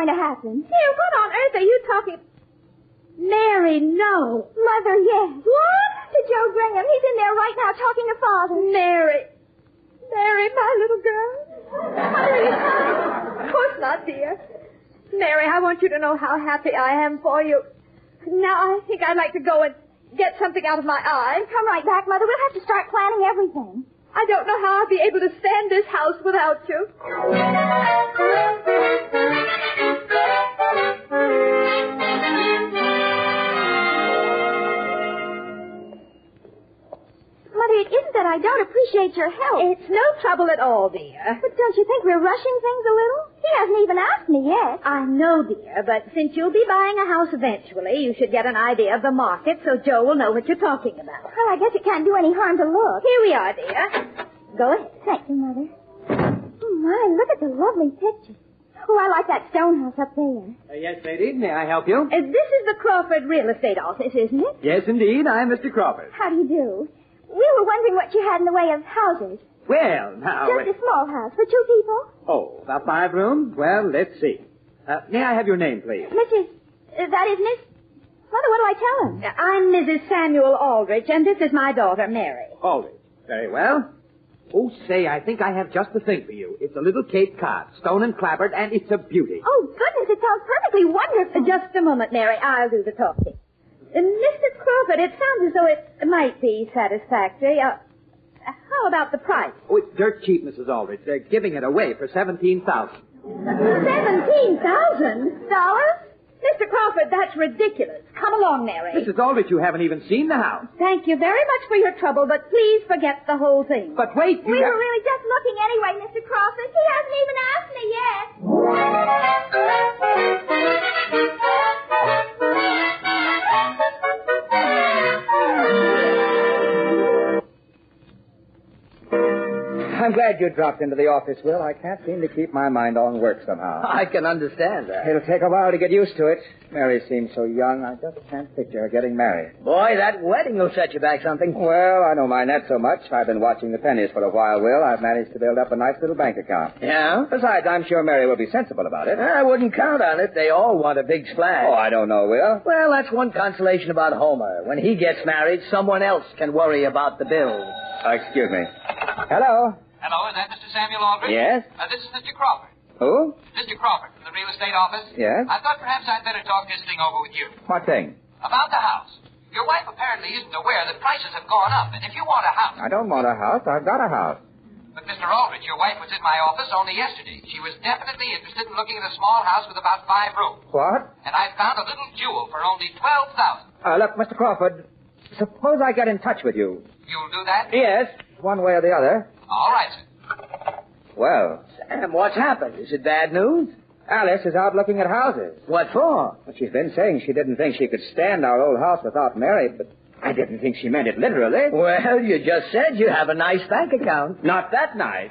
going to happen? Dear, what on earth are you talking... Mary, no. Mother, yes. What? To Joe Graham. He's in there right now talking to Father. Mary, my little girl. Mary, of course not, dear. Mary, I want you to know how happy I am for you. Now I think I'd like to go and get something out of my eye. Come right back, Mother. We'll have to start planning everything. I don't know how I'll be able to stand this house without you. Mother, it isn't that I don't appreciate your help. It's no trouble at all, dear. But don't you think we're rushing things a little? He hasn't even asked me yet. I know, dear, but since you'll be buying a house eventually, you should get an idea of the market so Joe will know what you're talking about. Well, I guess it can't do any harm to look. Here we are, dear. Go ahead. Thank you, Mother. Oh, my, look at the lovely picture. Oh, I like that stone house up there. Yes, lady. May I help you? This is the Crawford Real Estate Office, isn't it? Yes, indeed. I'm Mr. Crawford. How do you do? We were wondering what you had in the way of houses. Well, now... Just a small house for 2 people. Oh, about 5 rooms? Well, let's see. May I have your name, please? Mrs. That is Miss... Mother, what do I tell him? I'm Mrs. Samuel Aldrich, and this is my daughter, Mary. Aldrich. Very well. Oh, say, I think I have just the thing for you. It's a little Cape Cod, stone and clapboard, and it's a beauty. Oh, goodness, it sounds perfectly wonderful. Just a moment, Mary. I'll do the talking. Mr. Crawford, it sounds as though it might be satisfactory. How about the price? Oh, it's dirt cheap, Mrs. Aldrich. They're giving it away for $17,000. $17,000? Mr. Crawford, that's ridiculous. Come along, Mary. Mrs. Aldrich, you haven't even seen the house. Thank you very much for your trouble, but please forget the whole thing. But wait, we were really just looking anyway, Mr. Crawford. He hasn't even asked me yet. I'm glad you dropped into the office, Will. I can't seem to keep my mind on work somehow. I can understand that. It'll take a while to get used to it. Mary seems so young, I just can't picture her getting married. Boy, that wedding will set you back something. Well, I don't mind that so much. I've been watching the pennies for a while, Will. I've managed to build up a nice little bank account. Yeah? Besides, I'm sure Mary will be sensible about it. I wouldn't count on it. They all want a big splash. Oh, I don't know, Will. Well, that's one consolation about Homer. When he gets married, someone else can worry about the bills. Excuse me. Hello? Hello, is that Mr. Samuel Aldrich? Yes? This is Mr. Crawford. Who? Mr. Crawford from the real estate office. Yes? I thought perhaps I'd better talk this thing over with you. What thing? About the house. Your wife apparently isn't aware that prices have gone up, and if you want a house... I don't want a house. I've got a house. But, Mr. Aldrich, your wife was in my office only yesterday. She was definitely interested in looking at a small house with about 5 rooms. What? And I found a little jewel for only $12,000. Look, Mr. Crawford, suppose I get in touch with you. You'll do that? Yes, one way or the other. All right, sir. Well, Sam, what's happened? Is it bad news? Alice is out looking at houses. What for? Well, she's been saying she didn't think she could stand our old house without Mary, but I didn't think she meant it literally. Well, you just said you have a nice bank account. Not that nice.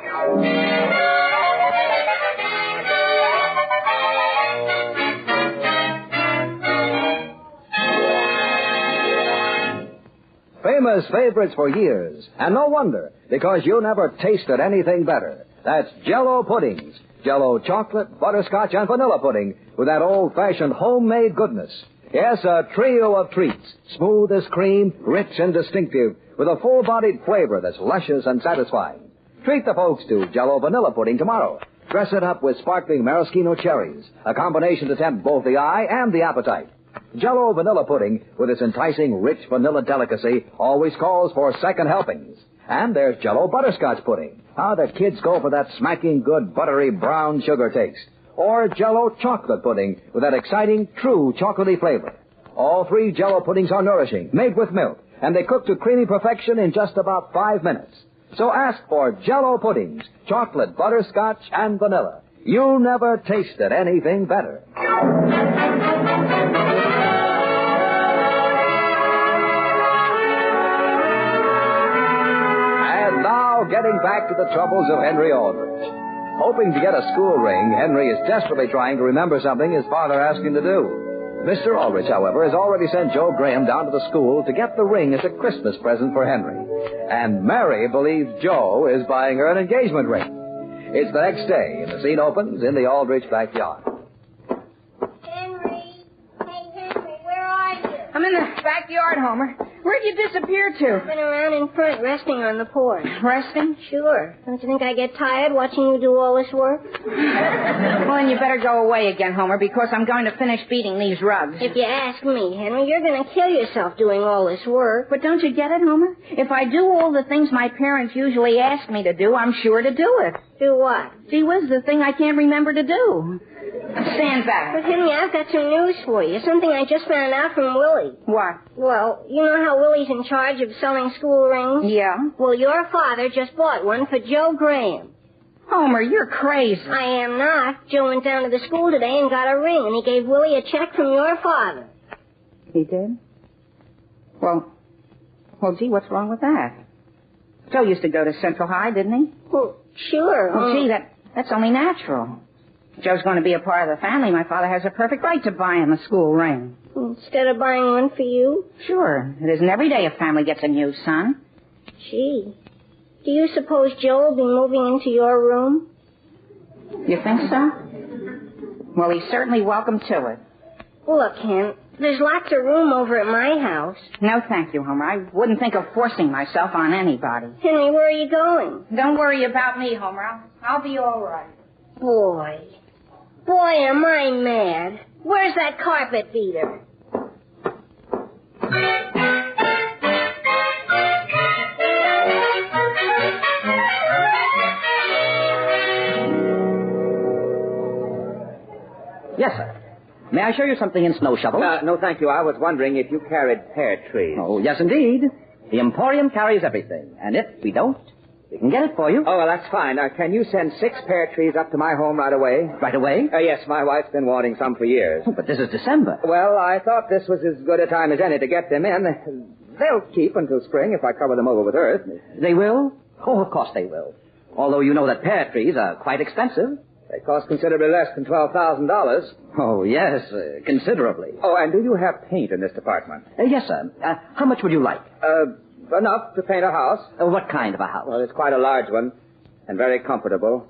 Famous favorites for years, and no wonder, because you never tasted anything better. That's Jell-O puddings. Jell-O chocolate, butterscotch, and vanilla pudding with that old-fashioned homemade goodness. Yes, a trio of treats, smooth as cream, rich and distinctive, with a full-bodied flavor that's luscious and satisfying. Treat the folks to Jell-O vanilla pudding tomorrow. Dress it up with sparkling maraschino cherries, a combination to tempt both the eye and the appetite. Jell-O vanilla pudding, with its enticing, rich vanilla delicacy, always calls for second helpings. And there's Jell-O butterscotch pudding. How the kids go for that smacking good, buttery, brown sugar taste. Or Jell-O chocolate pudding, with that exciting, true chocolatey flavor. All 3 Jell-O puddings are nourishing, made with milk, and they cook to creamy perfection in just about 5 minutes. So ask for Jell-O puddings, chocolate, butterscotch, and vanilla. You never tasted anything better. And now, getting back to the troubles of Henry Aldrich. Hoping to get a school ring, Henry is desperately trying to remember something his father asked him to do. Mr. Aldrich, however, has already sent Joe Graham down to the school to get the ring as a Christmas present for Henry. And Mary believes Joe is buying her an engagement ring. It's the next day, and the scene opens in the Aldrich backyard. I'm in the backyard, Homer. Where'd you disappear to? I've been around in front, resting on the porch. Resting? Sure. Don't you think I get tired watching you do all this work? Well, then you better go away again, Homer, because I'm going to finish beating these rugs. If you ask me, Henry, you're going to kill yourself doing all this work. But don't you get it, Homer? If I do all the things my parents usually ask me to do, I'm sure to do it. Do what? Gee whiz, the thing I can't remember to do. Stand back. But, Henry, I've got some news for you. Something I just found out from Willie. What? Well, you know how Willie's in charge of selling school rings? Yeah? Well, your father just bought one for Joe Graham. Homer, you're crazy. I am not. Joe went down to the school today and got a ring, and he gave Willie a check from your father. He did? Well, gee, what's wrong with that? Joe used to go to Central High, didn't he? Well, sure. Well, gee, that's only natural. Joe's going to be a part of the family. My father has a perfect right to buy him a school ring. Instead of buying one for you? Sure. It isn't every day a family gets a new son. Gee. Do you suppose Joe will be moving into your room? You think so? Well, he's certainly welcome to it. Look, Hen, there's lots of room over at my house. No, thank you, Homer. I wouldn't think of forcing myself on anybody. Henry, where are you going? Don't worry about me, Homer. I'll be all right. Boy, am I mad. Where's that carpet beater? Yes, sir. May I show you something in snow shovels? No, thank you. I was wondering if you carried pear trees. Oh, yes, indeed. The Emporium carries everything. And if we don't, we can get it for you. Oh, well, that's fine. Can you send 6 pear trees up to my home right away? Right away? Yes, my wife's been wanting some for years. Oh, but this is December. Well, I thought this was as good a time as any to get them in. They'll keep until spring if I cover them over with earth. They will? Oh, of course they will. Although you know that pear trees are quite expensive. They cost considerably less than $12,000. Oh, yes, considerably. Oh, and do you have paint in this department? Yes, sir. How much would you like? Enough to paint a house. What kind of a house? Well, it's quite a large one and very comfortable.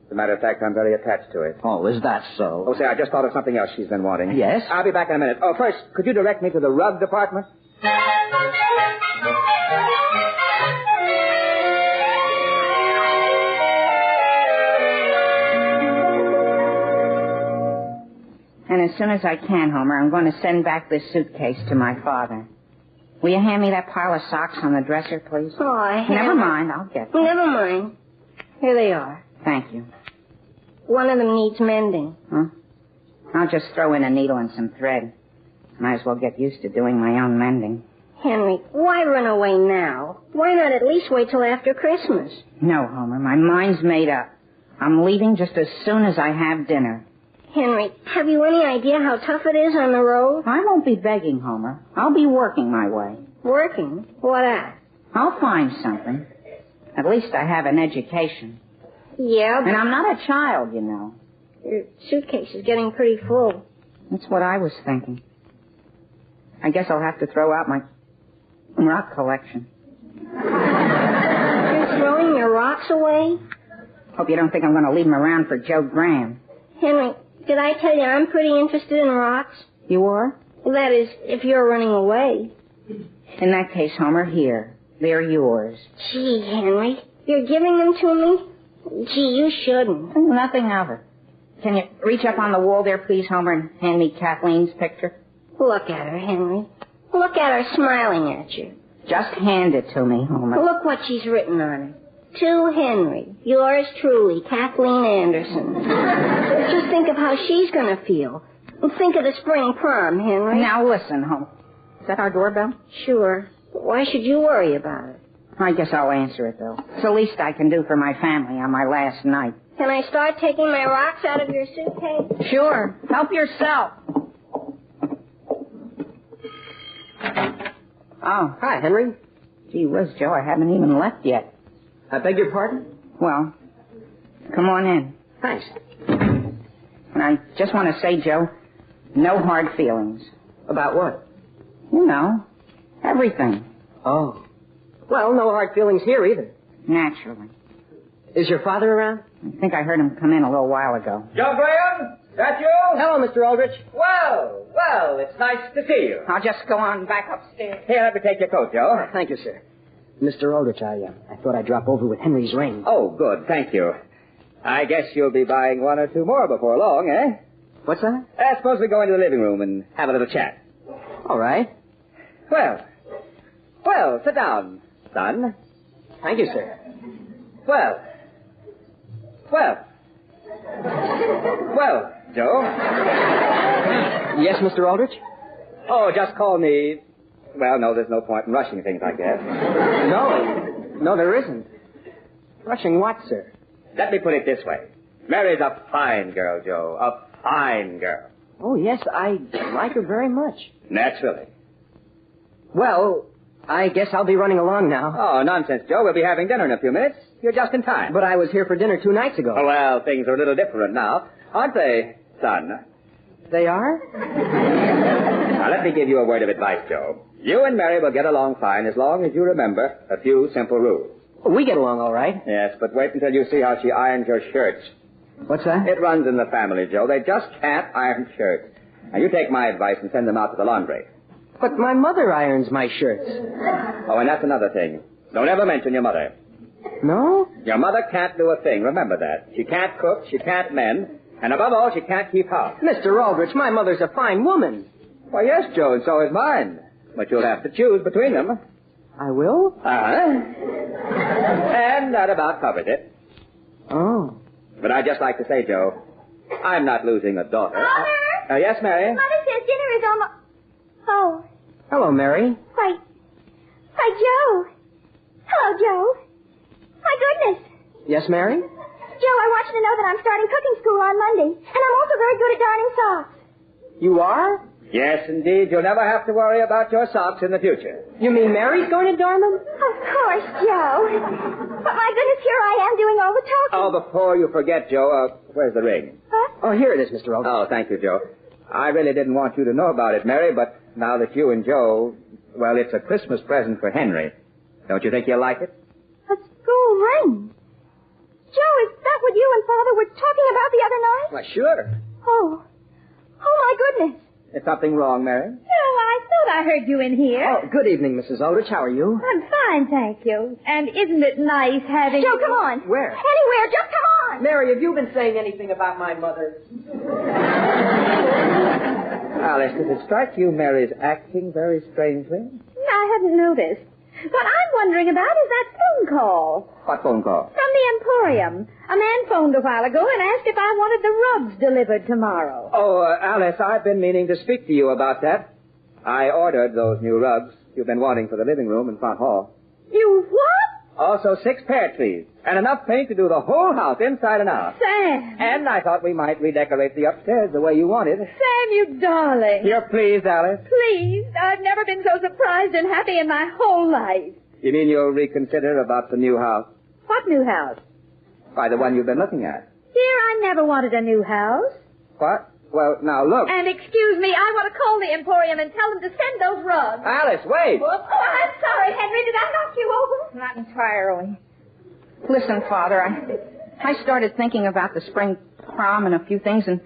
As a matter of fact, I'm very attached to it. Oh, is that so? Oh, say, I just thought of something else she's been wanting. Yes? I'll be back in a minute. Oh, first, could you direct me to the rug department? And as soon as I can, Homer, I'm going to send back this suitcase to my father. Will you hand me that pile of socks on the dresser, please? Oh, Never mind, I'll get them. Never mind. Here they are. Thank you. One of them needs mending. Huh? I'll just throw in a needle and some thread. Might as well get used to doing my own mending. Henry, why run away now? Why not at least wait till after Christmas? No, Homer, my mind's made up. I'm leaving just as soon as I have dinner. Henry, have you any idea how tough it is on the road? I won't be begging, Homer. I'll be working my way. Working? What at? I'll find something. At least I have an education. Yeah, but... And I'm not a child, you know. Your suitcase is getting pretty full. That's what I was thinking. I guess I'll have to throw out my rock collection. You're throwing your rocks away? Hope you don't think I'm going to leave them around for Joe Graham. Henry, did I tell you I'm pretty interested in rocks? You are? Well, that is, if you're running away. In that case, Homer, here. They're yours. Gee, Henry, you're giving them to me? Gee, you shouldn't. Nothing of it. Can you reach up on the wall there, please, Homer, and hand me Kathleen's picture? Look at her, Henry. Look at her smiling at you. Just hand it to me, Homer. Look what she's written on it. To Henry, yours truly, Kathleen Anderson. Just think of how she's going to feel. Think of the spring prom, Henry. Now listen, Homer. Is that our doorbell? Sure. But why should you worry about it? I guess I'll answer it, though. It's the least I can do for my family on my last night. Can I start taking my rocks out of your suitcase? Sure. Help yourself. Oh. Hi, Henry. Gee whiz, Joe, I haven't even left yet. I beg your pardon? Well, come on in. Thanks. And I just want to say, Joe, no hard feelings. About what? You know, everything. Oh. Well, no hard feelings here either. Naturally. Is your father around? I think I heard him come in a little while ago. Joe Graham? That you? Hello, Mr. Aldrich. Well, it's nice to see you. I'll just go on back upstairs. Here, let me take your coat, Joe. Thank you, sir. Mr. Aldrich, I thought I'd drop over with Henry's ring. Oh, good, thank you. I guess you'll be buying one or two more before long, eh? What's that? Suppose we go into the living room and have a little chat. All right. Well, sit down, son. Thank you, sir. Well, Joe. Yes, Mr. Aldrich? Oh, just call me... Well, no, there's no point in rushing things, I guess. No, there isn't. Rushing what, sir? Let me put it this way. Mary's a fine girl, Joe. A fine girl. Oh, yes, I like her very much. Naturally. Well, I guess I'll be running along now. Oh, nonsense, Joe. We'll be having dinner in a few minutes. You're just in time. But I was here for dinner 2 nights ago. Oh, well, things are a little different now. Aren't they, son? They are? Now, let me give you a word of advice, Joe. You and Mary will get along fine as long as you remember a few simple rules. We get along all right. Yes, but wait until you see how she irons your shirts. What's that? It runs in the family, Joe. They just can't iron shirts. Now, you take my advice and send them out to the laundry. But my mother irons my shirts. Oh, and that's another thing. Don't ever mention your mother. No? Your mother can't do a thing. Remember that. She can't cook, she can't mend, and above all, she can't keep house. Mr. Aldrich, my mother's a fine woman. Well, yes, Joe, and so is mine. But you'll have to choose between them. I will? Uh-huh. And that about covers it. Oh. But I'd just like to say, Joe, I'm not losing a daughter. Mother? Yes, Mary? Mother says dinner is almost... Oh. Hello, Mary. Why, Joe. Hello, Joe. My goodness. Yes, Mary? Joe, I want you to know that I'm starting cooking school on Monday, and I'm also very good at darning socks. You are? Yes, indeed. You'll never have to worry about your socks in the future. You mean Mary's going to darn them? Of course, Joe. But my goodness, here I am doing all the talking. Oh, before you forget, Joe, where's the ring? What? Oh, here it is, Mr. Aldrich. Oh, thank you, Joe. I really didn't want you to know about it, Mary, but now that you and Joe... Well, it's a Christmas present for Henry. Don't you think he'll like it? A school ring. Joe, is that what you and Father were talking about the other night? Why, sure. Oh, my goodness. Is something wrong, Mary? Oh, I thought I heard you in here. Oh, good evening, Mrs. Aldrich. How are you? I'm fine, thank you. And isn't it nice having... Joe, come on. Where? Anywhere, just come on. Mary, have you been saying anything about my mother? Alice, does it strike you Mary's acting very strangely? I hadn't noticed. What I'm wondering about is that phone call. What phone call? From the Emporium. A man phoned a while ago and asked if I wanted the rugs delivered tomorrow. Oh, Alice, I've been meaning to speak to you about that. I ordered those new rugs you've been wanting for the living room and front hall. You what? Also 6 pear trees, and enough paint to do the whole house inside and out. Sam. And I thought we might redecorate the upstairs the way you wanted. Sam, you darling. You're pleased, Alice? Pleased. I've never been so surprised and happy in my whole life. You mean you'll reconsider about the new house? What new house? Why, the one you've been looking at. Dear, I never wanted a new house. What? Well, now look. And excuse me, I want to call the Emporium and tell them to send those rugs. Alice, wait. Oh, I'm sorry, Henry. Did I knock you over? Not entirely. Listen, Father, I started thinking about the spring prom and a few things, and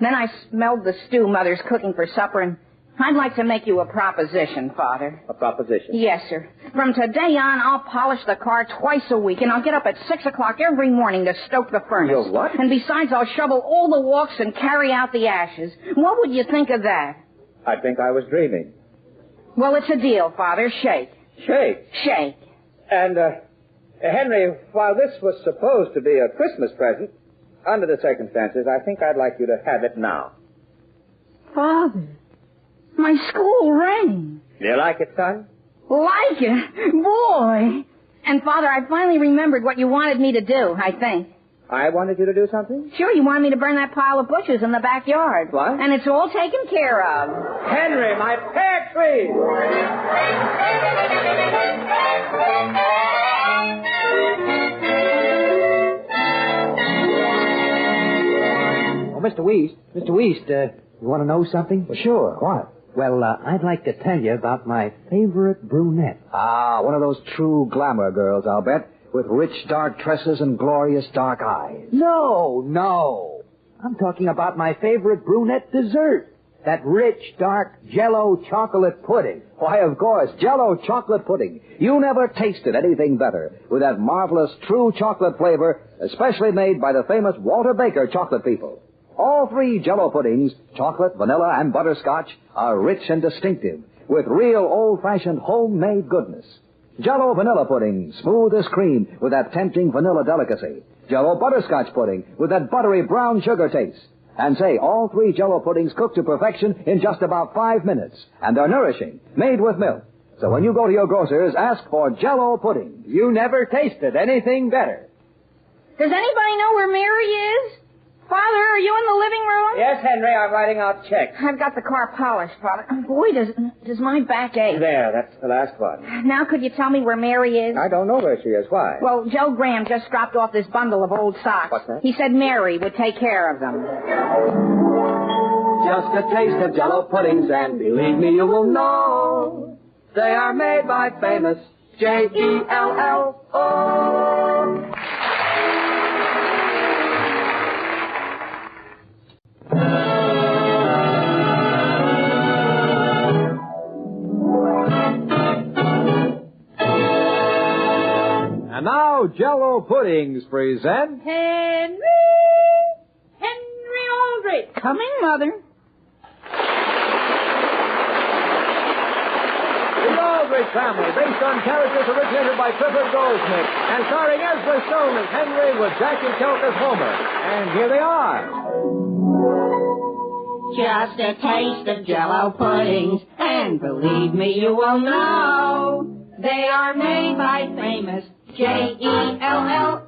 then I smelled the stew Mother's cooking for supper, and I'd like to make you a proposition, Father. A proposition? Yes, sir. From today on, I'll polish the car twice a week, and I'll get up at 6 o'clock every morning to stoke the furnace. You'll what? And besides, I'll shovel all the walks and carry out the ashes. What would you think of that? I think I was dreaming. Well, it's a deal, Father. Shake. Shake. Shake. And, Henry, while this was supposed to be a Christmas present, under the circumstances, I think I'd like you to have it now. Father, my school ring. Do you like it, son? Like it? Boy. And, Father, I finally remembered what you wanted me to do, I think. I wanted you to do something? Sure, you wanted me to burn that pile of bushes in the backyard. What? And it's all taken care of. Henry, my pear tree! Oh, Mr. Weast, you want to know something? Well, sure. What? Well, I'd like to tell you about my favorite brunette. Ah, one of those true glamour girls, I'll bet, with rich dark tresses and glorious dark eyes. No. I'm talking about my favorite brunette dessert. That rich, dark Jell-O chocolate pudding. Why, of course, Jell-O chocolate pudding. You never tasted anything better with that marvelous true chocolate flavor, especially made by the famous Walter Baker chocolate people. All three Jell-O puddings, chocolate, vanilla, and butterscotch, are rich and distinctive with real old-fashioned homemade goodness. Jell-O vanilla pudding, smooth as cream with that tempting vanilla delicacy. Jell-O butterscotch pudding with that buttery brown sugar taste. And say, all three Jell-O puddings cook to perfection in just about 5 minutes. And they're nourishing, made with milk. So when you go to your grocer's, ask for Jell-O pudding. You never tasted anything better. Does anybody know where Mary is? Father, are you in the living room? Yes, Henry, I'm writing out checks. I've got the car polished, Father. Boy, does my back ache. There, that's the last one. Now could you tell me where Mary is? I don't know where she is. Why? Well, Joe Graham just dropped off this bundle of old socks. What's that? He said Mary would take care of them. Just a taste of Jell-O puddings, and believe me, you will know they are made by famous Jell-O. And now, Jell-O puddings present... Henry Aldrich. Coming, Mother. The Aldrich Family, based on characters originated by Clifford Goldsmith, and starring Ezra Stone as Henry with Jackie Kelk as Homer. And here they are. Just a taste of Jell-O puddings, and believe me, you will know they are made by famous Jell-O.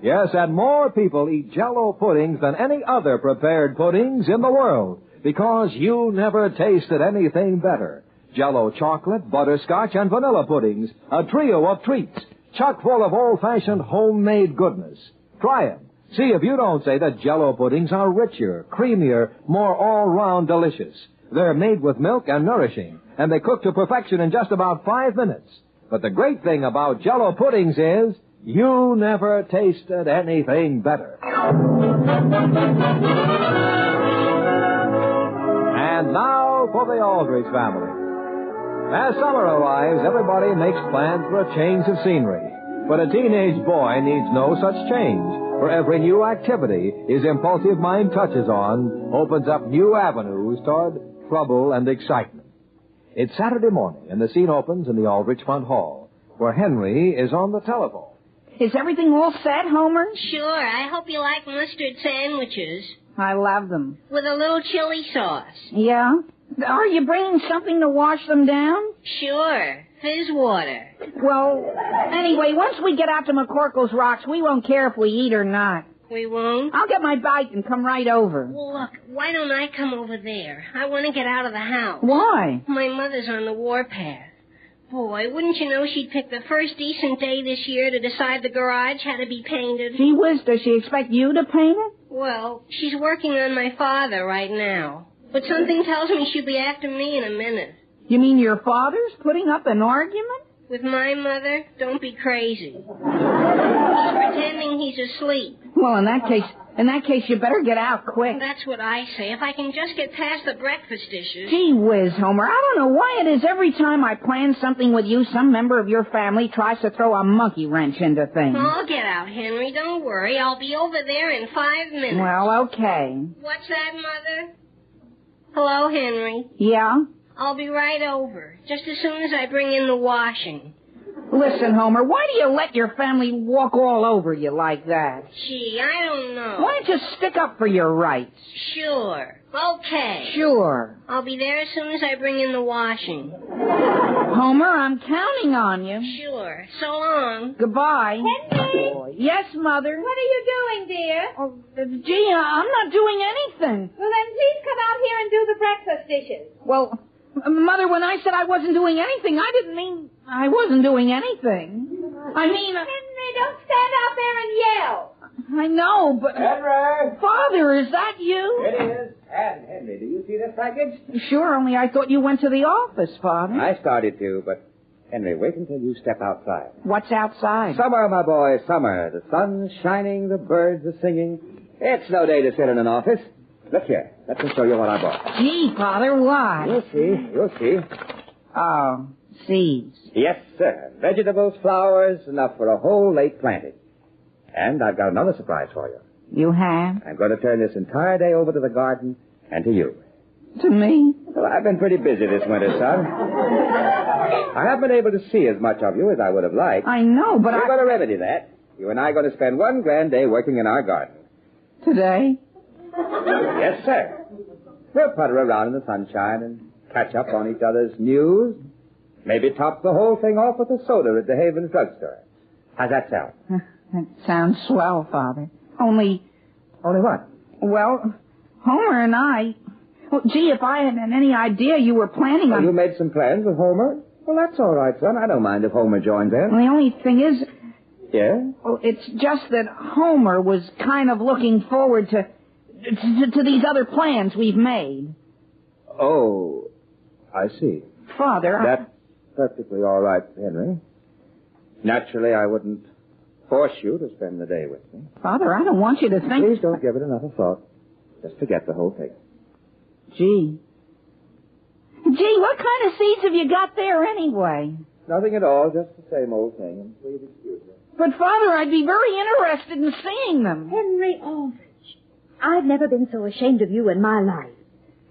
Yes, and more people eat Jell-O puddings than any other prepared puddings in the world, because you never tasted anything better. Jell-O chocolate, butterscotch, and vanilla puddings, a trio of treats, chock full of old-fashioned homemade goodness. Try 'em. See if you don't say that Jell-O puddings are richer, creamier, more all-round delicious. They're made with milk and nourishing, and they cook to perfection in just about 5 minutes. But the great thing about Jell-O puddings is you never tasted anything better. And now for the Aldrich family. As summer arrives, everybody makes plans for a change of scenery. But a teenage boy needs no such change. For every new activity his impulsive mind touches on opens up new avenues toward trouble and excitement. It's Saturday morning, and the scene opens in the Aldrich front hall, where Henry is on the telephone. Is everything all set, Homer? Sure, I hope you like mustard sandwiches I love them. with a little chili sauce. Yeah? Are you bringing something to wash them down? Sure, fizz water. Well, anyway, once we get out to McCorkle's Rocks, we won't care if we eat or not. We won't? I'll get my bike and come right over. Well, look, why don't I come over there? I want to get out of the house. Why? My mother's on the warpath. Boy, wouldn't you know she'd pick the first decent day this year to decide the garage had to be painted? Gee whiz, does she expect you to paint it? Well, she's working on my father right now. But something tells me she'll be after me in a minute. You mean your father's putting up an argument? With my mother? Don't be crazy. He's pretending he's asleep. Well, in that case, you better get out quick. That's what I say. If I can just get past the breakfast dishes. Gee whiz, Homer, I don't know why it is every time I plan something with you, some member of your family tries to throw a monkey wrench into things. Well, I'll get out, Henry. Don't worry. I'll be over there in 5 minutes. Well, okay. What's that, Mother? Hello, Henry. Yeah? I'll be right over, just as soon as I bring in the washing. Listen, Homer, why do you let your family walk all over you like that? Gee, I don't know. Why don't you stick up for your rights? Sure. Okay. Sure. I'll be there as soon as I bring in the washing. Homer, I'm counting on you. Sure. So long. Goodbye. Henry! Yes, Mother? What are you doing, dear? Oh, gee, I'm not doing anything. Well, then please come out here and do the breakfast dishes. Well, Mother, when I said I wasn't doing anything, I didn't mean I wasn't doing anything. I mean... Henry, don't stand out there and yell. I know, but... Henry! Father, is that you? It is. And, Henry, do you see this package? Sure, only I thought you went to the office, Father. I started to, but, Henry, wait until you step outside. What's outside? Summer, my boy, summer. The sun's shining, the birds are singing. It's no day to sit in an office. Look here. Let me show you what I bought. Gee, Father, what? You'll see. You'll see. Oh, seeds. Yes, sir. Vegetables, flowers, enough for a whole late planting. And I've got another surprise for you. You have? I'm going to turn this entire day over to the garden and to you. To me? Well, I've been pretty busy this winter, son. I haven't been able to see as much of you as I would have liked. I know, but We're going to remedy that. You and I are going to spend one grand day working in our garden. Today? Yes, sir. We'll putter around in the sunshine and catch up on each other's news. Maybe top the whole thing off with a soda at the Havens drugstore. How's that sound? That sounds swell, Father. Only what? Well, Homer and I... Well, gee, if I had any idea you were planning on... You made some plans with Homer? Well, that's all right, son. I don't mind if Homer joins in. Well, the only thing is... Yeah? Well, it's just that Homer was kind of looking forward to these other plans we've made. Oh, I see. Father, That's perfectly all right, Henry. Naturally, I wouldn't force you to spend the day with me. Father, I don't want you to think... Please don't give it another thought. Just forget the whole thing. Gee, what kind of seeds have you got there anyway? Nothing at all, just the same old thing. And please excuse me. But, Father, I'd be very interested in seeing them. Henry Aldrich, I've never been so ashamed of you in my life.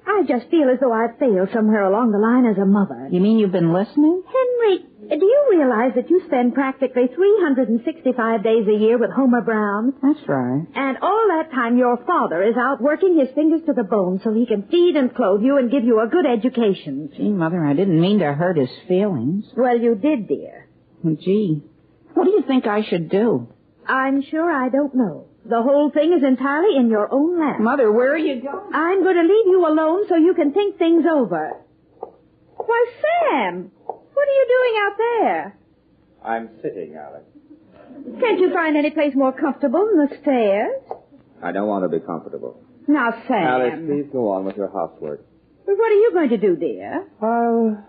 I just feel as though I've failed somewhere along the line as a mother. You mean you've been listening? Henry, do you realize that you spend practically 365 days a year with Homer Brown? That's right. And all that time your father is out working his fingers to the bone so he can feed and clothe you and give you a good education. Gee, Mother, I didn't mean to hurt his feelings. Well, you did, dear. Gee, what do you think I should do? I'm sure I don't know. The whole thing is entirely in your own hands. Mother, where are you going? I'm going to leave you alone so you can think things over. Why, Sam, what are you doing out there? I'm sitting, Alice. Can't you find any place more comfortable than the stairs? I don't want to be comfortable. Now, Sam. Alice, please go on with your housework. But what are you going to do, dear? I'll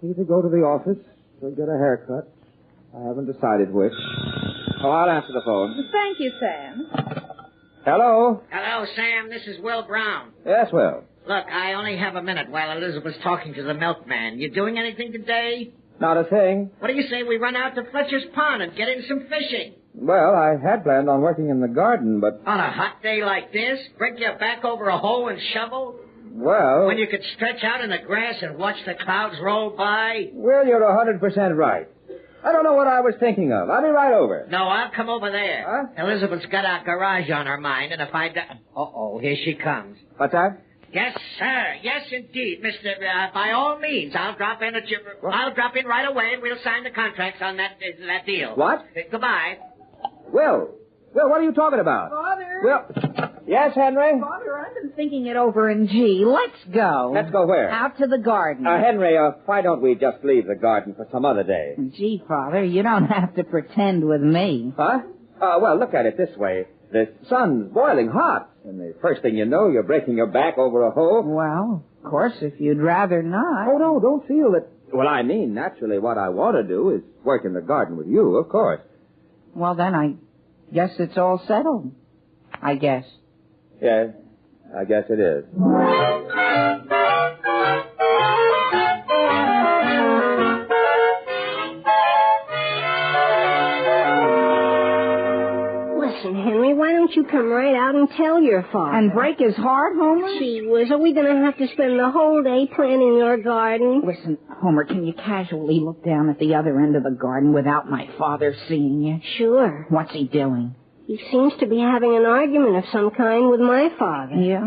either go to the office or get a haircut. I haven't decided which. Oh, I'll answer the phone. Thank you, Sam. Hello? Hello, Sam. This is Will Brown. Yes, Will. Look, I only have a minute while Elizabeth's talking to the milkman. You doing anything today? Not a thing. What do you say we run out to Fletcher's Pond and get in some fishing? Well, I had planned on working in the garden, but... On a hot day like this? Break your back over a hoe and shovel? Well... When you could stretch out in the grass and watch the clouds roll by? Well, you're 100% right. I don't know what I was thinking of. I'll be right over. No, I'll come over there. Huh? Elizabeth's got our garage on her mind, and if I... Uh-oh, here she comes. What's that? Yes, sir. Yes, indeed, Mr. By all means, I'll drop in I'll drop in right away, and we'll sign the contracts on that deal. What? Goodbye. Will, what are you talking about? Father. Will. Yes, Henry? Father, I've been thinking it over, and gee, let's go. Let's go where? Out to the garden. Henry, why don't we just leave the garden for some other day? Gee, Father, you don't have to pretend with me. Huh? Well, look at it this way. The sun's boiling hot, and the first thing you know, you're breaking your back over a hoe. Well, of course, if you'd rather not. Oh, no, don't feel that... Well, I mean, naturally, what I want to do is work in the garden with you, of course. Well, then I guess it's all settled. I guess. Yes, I guess it is. Listen, Henry, why don't you come right out and tell your father? And break his heart, Homer? Gee whiz, are we going to have to spend the whole day planting your garden? Listen, Homer, can you casually look down at the other end of the garden without my father seeing you? Sure. What's he doing? He seems to be having an argument of some kind with my father. Yeah?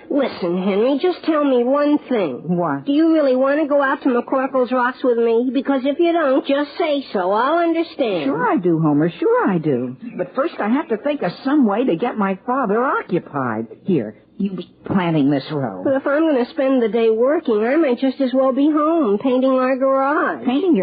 Listen, Henry, just tell me one thing. What? Do you really want to go out to McCorkle's Rocks with me? Because if you don't, just say so. I'll understand. Sure I do, Homer. Sure I do. But first I have to think of some way to get my father occupied. Here, you be planting this row. But if I'm going to spend the day working, I might just as well be home painting our garage. Painting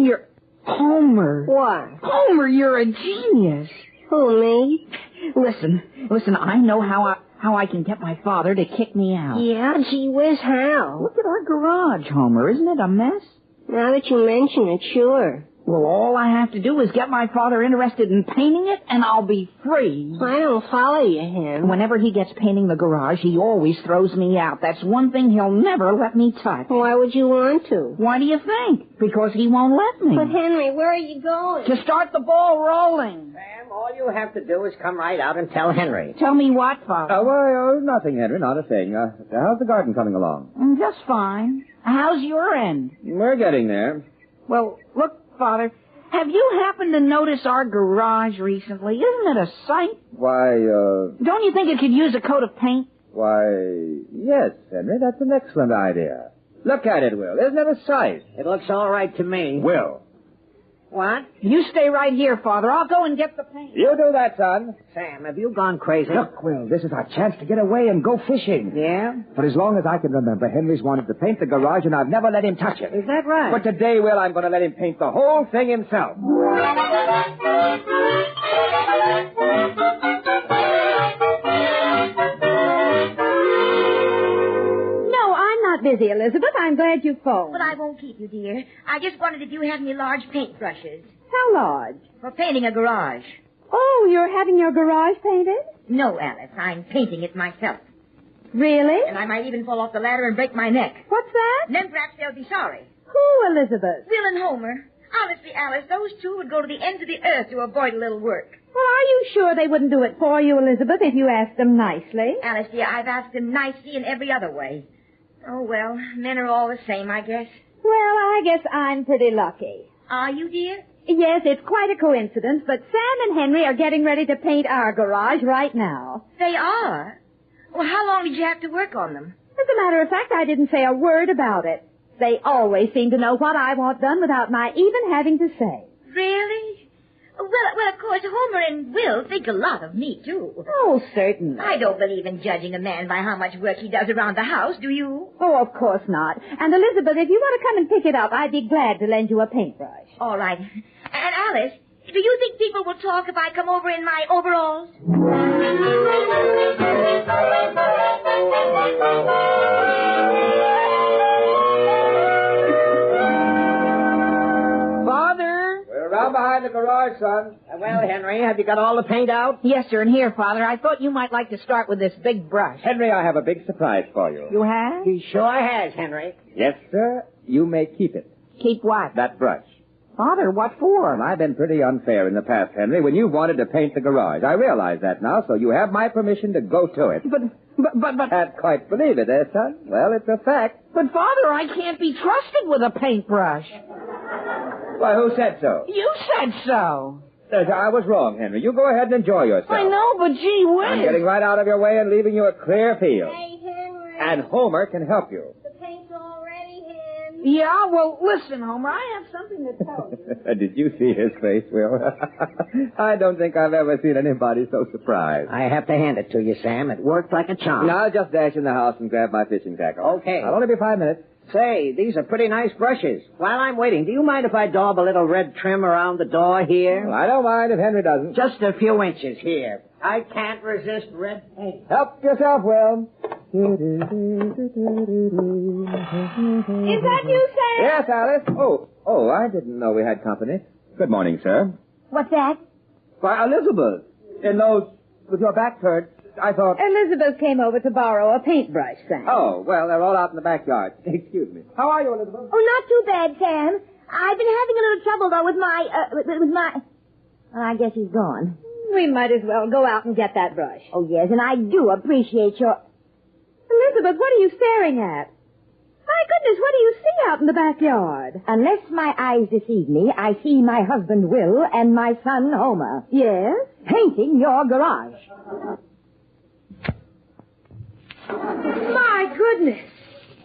your... Homer. What? Homer, you're a genius. Who, me? Listen, I know how I can get my father to kick me out. Yeah, gee whiz, how? Look at our garage, Homer. Isn't it a mess? Now that you mention it, sure. Well, all I have to do is get my father interested in painting it, and I'll be free. I don't follow you, Hen. Whenever he gets painting the garage, he always throws me out. That's one thing he'll never let me touch. Why would you want to? Why do you think? Because he won't let me. But, Henry, where are you going? To start the ball rolling. Sam, all you have to do is come right out and tell Henry. Tell me what, Father? Why, nothing, Henry, not a thing. How's the garden coming along? Just fine. How's your end? We're getting there. Well, look, Father, have you happened to notice our garage recently? Isn't it a sight? Why, Don't you think it could use a coat of paint? Why, yes, Henry, that's an excellent idea. Look at it, Will. Isn't it a sight? It looks all right to me. Will. What? You stay right here, Father. I'll go and get the paint. You do that, son. Sam, have you gone crazy? Look, Will, this is our chance to get away and go fishing. Yeah? For as long as I can remember, Henry's wanted to paint the garage, and I've never let him touch it. Is that right? But today, Will, I'm going to let him paint the whole thing himself. Busy, Elizabeth. I'm glad you phoned. But I won't keep you, dear. I just wondered if you had any large paintbrushes. How large? For painting a garage. Oh, you're having your garage painted? No, Alice. I'm painting it myself. Really? And I might even fall off the ladder and break my neck. What's that? And then perhaps they'll be sorry. Who, Elizabeth? Will and Homer. Honestly, Alice, those two would go to the ends of the earth to avoid a little work. Well, are you sure they wouldn't do it for you, Elizabeth, if you asked them nicely? Alice, dear, I've asked them nicely in every other way. Oh, well, men are all the same, I guess. Well, I guess I'm pretty lucky. Are you, dear? Yes, it's quite a coincidence, but Sam and Henry are getting ready to paint our garage right now. They are? Well, how long did you have to work on them? As a matter of fact, I didn't say a word about it. They always seem to know what I want done without my even having to say. Really? Well, of course, Homer and Will think a lot of me, too. Oh, certainly. I don't believe in judging a man by how much work he does around the house, do you? Oh, of course not. And, Elizabeth, if you want to come and pick it up, I'd be glad to lend you a paintbrush. All right. And, Alice, do you think people will talk if I come over in my overalls? Around behind the garage, son. Well, Henry, have you got all the paint out? Yes, sir, and here, Father, I thought you might like to start with this big brush. Henry, I have a big surprise for you. You have? He sure has, Henry. Yes, sir. You may keep it. Keep what? That brush. Father, what for? Well, I've been pretty unfair in the past, Henry, when you wanted to paint the garage. I realize that now, so you have my permission to go to it. But... Can't quite believe it, eh, son? Well, it's a fact. But, Father, I can't be trusted with a paintbrush. Why, who said so? You said so. I was wrong, Henry. You go ahead and enjoy yourself. I know, but gee whiz. I'm getting right out of your way and leaving you a clear field. Hey, Henry. And Homer can help you. The paint's all ready, Hen. Yeah, well, listen, Homer, I have something to tell you. Did you see his face, Will? I don't think I've ever seen anybody so surprised. I have to hand it to you, Sam. It worked like a charm. Now, I'll just dash in the house and grab my fishing tackle. Okay. I'll only be 5 minutes. Say, these are pretty nice brushes. While I'm waiting, do you mind if I daub a little red trim around the door here? Well, I don't mind if Henry doesn't. Just a few inches here. I can't resist red paint. Help yourself, Will. Is that you, Sam? Yes, Alice. Oh, I didn't know we had company. Good morning, sir. What's that? Why, Elizabeth. In those, with your back turned, I thought... Elizabeth came over to borrow a paintbrush, Sam. Oh, well, they're all out in the backyard. Excuse me. How are you, Elizabeth? Oh, not too bad, Sam. I've been having a little trouble, though, with my... Well, I guess he's gone. We might as well go out and get that brush. Oh, yes, and I do appreciate your... Elizabeth, what are you staring at? My goodness, what do you see out in the backyard? Unless my eyes deceive me, I see my husband Will and my son Homer. Yes? Painting your garage. My goodness.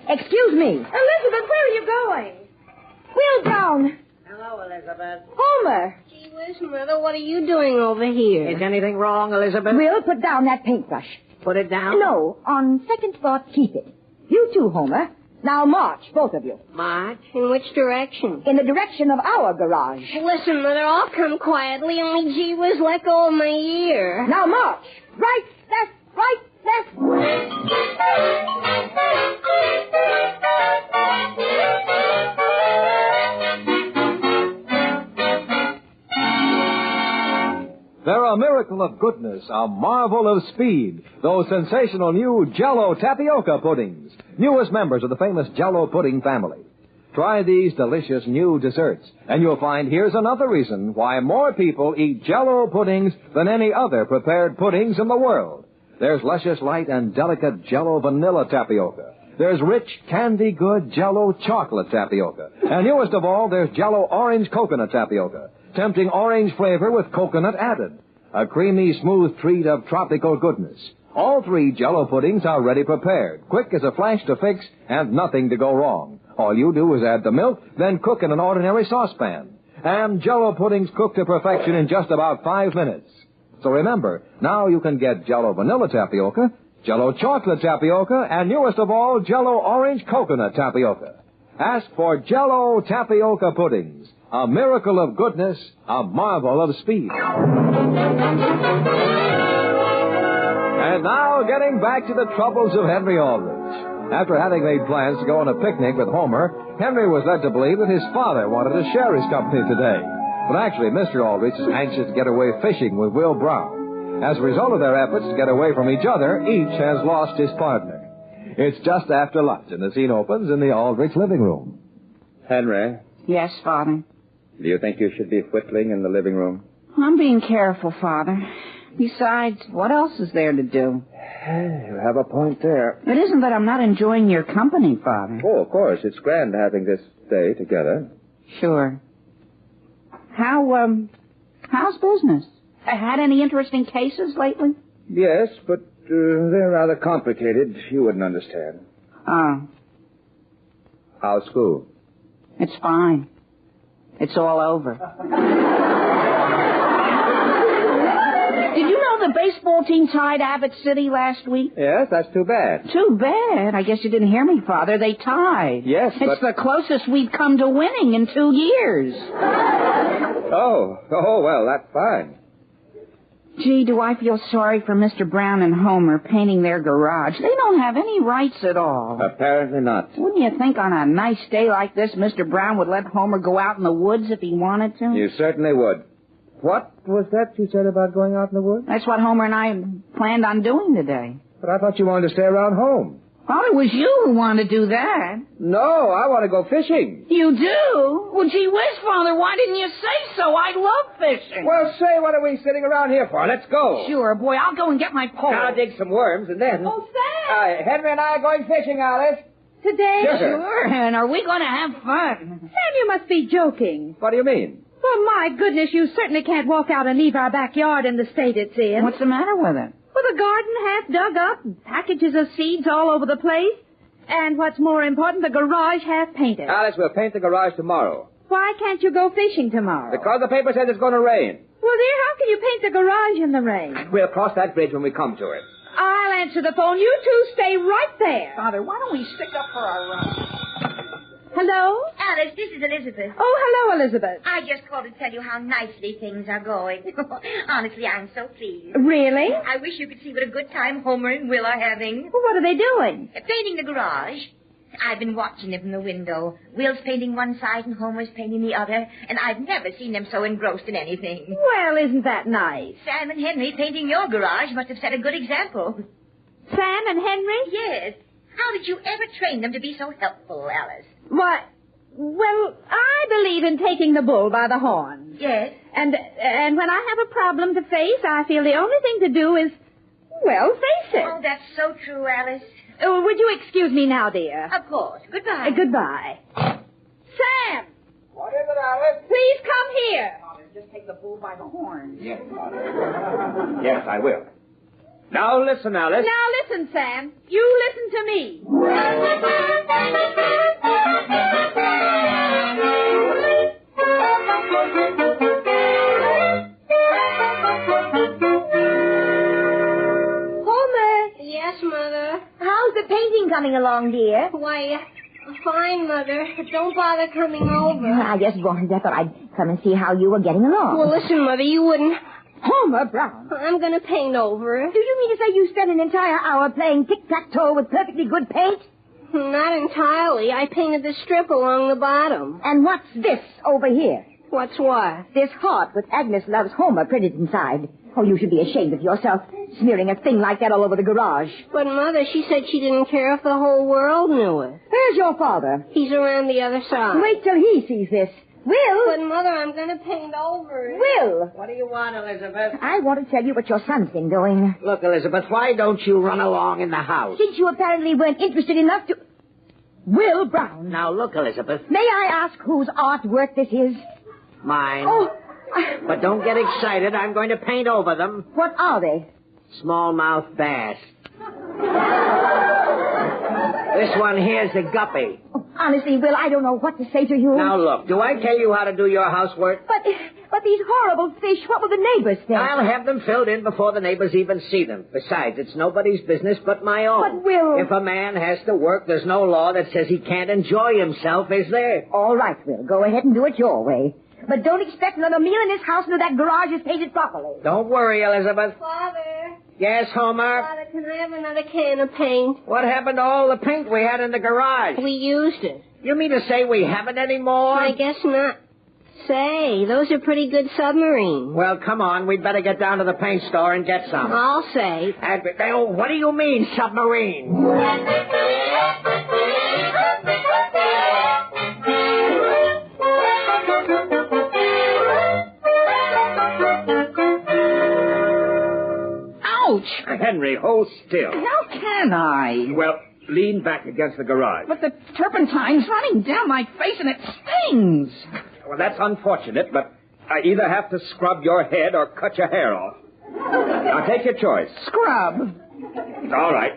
Excuse me. Elizabeth, where are you going? Will down. Hello, Elizabeth. Homer. Gee whiz, Mother, what are you doing over here? Is anything wrong, Elizabeth? Will, put down that paintbrush. Put it down? No, on second thought, keep it. You too, Homer. Now march, both of you. March? In which direction? In the direction of our garage. Listen, Mother, I'll come quietly, only gee whiz, let go of my ear. Now march. Right, left, right, left. a miracle of goodness, a marvel of speed, those sensational new Jell-O tapioca puddings, newest members of the famous Jell-O pudding family. Try these delicious new desserts, and you'll find here's another reason why more people eat Jell-O puddings than any other prepared puddings in the world. There's luscious, light, and delicate Jell-O vanilla tapioca. There's rich, candy-good Jell-O chocolate tapioca. And newest of all, there's Jell-O orange coconut tapioca. Tempting orange flavor with coconut added. A creamy, smooth treat of tropical goodness. All three Jell-O puddings are ready prepared, quick as a flash to fix, and nothing to go wrong. All you do is add the milk, then cook in an ordinary saucepan. And Jell-O puddings cook to perfection in just about 5 minutes. So remember, now you can get Jell-O vanilla tapioca, Jell-O chocolate tapioca, and newest of all, Jell-O orange coconut tapioca. Ask for Jell-O tapioca puddings, a miracle of goodness, a marvel of speed. And now, getting back to the troubles of Henry Aldrich. After having made plans to go on a picnic with Homer, Henry was led to believe that his father wanted to share his company today. But actually, Mr. Aldrich is anxious to get away fishing with Will Brown. As a result of their efforts to get away from each other, each has lost his partner. It's just after lunch, and the scene opens in the Aldrich living room. Henry, Yes, Father. do you think you should be whittling in the living room? I'm being careful, Father. Besides, what else is there to do? You have a point there. It isn't that I'm not enjoying your company, Father. Oh, of course. It's grand having this day together. Sure. How's business? Had any interesting cases lately? Yes, but they're rather complicated. You wouldn't understand. Oh, How's school? it's fine. It's all over. Did you know the baseball team tied Abbott City last week? Yes, that's too bad. Too bad. I guess you didn't hear me, Father. They tied. Yes, It's the closest we've come to winning in 2 years. Oh, well, that's fine. Gee, do I feel sorry for Mr. Brown and Homer painting their garage. They don't have any rights at all. Apparently not. Wouldn't you think on a nice day like this, Mr. Brown would let Homer go out in the woods if he wanted to? You certainly would. What was that you said about going out in the woods? That's what Homer and I planned on doing today. But I thought you wanted to stay around home. Well, it was you who wanted to do that. No, I want to go fishing. You do? Well, gee whiz, Father, why didn't you say so? I love fishing. Well, say, what are we sitting around here for? Let's go. Sure, boy, I'll go and get my pole. I'll dig some worms, and then... Oh, Sam! Henry and I are going fishing, Alice. Today? Sure, and are we going to have fun? Sam, you must be joking. What do you mean? Well, my goodness, you certainly can't walk out and leave our backyard in the state it's in. What's the matter with it? With a garden half dug up, packages of seeds all over the place, and what's more important, the garage half painted. Alice, we'll paint the garage tomorrow. Why can't you go fishing tomorrow? Because the paper says it's going to rain. Well, dear, how can you paint the garage in the rain? We'll cross that bridge when we come to it. I'll answer the phone. You two stay right there. Father, why don't we stick up for our run? Hello? Alice, this is Elizabeth. Oh, hello, Elizabeth. I just called to tell you how nicely things are going. Honestly, I'm so pleased. Really? I wish you could see what a good time Homer and Will are having. Well, what are they doing? Painting the garage. I've been watching them from the window. Will's painting one side and Homer's painting the other, and I've never seen them so engrossed in anything. Well, isn't that nice? Sam and Henry painting your garage must have set a good example. Sam and Henry? Yes. How did you ever train them to be so helpful, Alice? What? Well, I believe in taking the bull by the horns. Yes. And when I have a problem to face, I feel the only thing to do is, well, face it. Oh, that's so true, Alice. Would you excuse me now, dear? Of course. Goodbye. Goodbye. Sam! What is it, Alice? Please come here. Father, just take the bull by the horns. Yes, Father. Yes, I will. Now listen, Alice. Now listen, Sam. You listen to me. Yes, Mother. How's the painting coming along, dear? Why, fine, Mother. But don't bother coming over. I just wanted, I thought I'd come and see how you were getting along. Well, listen, Mother, you wouldn't... Homer Brown. I'm going to paint over it. Do you mean to say you spent an entire hour playing tic-tac-toe with perfectly good paint? Not entirely. I painted the strip along the bottom. And what's this over here? What's what? This heart with Agnes Loves Homer printed inside. Oh, you should be ashamed of yourself, smearing a thing like that all over the garage. But, Mother, she said she didn't care if the whole world knew it. Where's your father? He's around the other side. Wait till he sees this. Will! But, Mother, I'm going to paint over it. Will! What do you want, Elizabeth? I want to tell you what your son's been doing. Look, Elizabeth, why don't you run along in the house? Since you apparently weren't interested enough to... Will Brown. Now, look, Elizabeth. May I ask whose artwork this is? Mine. Oh, But don't get excited. I'm going to paint over them. what are they? Smallmouth bass. This one here's a guppy. Oh, honestly, Will, I don't know what to say to you. Now, look, do I tell you how to do your housework? But these horrible fish, what will the neighbors think? I'll have them filled in before the neighbors even see them. Besides, it's nobody's business but my own. But, Will... If a man has to work, there's no law that says he can't enjoy himself, is there? All right, Will, go ahead and do it your way. But don't expect another meal in this house until that garage is painted properly. Don't worry, Elizabeth. Father. Yes, Homer? Father, can I have another can of paint? What happened to all the paint we had in the garage? We used it. You mean to say we haven't any more? I guess not. Say, those are pretty good submarines. Well, come on. We'd better get down to the paint store and get some. I'll say. Oh, what do you mean, submarine? Ouch! Henry, hold still. How can I? Well, lean back against the garage. But the turpentine's running down my face and it stings. Well, that's unfortunate, but I either have to scrub your head or cut your hair off. Now, take your choice. Scrub. All right.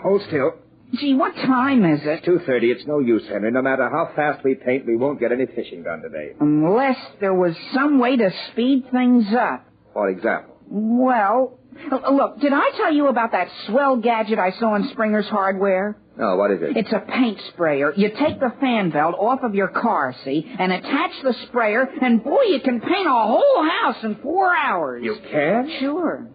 Hold still. Gee, what time is it? 2:30. It's no use, Henry. No matter how fast we paint, we won't get any fishing done today. Unless there was some way to speed things up. For example? Well, look, did I tell you about that swell gadget I saw in Springer's Hardware? No, what is it? It's a paint sprayer. You take the fan belt off of your car, see, and attach the sprayer, and boy, you can paint a whole house in 4 hours. You can? Sure.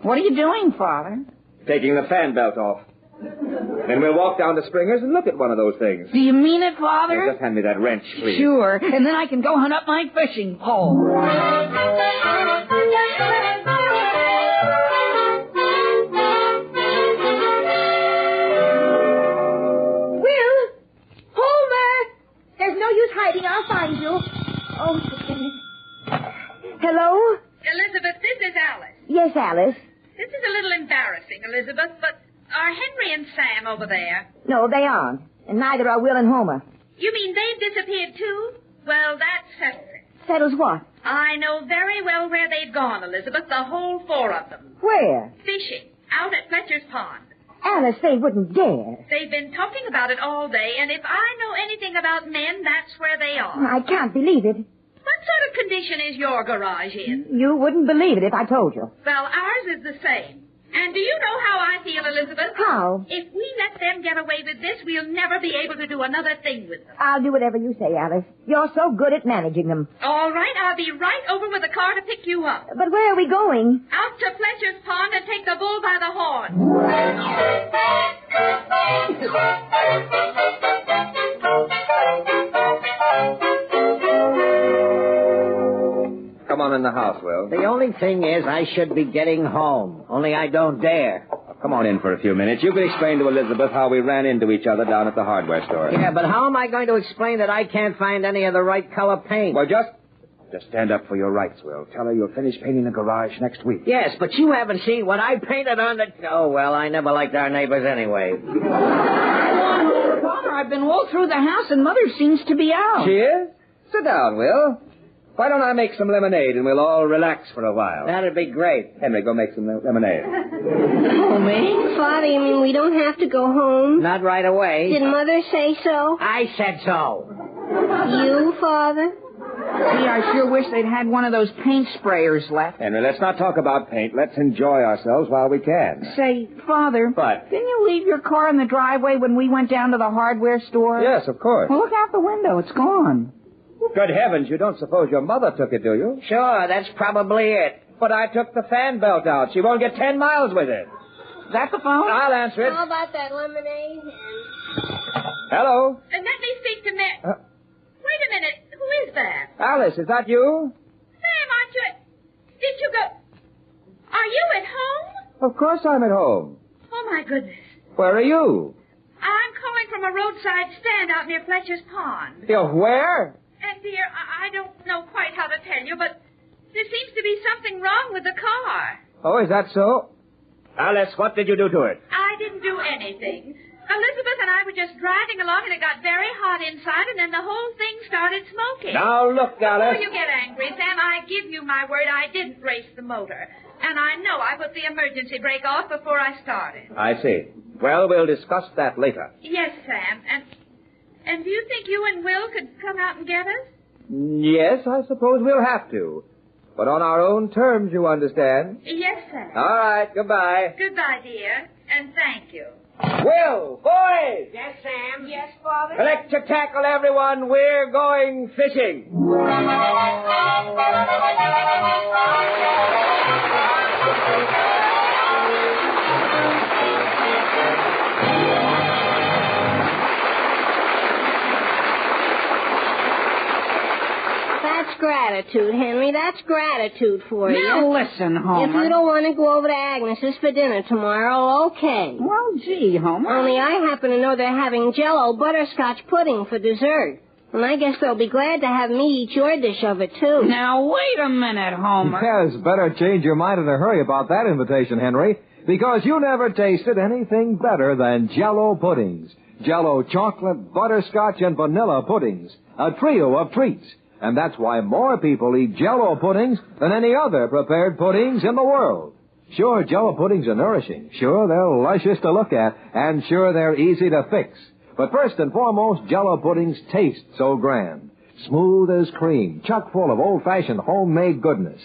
What are you doing, Father? Taking the fan belt off. Then we'll walk down to Springer's and look at one of those things. Do you mean it, Father? Just hand me that wrench, please. Sure, and then I can go hunt up my fishing pole. There's no use hiding. I'll find you. Oh, hello? Elizabeth, this is Alice. Yes, Alice. This is a little embarrassing, Elizabeth, but are Henry and Sam over there? No, they aren't. And neither are Will and Homer. You mean they've disappeared, too? Well, that settles it. Settles what? I know very well where they've gone, Elizabeth, the whole 4 of them. Where? Fishing, out at Fletcher's Pond. Alice, they wouldn't dare. They've been talking about it all day, and if I know anything about men, that's where they are. I can't believe it. What sort of condition is your garage in? You wouldn't believe it if I told you. Well, ours is the same. And do you know how I feel, Elizabeth? How? If we let them get away with this, we'll never be able to do another thing with them. I'll do whatever you say, Alice. You're so good at managing them. All right, I'll be right over with a car to pick you up. But where are we going? Out to Fletcher's Pond and take the bull by the horn. Come on in the house, Will. The only thing is I should be getting home, only I don't dare. Come on in for a few minutes. You can explain to Elizabeth how we ran into each other down at the hardware store. Yeah, but how am I going to explain that I can't find any of the right color paint? Well, just stand up for your rights, Will. Tell her you'll finish painting the garage next week. Yes, but you haven't seen what I painted on the... Oh, well, I never liked our neighbors anyway. Father, I've been all through the house and Mother seems to be out. She is? Sit down, Will. Why don't I make some lemonade and we'll all relax for a while? That'd be great. Henry, go make some lemonade. Oh, me? Father, you mean we don't have to go home? Not right away. Did Mother say so? I said so. You, Father? Gee, I sure wish they'd had one of those paint sprayers left. Henry, let's not talk about paint. Let's enjoy ourselves while we can. Say, Father. What? Didn't you leave your car in the driveway when we went down to the hardware store? Yes, of course. Well, look out the window. It's gone. Good heavens, you don't suppose your mother took it, do you? Sure, that's probably it. But I took the fan belt out. She won't get 10 miles with it. Is that the phone? I'll answer it. How about that lemonade? Hello? And let me speak to Wait a minute. Who is that? Alice, is that you? Sam, aren't you... Did you go... Of course I'm at home. Oh, my goodness. Where are you? I'm calling from a roadside stand out near Fletcher's Pond. You're where? And, dear, I don't know quite how to tell you, but there seems to be something wrong with the car. Oh, is that so? Alice, what did you do to it? I didn't do anything. Elizabeth and I were just driving along, and it got very hot inside, and then the whole thing started smoking. Now, look, Alice. Before you get angry, Sam, I give you my word I didn't race the motor. And I know I put the emergency brake off before I started. I see. Well, we'll discuss that later. Yes, Sam. And do you think you and Will could come out and get us? Yes, I suppose we'll have to. But on our own terms, you understand. Yes, Sam. All right, goodbye. Goodbye, dear. And thank you. Will, boys! Yes, Sam. Yes, Father. Collect your tackle, everyone. We're going fishing. That's gratitude, Henry. That's gratitude for you. Now listen, Homer. If you don't want to go over to Agnes's for dinner tomorrow, okay. Well, gee, Homer. Only I happen to know they're having Jell-O butterscotch pudding for dessert. And I guess they'll be glad to have me eat your dish of it, too. Now, wait a minute, Homer. Yes, better change your mind in a hurry about that invitation, Henry, because you never tasted anything better than Jell-O puddings. Jell-O chocolate, butterscotch, and vanilla puddings. A trio of treats. And that's why more people eat Jell-O puddings than any other prepared puddings in the world. Sure, Jell-O puddings are nourishing. Sure, they're luscious to look at. And sure, they're easy to fix. But first and foremost, Jell-O puddings taste so grand. Smooth as cream, chock full of old-fashioned homemade goodness.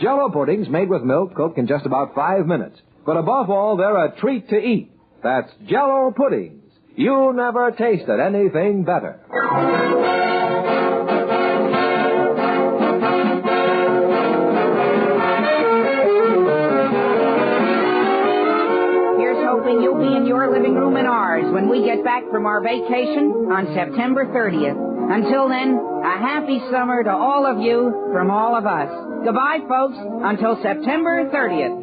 Jell-O puddings made with milk cook in just about 5 minutes. But above all, they're a treat to eat. That's Jell-O puddings. You never tasted anything better. You'll be in your living room and ours when we get back from our vacation on September 30th. Until then, a happy summer to all of you from all of us. Goodbye, folks, until September 30th.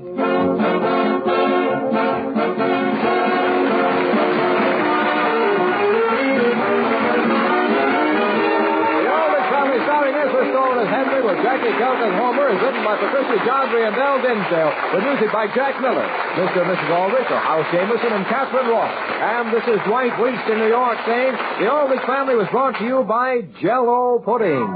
Starring Ezra Stone as Henry with Jackie Kelton and Homer is written by Patricia Jondry and Del Dinsdale. The music by Jack Miller. Mr. and Mrs. Aldrich are House Jameson and Catherine Ross. And this is Dwight Weiss in New York saying the Aldrich family was brought to you by Jell-O pudding.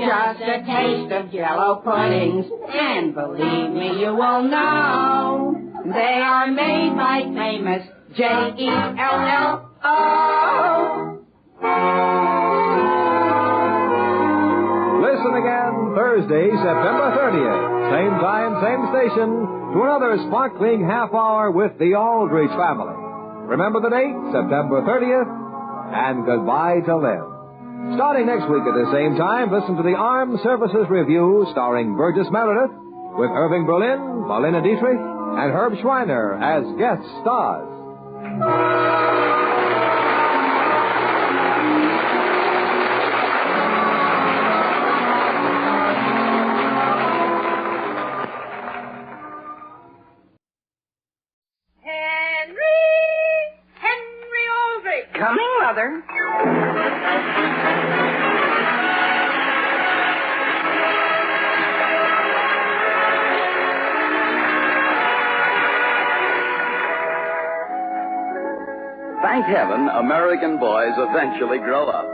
Just a taste of Jell-O puddings, and believe me, you will know they are made by famous Jell-O. Listen again Thursday, September 30th. Same time, same station, to another sparkling half hour with the Aldrich family. Remember the date, September 30th, and goodbye till then. Starting next week at the same time, listen to the Armed Services Review starring Burgess Meredith with Irving Berlin, Marlena Dietrich, and Herb Schreiner as guest stars. Coming, Mother. Thank heaven, American boys eventually grow up.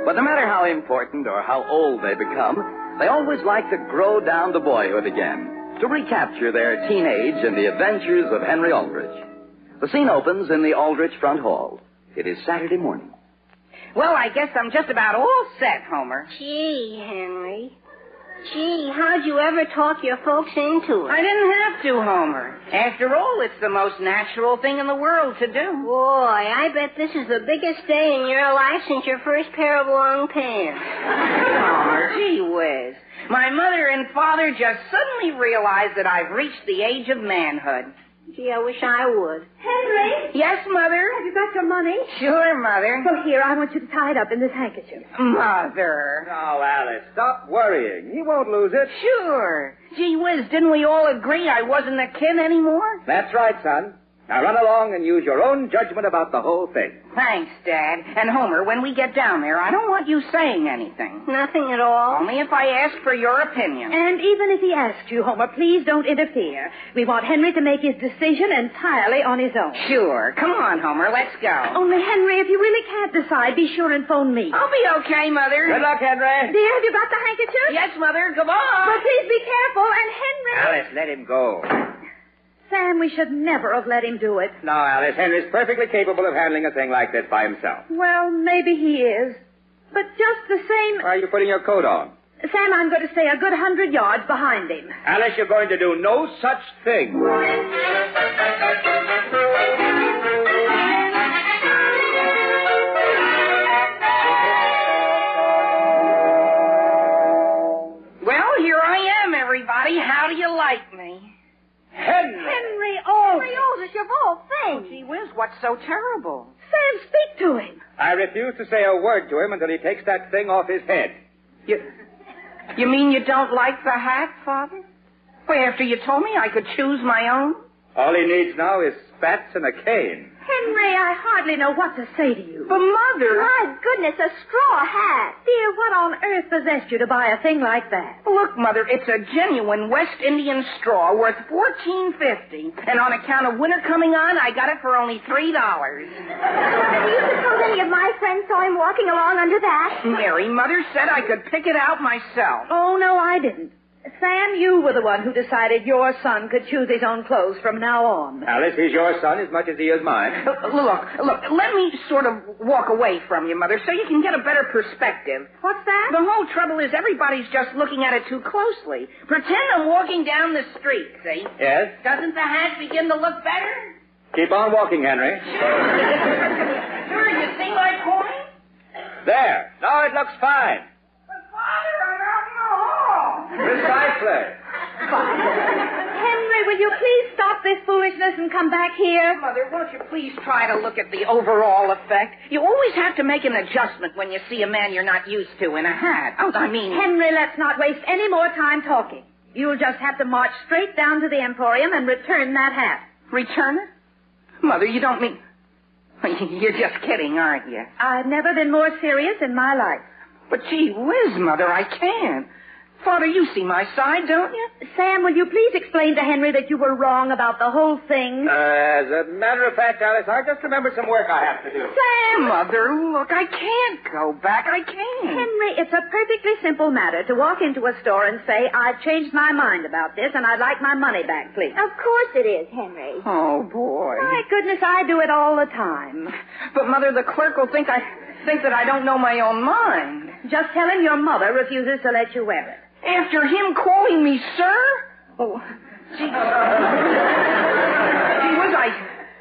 But no matter how important or how old they become, they always like to grow down to boyhood again, to recapture their teenage and the adventures of Henry Aldrich. The scene opens in the Aldrich front hall. It is Saturday morning. Well, I guess I'm just about all set, Homer. Gee, Henry. Gee, how'd you ever talk your folks into it? I didn't have to, Homer. After all, it's the most natural thing in the world to do. Boy, I bet this is the biggest day in your life since your first pair of long pants. Homer, gee whiz. My mother and father just suddenly realized that I've reached the age of manhood. Gee, I wish I would. Henry, Yes, Mother? Have you got your money? Sure, Mother. Well, here, I want you to tie it up in this handkerchief. Mother. Now, Alice, stop worrying. He won't lose it. Sure. Gee whiz, didn't we all agree I wasn't a kid anymore? That's right, son. Now run along and use your own judgment about the whole thing. Thanks, Dad. And Homer, when we get down there, I don't want you saying anything. Nothing at all. Only if I ask for your opinion. And even if he asks you, Homer, please don't interfere. We want Henry to make his decision entirely on his own. Sure. Come on, Homer, let's go. Only, Henry, if you really can't decide, be sure and phone me. I'll be okay, Mother. Good luck, Henry. Dear, have you got the handkerchief? Yes, Mother. Goodbye. Well, please be careful. And Henry... Alice, let him go. Sam, we should never have let him do it. No, Alice, Henry's perfectly capable of handling a thing like this by himself. Well, maybe he is. But just the same... Why are you putting your coat on? Sam, I'm going to stay a good 100 yards behind him. Alice, you're going to do no such thing. Well, here I am, everybody. How do you like me? Henry Aldrich, of all things. Gee whiz, what's so terrible? Sam, speak to him. I refuse to say a word to him until he takes that thing off his head. You mean you don't like the hat, Father? Why, after you told me I could choose my own? All he needs now is spats and a cane. Henry, I hardly know what to say to you. But, Mother... My goodness, a straw hat. Dear, what on earth possessed you to buy a thing like that? Look, Mother, it's a genuine West Indian straw worth $14.50. And on account of winter coming on, I got it for only $3. Do you suppose any of my friends saw him walking along under that? Mary, Mother said I could pick it out myself. Oh, no, I didn't. Sam, you were the one who decided your son could choose his own clothes from now on. Alice, he's your son as much as he is mine. Look, let me sort of walk away from you, Mother, so you can get a better perspective. What's that? The whole trouble is everybody's just looking at it too closely. Pretend I'm walking down the street, see? Yes? Doesn't the hat begin to look better? Keep on walking, Henry. Sure, you see my point? There. Now it looks fine. But, Father, I'm out in the hall. Precisely. Henry, will you please stop this foolishness and come back here? Mother, won't you please try to look at the overall effect? You always have to make an adjustment when you see a man you're not used to in a hat. Henry, let's not waste any more time talking. You'll just have to march straight down to the Emporium and return that hat. Return it? Mother, you don't mean... You're just kidding, aren't you? I've never been more serious in my life. But gee whiz, Mother, I can't. Father, you see my side, don't you? Sam, will you please explain to Henry that you were wrong about the whole thing? As a matter of fact, Alice, I just remembered some work I have to do. Sam! Mother, look, I can't go back. I can't. Henry, it's a perfectly simple matter to walk into a store and say, I've changed my mind about this and I'd like my money back, please. Of course it is, Henry. Oh, boy. My goodness, I do it all the time. But, Mother, the clerk will think that I don't know my own mind. Just tell him your mother refuses to let you wear it. After him calling me sir? Oh, gee. Gee whiz,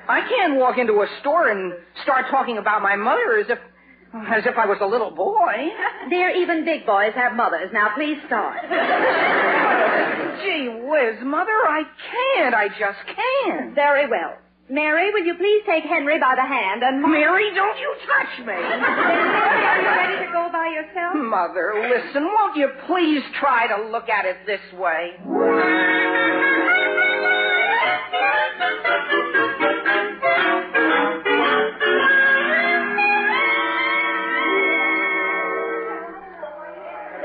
I can't walk into a store and start talking about my mother as if I was a little boy. Dear, even big boys have mothers. Now, please start. Gee whiz, Mother, I can't. I just can't. Very well. Mary, will you please take Henry by the hand and... Mary, don't you touch me. Are you ready to go by yourself? Mother, listen, won't you please try to look at it this way?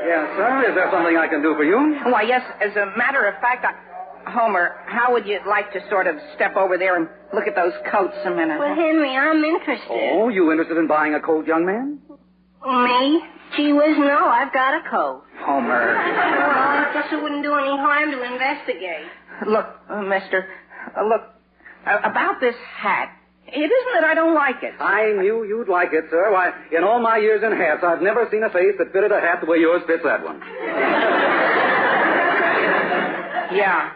Yes, sir. Is there something I can do for you? Why, yes, as a matter of fact, Homer, how would you like to sort of step over there and look at those coats a minute? Well, Henry, I'm interested. Oh, you interested in buying a coat, young man? Me? Gee whiz, no, I've got a coat. Homer. Well, I guess it wouldn't do any harm to investigate. Look, mister, about this hat. It isn't that I don't like it. I knew you'd like it, sir. Why, in all my years in hats, I've never seen a face that fitted a hat the way yours fits that one. Yeah.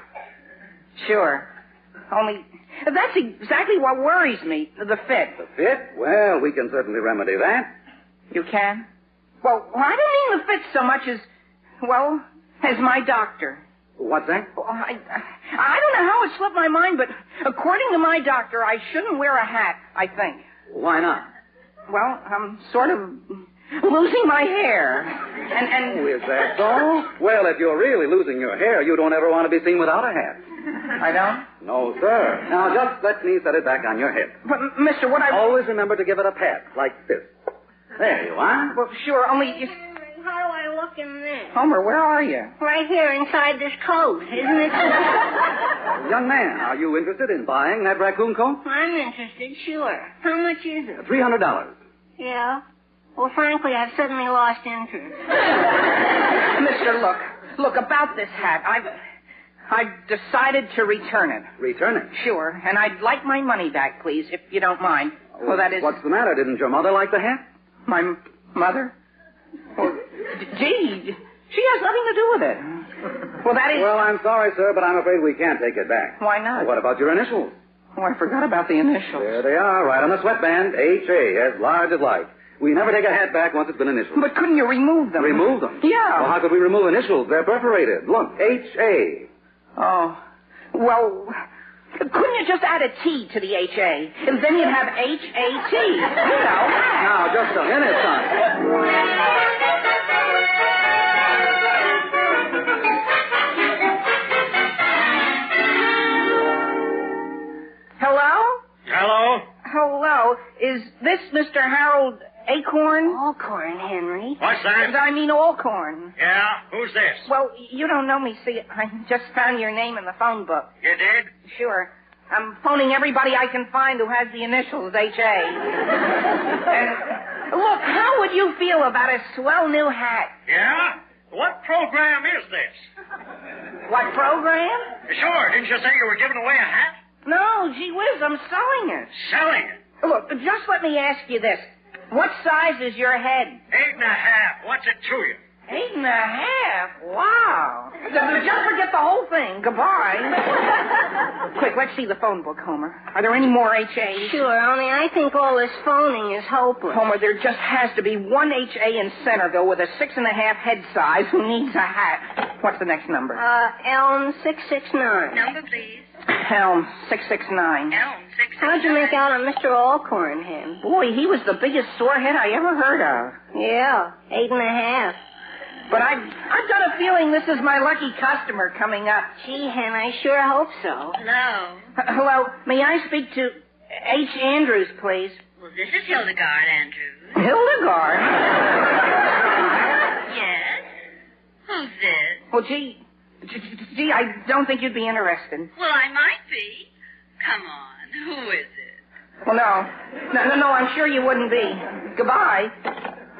Sure. Only, that's exactly what worries me, the fit. The fit? Well, we can certainly remedy that. You can? Well, I don't mean the fit so much as my doctor. What's that? Well, I don't know how it slipped my mind, but according to my doctor, I shouldn't wear a hat, I think. Why not? Well, I'm sort of losing my hair. And Oh, is that so? Well, if you're really losing your hair, you don't ever want to be seen without a hat. I don't? No, sir. Now, just let me set it back on your head. But, mister, what I... Always remember to give it a pat, like this. There you are. Well, sure, only... How do I look in this? Homer, where are you? Right here inside this coat, isn't it? Young man, are you interested in buying that raccoon coat? I'm interested, sure. How much is it? $300. Yeah? Well, frankly, I've suddenly lost interest. Mister, look, about this hat. I've decided to return it. Return it? Sure, and I'd like my money back, please, if you don't mind. Well, that is... What's the matter? Didn't your mother like the hat? My mother? Well, gee, she has nothing to do with it. Well, that is... Well, I'm sorry, sir, but I'm afraid we can't take it back. Why not? What about your initials? Oh, I forgot about the initials. There they are, right on the sweatband. H.A., as large as life. We never take a hat back once it's been initialed. But couldn't you remove them? Remove them? Yeah. Well, how could we remove initials? They're perforated. Look, H.A. Oh. Well, couldn't you just add a T to the H.A.? And then you'd have H.A.T. You know. Now, just a minute, son. Hello? Hello? Hello. Is this Mr. Harold Acorn? Alcorn, Henry. What's that? I mean Alcorn. Yeah? Who's this? Well, you don't know me, see. I just found your name in the phone book. You did? Sure. I'm phoning everybody I can find who has the initials H.A. And look, how would you feel about a swell new hat? Yeah? What program is this? What program? Sure. Didn't you say you were giving away a hat? No, gee whiz, I'm selling it. Selling it? Look, just let me ask you this. What size is your head? 8.5. What's it to you? 8.5? Wow. Just forget the whole thing. Goodbye. Quick, let's see the phone book, Homer. Are there any more H.A.s? Sure, only I think all this phoning is hopeless. Homer, there just has to be one H.A. in Centerville with a 6.5 head size who needs a hat. What's the next number? Elm 669. Number, please. Helm 669. Elm 669. How'd you make out on Mr. Alcorn, Hen? Boy, he was the biggest sorehead I ever heard of. Yeah, 8.5. But I've got a feeling this is my lucky customer coming up. Gee, Hen, I sure hope so. Hello. Hello, may I speak to H. Andrews, please? Well, this is Hildegard Andrews. Hildegard? Yes? Who's this? Well, gee, I don't think you'd be interested. Well, I might be. Come on, who is it? Well, no, I'm sure you wouldn't be. Goodbye.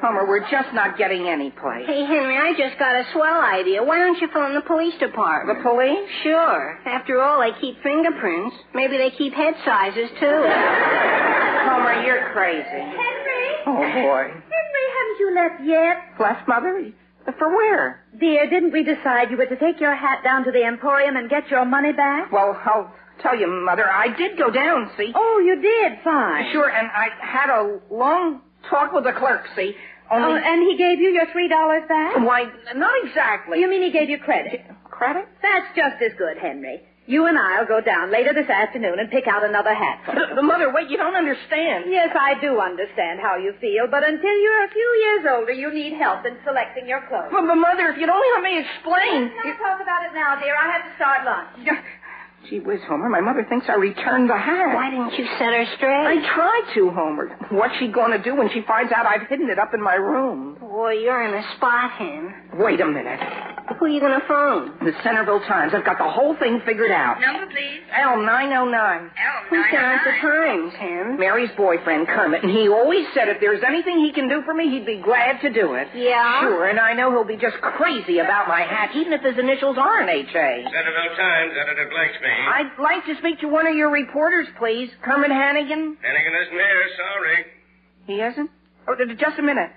Homer, we're just not getting any place. Hey, Henry, I just got a swell idea. Why don't you phone the police department? The police? Sure. After all, they keep fingerprints. Maybe they keep head sizes, too. Homer, you're crazy. Henry? Oh, boy. Henry, haven't you left yet? Left, Mother? For where? Dear, didn't we decide you were to take your hat down to the Emporium and get your money back? Well, I'll tell you, Mother, I did go down, see? Oh, you did? Fine. Sure, and I had a long talk with the clerk, see? Only... Oh, and he gave you your $3 back? Why, not exactly. You mean he gave you credit? Credit? That's just as good, Henry. You and I'll go down later this afternoon and pick out another hat for you. Mother, wait, you don't understand. Yes, I do understand how you feel, but until you're a few years older, you need help in selecting your clothes. But Mother, if you'd only let me explain... Let's not talk about it now, dear. I have to start lunch. Gee whiz, Homer, my mother thinks I returned the hat. Why didn't you set her straight? I tried to, Homer. What's she going to do when she finds out I've hidden it up in my room? Boy, you're in a spot, Hen. Wait a minute. Who are you going to phone? The Centerville Times. I've got the whole thing figured out. Number, please. Elm 909. Who sounds the Times, Hen? Mary's boyfriend, Kermit, and he always said if there's anything he can do for me, he'd be glad to do it. Yeah? Sure, and I know he'll be just crazy about my hat, even if his initials aren't H.A. Centerville Times, Editor Blake speaking. I'd like to speak to one of your reporters, please. Kermit Hannigan. Hannigan isn't here, sorry. He isn't? Oh, just a minute.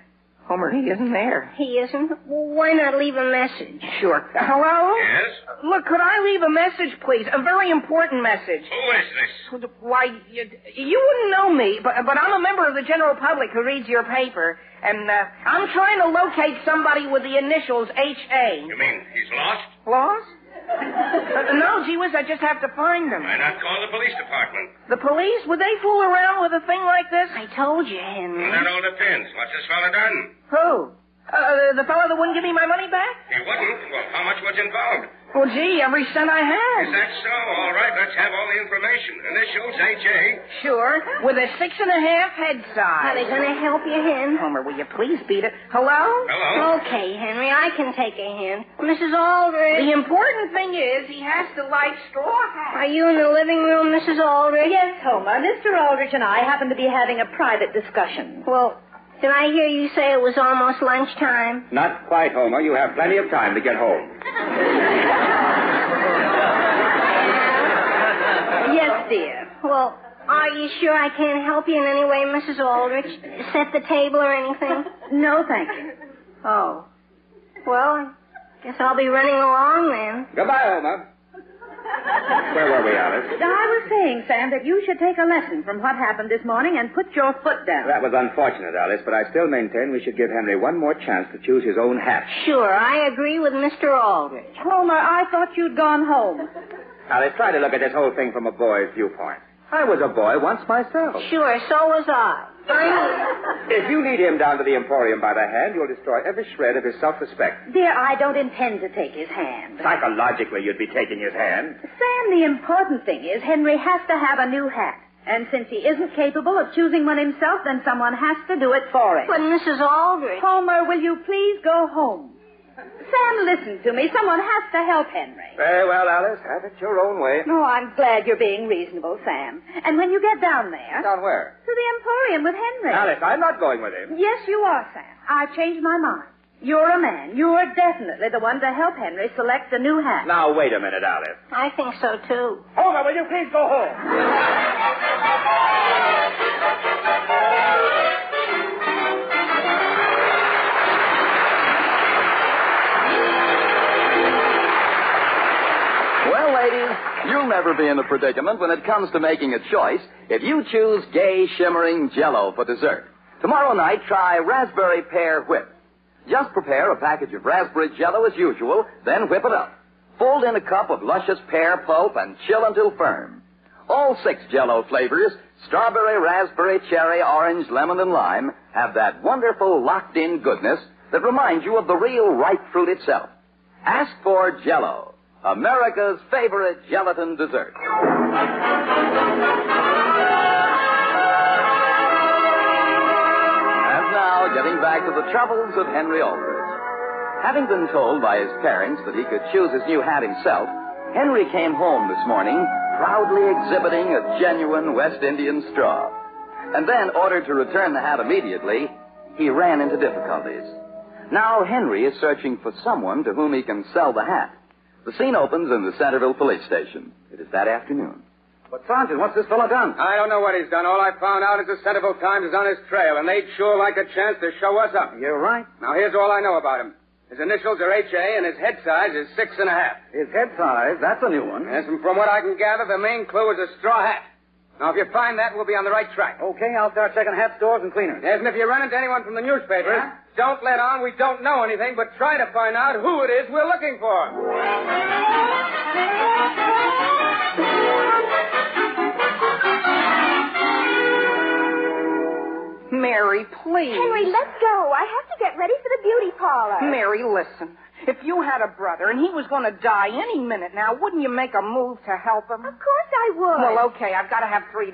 Homer, he isn't there. He isn't? Well, why not leave a message? Sure. Hello? Yes? Look, could I leave a message, please? A very important message. Who is this? Why, you wouldn't know me, but I'm a member of the general public who reads your paper, and I'm trying to locate somebody with the initials H.A. You mean he's lost? Lost? No, gee whiz, I just have to find them. Why not call the police department? The police? Would they fool around with a thing like this? I told you, Henry. Well, that all depends. What's this fella done? Who? The fellow that wouldn't give me my money back? He wouldn't? Well, how much was involved? Well, gee, every cent I had. Is that so? All right, let's have all the information. Initials, H.A. Sure, with a 6.5 head size. Are they going to help you, Hen? Homer, will you please beat it? Hello? Hello? Okay, Henry, I can take a hint. Mrs. Aldrich. The important thing is he has to like straw hats. Are you in the living room, Mrs. Aldrich? Yes, Homer. Mr. Aldrich and I happen to be having a private discussion. Well, did I hear you say it was almost lunchtime? Not quite, Homer. You have plenty of time to get home. Yes, dear. Well, are you sure I can't help you in any way, Mrs. Aldrich? Set the table or anything? No, thank you. Oh. Well, I guess I'll be running along then. Goodbye, Homer. Where were we, Alice? I was saying, Sam, that you should take a lesson from what happened this morning and put your foot down. That was unfortunate, Alice, but I still maintain we should give Henry one more chance to choose his own hat. Sure, I agree with Mr. Aldrich. Homer, I thought you'd gone home. Alice, try to look at this whole thing from a boy's viewpoint. I was a boy once myself. Sure, so was I. If you lead him down to the Emporium by the hand, you'll destroy every shred of his self-respect. Dear, I don't intend to take his hand. Psychologically, you'd be taking his hand. Sam, the important thing is Henry has to have a new hat. And since he isn't capable of choosing one himself, then someone has to do it for him. But Mrs. Aldrich... Homer, will you please go home? Sam, listen to me. Someone has to help Henry. Very well, Alice. Have it your own way. Oh, I'm glad you're being reasonable, Sam. And when you get down there... Down where? To the Emporium with Henry. Alice, I'm not going with him. Yes, you are, Sam. I've changed my mind. You're a man. You're definitely the one to help Henry select the new hat. Now, wait a minute, Alice. I think so, too. Homer, will you please go home? Well, ladies, you'll never be in a predicament when it comes to making a choice if you choose gay, shimmering Jell-O for dessert. Tomorrow night, try Raspberry Pear Whip. Just prepare a package of raspberry Jell-O as usual, then whip it up. Fold in a cup of luscious pear pulp and chill until firm. All 6 Jell-O flavors, strawberry, raspberry, cherry, orange, lemon, and lime, have that wonderful locked-in goodness that reminds you of the real ripe fruit itself. Ask for Jell-O, America's favorite gelatin dessert. And now, getting back to the troubles of Henry Aldrich. Having been told by his parents that he could choose his new hat himself, Henry came home this morning proudly exhibiting a genuine West Indian straw. And then, ordered to return the hat immediately, he ran into difficulties. Now Henry is searching for someone to whom he can sell the hat. The scene opens in the Centerville police station. It is that afternoon. But, Sergeant, what's this fellow done? I don't know what he's done. All I found out is the Centerville Times is on his trail, and they'd sure like a chance to show us up. You're right. Now, here's all I know about him. His initials are H.A., and his head size is 6.5. His head size, that's a new one. Yes, and from what I can gather, the main clue is a straw hat. Now, if you find that, we'll be on the right track. Okay, I'll start checking hat stores and cleaners. Yes, and if you run into anyone from the newspapers, don't let on we don't know anything, but try to find out who it is we're looking for. Mary, please. Henry, let's go. I have to get ready for the beauty parlor. Mary, listen. If you had a brother and he was going to die any minute now, wouldn't you make a move to help him? Of course I would. Well, okay, I've got to have $3.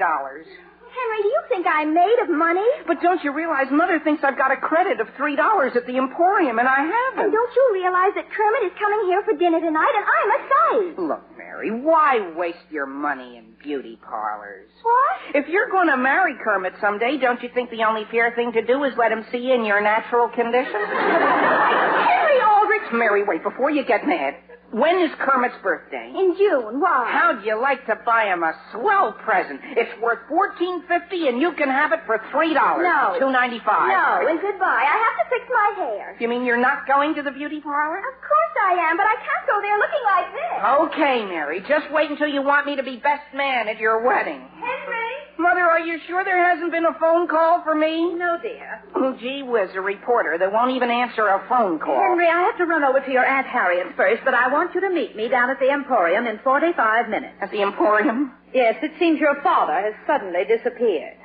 Henry, do you think I'm made of money? But don't you realize Mother thinks I've got a credit of $3 at the Emporium, and I haven't? And don't you realize that Kermit is coming here for dinner tonight, and I'm a sight? Look, Mary, why waste your money in beauty parlors? What? If you're going to marry Kermit someday, don't you think the only fair thing to do is let him see you in your natural condition? Henry Aldrich! Mary, wait, before you get mad. When is Kermit's birthday? In June. Why? How'd you like to buy him a swell present? It's worth $14.50, and you can have it for $3. No. $2.95. No, and goodbye. I have to fix my hair. You mean you're not going to the beauty parlor? Of course I am, but I can't go there looking like this. Okay, Mary. Just wait until you want me to be best man at your wedding. Henry! Mother, are you sure there hasn't been a phone call for me? No, dear. Oh, gee whiz, a reporter that won't even answer a phone call. Henry, I have to run over to your Aunt Harriet's first, but I want you to meet me down at the Emporium in 45 minutes. At the Emporium? Yes, it seems your father has suddenly disappeared.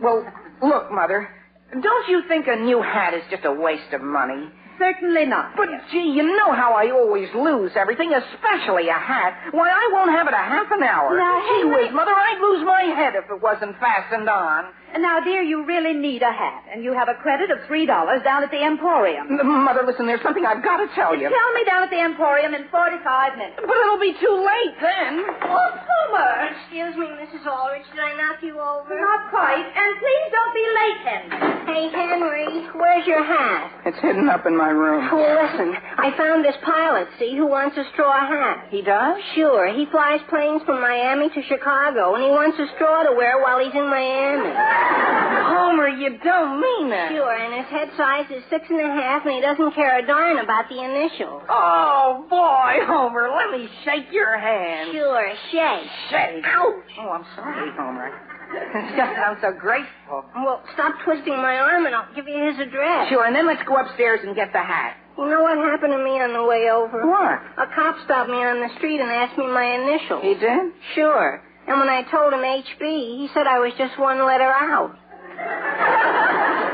Well, look, Mother, don't you think a new hat is just a waste of money? Certainly not. But, gee, you know how I always lose everything, especially a hat. Why, I won't have it a half an hour. Now, gee Henry... whiz, Mother, I'd lose my head if it wasn't fastened on. Now, dear, you really need a hat, and you have a credit of $3 down at the Emporium. Mother, listen, there's something I've got to tell you. Tell me down at the Emporium in 45 minutes. But it'll be too late then. Oh, Homer! Excuse me, Mrs. Aldrich, did I knock you over? Not quite, and please don't be late, Henry. Hey, Henry, where's your hat? It's hidden up in my room. Well, listen, I found this pilot, see, who wants a straw hat. He does? Sure, he flies planes from Miami to Chicago, and he wants a straw to wear while he's in Miami. Homer, you don't mean that. Sure, and his head size is 6.5, and he doesn't care a darn about the initials. Oh, boy, Homer, let me shake your hand. Sure, shake. Shake. Ouch. Oh, I'm sorry, Homer. It's just that I'm so grateful. Well, stop twisting my arm, and I'll give you his address. Sure, and then let's go upstairs and get the hat. You know what happened to me on the way over? What? A cop stopped me on the street and asked me my initials. He did? Sure. And when I told him HB, he said I was just one letter out.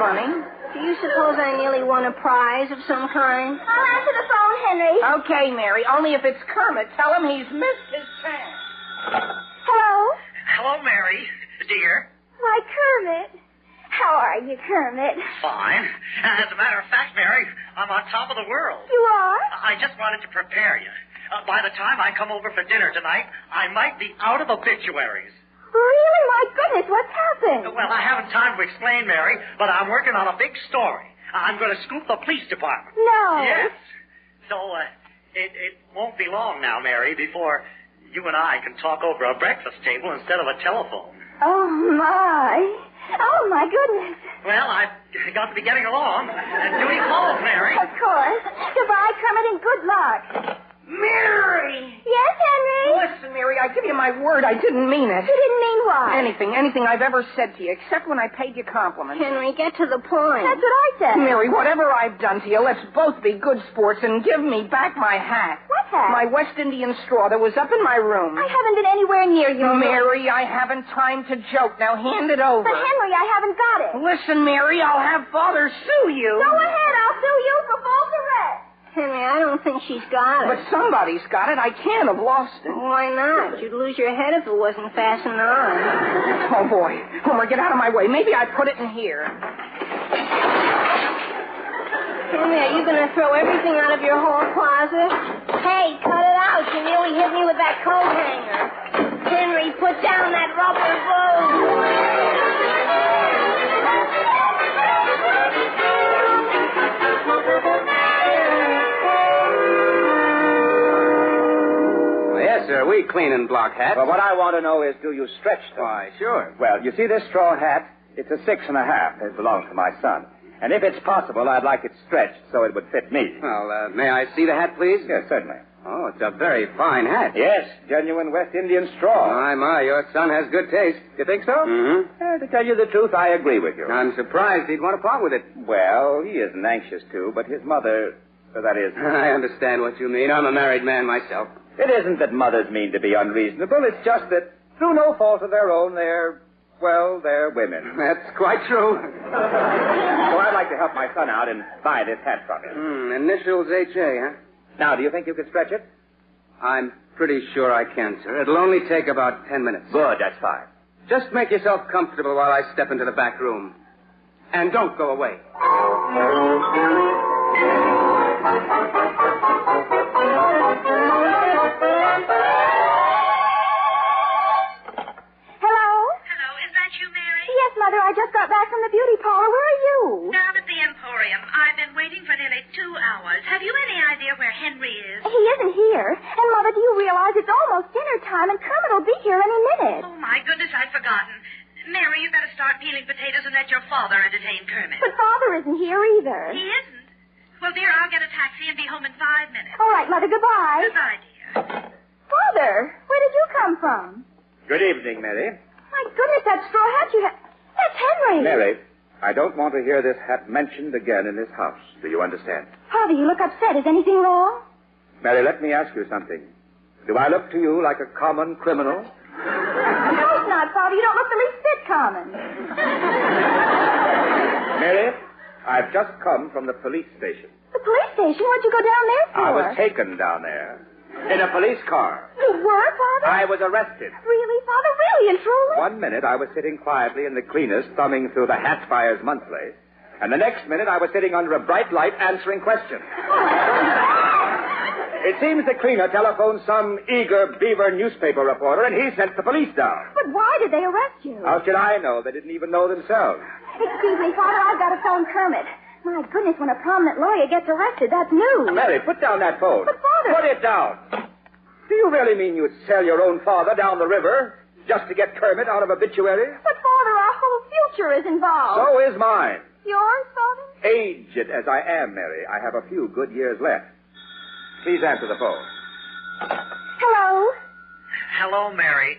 Funny. Do you suppose I nearly won a prize of some kind? I'll answer the phone, Henry. Okay, Mary, only if it's Kermit. Tell him he's missed his chance. Hello? Hello, Mary, dear. Why, Kermit. How are you, Kermit? Fine. As a matter of fact, Mary, I'm on top of the world. You are? I just wanted to prepare you. By the time I come over for dinner tonight, I might be out of obituaries. Really? My goodness, what's happened? Well, I haven't time to explain, Mary, but I'm working on a big story. I'm going to scoop the police department. No. Yes. So, it won't be long now, Mary, before you and I can talk over a breakfast table instead of a telephone. Oh, my. Oh, my goodness. Well, I've got to be getting along. Duty calls, Mary. Of course. Goodbye, Kermit, and good luck. Mary! Yes, Henry? Listen, Mary, I give you my word, I didn't mean it. You didn't mean what? Anything I've ever said to you, except when I paid you compliments. Henry, get to the point. That's what I said. Mary, whatever I've done to you, let's both be good sports and give me back my hat. What hat? My West Indian straw that was up in my room. I haven't been anywhere near you. Mary, I haven't time to joke. Now hand it over. But, Henry, I haven't got it. Listen, Mary, I'll have Father sue you. Go ahead, I'll sue you for false arrest. Henry, I don't think she's got it. But somebody's got it. I can't have lost it. Why not? You'd lose your head if it wasn't fastened on. Oh, boy. Homer, get out of my way. Maybe I put it in here. Henry, are you going to throw everything out of your hall closet? Hey, cut it out. You nearly hit me with that coat hanger. Henry, put down that rubber boot. Yes, sir, we clean and block hats. Well, what I want to know is, do you stretch them? Why, sure. Well, you see this straw hat? It's a 6.5. It belongs to my son. And if it's possible, I'd like it stretched so it would fit me. Well, may I see the hat, please? Yes, certainly. Oh, it's a very fine hat. Yes, genuine West Indian straw. My, your son has good taste. You think so? Mm-hmm. To tell you the truth, I agree with you. I'm surprised he'd want to part with it. Well, he isn't anxious to, but his mother, that is... I understand what you mean. I'm a married man myself. It isn't that mothers mean to be unreasonable. It's just that, through no fault of their own, they're women. That's quite true. So I'd like to help my son out and buy this hat from him. Initials H.A., huh? Now, do you think you could stretch it? I'm pretty sure I can, sir. It'll only take about 10 minutes. Good, that's fine. Just make yourself comfortable while I step into the back room. And don't go away. Mother, I just got back from the beauty parlor. Where are you? Down at the Emporium. I've been waiting for nearly 2 hours. Have you any idea where Henry is? He isn't here. And, Mother, do you realize it's almost dinner time and Kermit will be here any minute? Oh, my goodness, I'd forgotten. Mary, you better start peeling potatoes and let your father entertain Kermit. But Father isn't here either. He isn't? Well, dear, I'll get a taxi and be home in 5 minutes. All right, Mother, goodbye. Goodbye, dear. Father, where did you come from? Good evening, Mary. My goodness, that straw hat you have. That's Henry. Mary, I don't want to hear this hat mentioned again in this house. Do you understand? Father, you look upset. Is anything wrong? Mary, let me ask you something. Do I look to you like a common criminal? Of course not, Father. You don't look the least bit common. Mary, I've just come from the police station. The police station? What'd you go down there for? I was taken down there in a police car. You were, Father? I was arrested. Really, Father? Really and truly? 1 minute I was sitting quietly in the cleaners thumbing through the Hat Buyers Monthly. And the next minute I was sitting under a bright light answering questions. It seems the cleaner telephoned some eager beaver newspaper reporter, and he sent the police down. But why did they arrest you? How should I know? They didn't even know themselves. Excuse me, Father, I've got to phone Kermit. My goodness, when a prominent lawyer gets arrested, that's news. Mary, put down that phone. But, Father... Put it down. Do you really mean you'd sell your own father down the river just to get Kermit out of obituary? But, Father, our whole future is involved. So is mine. Yours, Father? Aged as I am, Mary, I have a few good years left. Please answer the phone. Hello? Hello, Mary.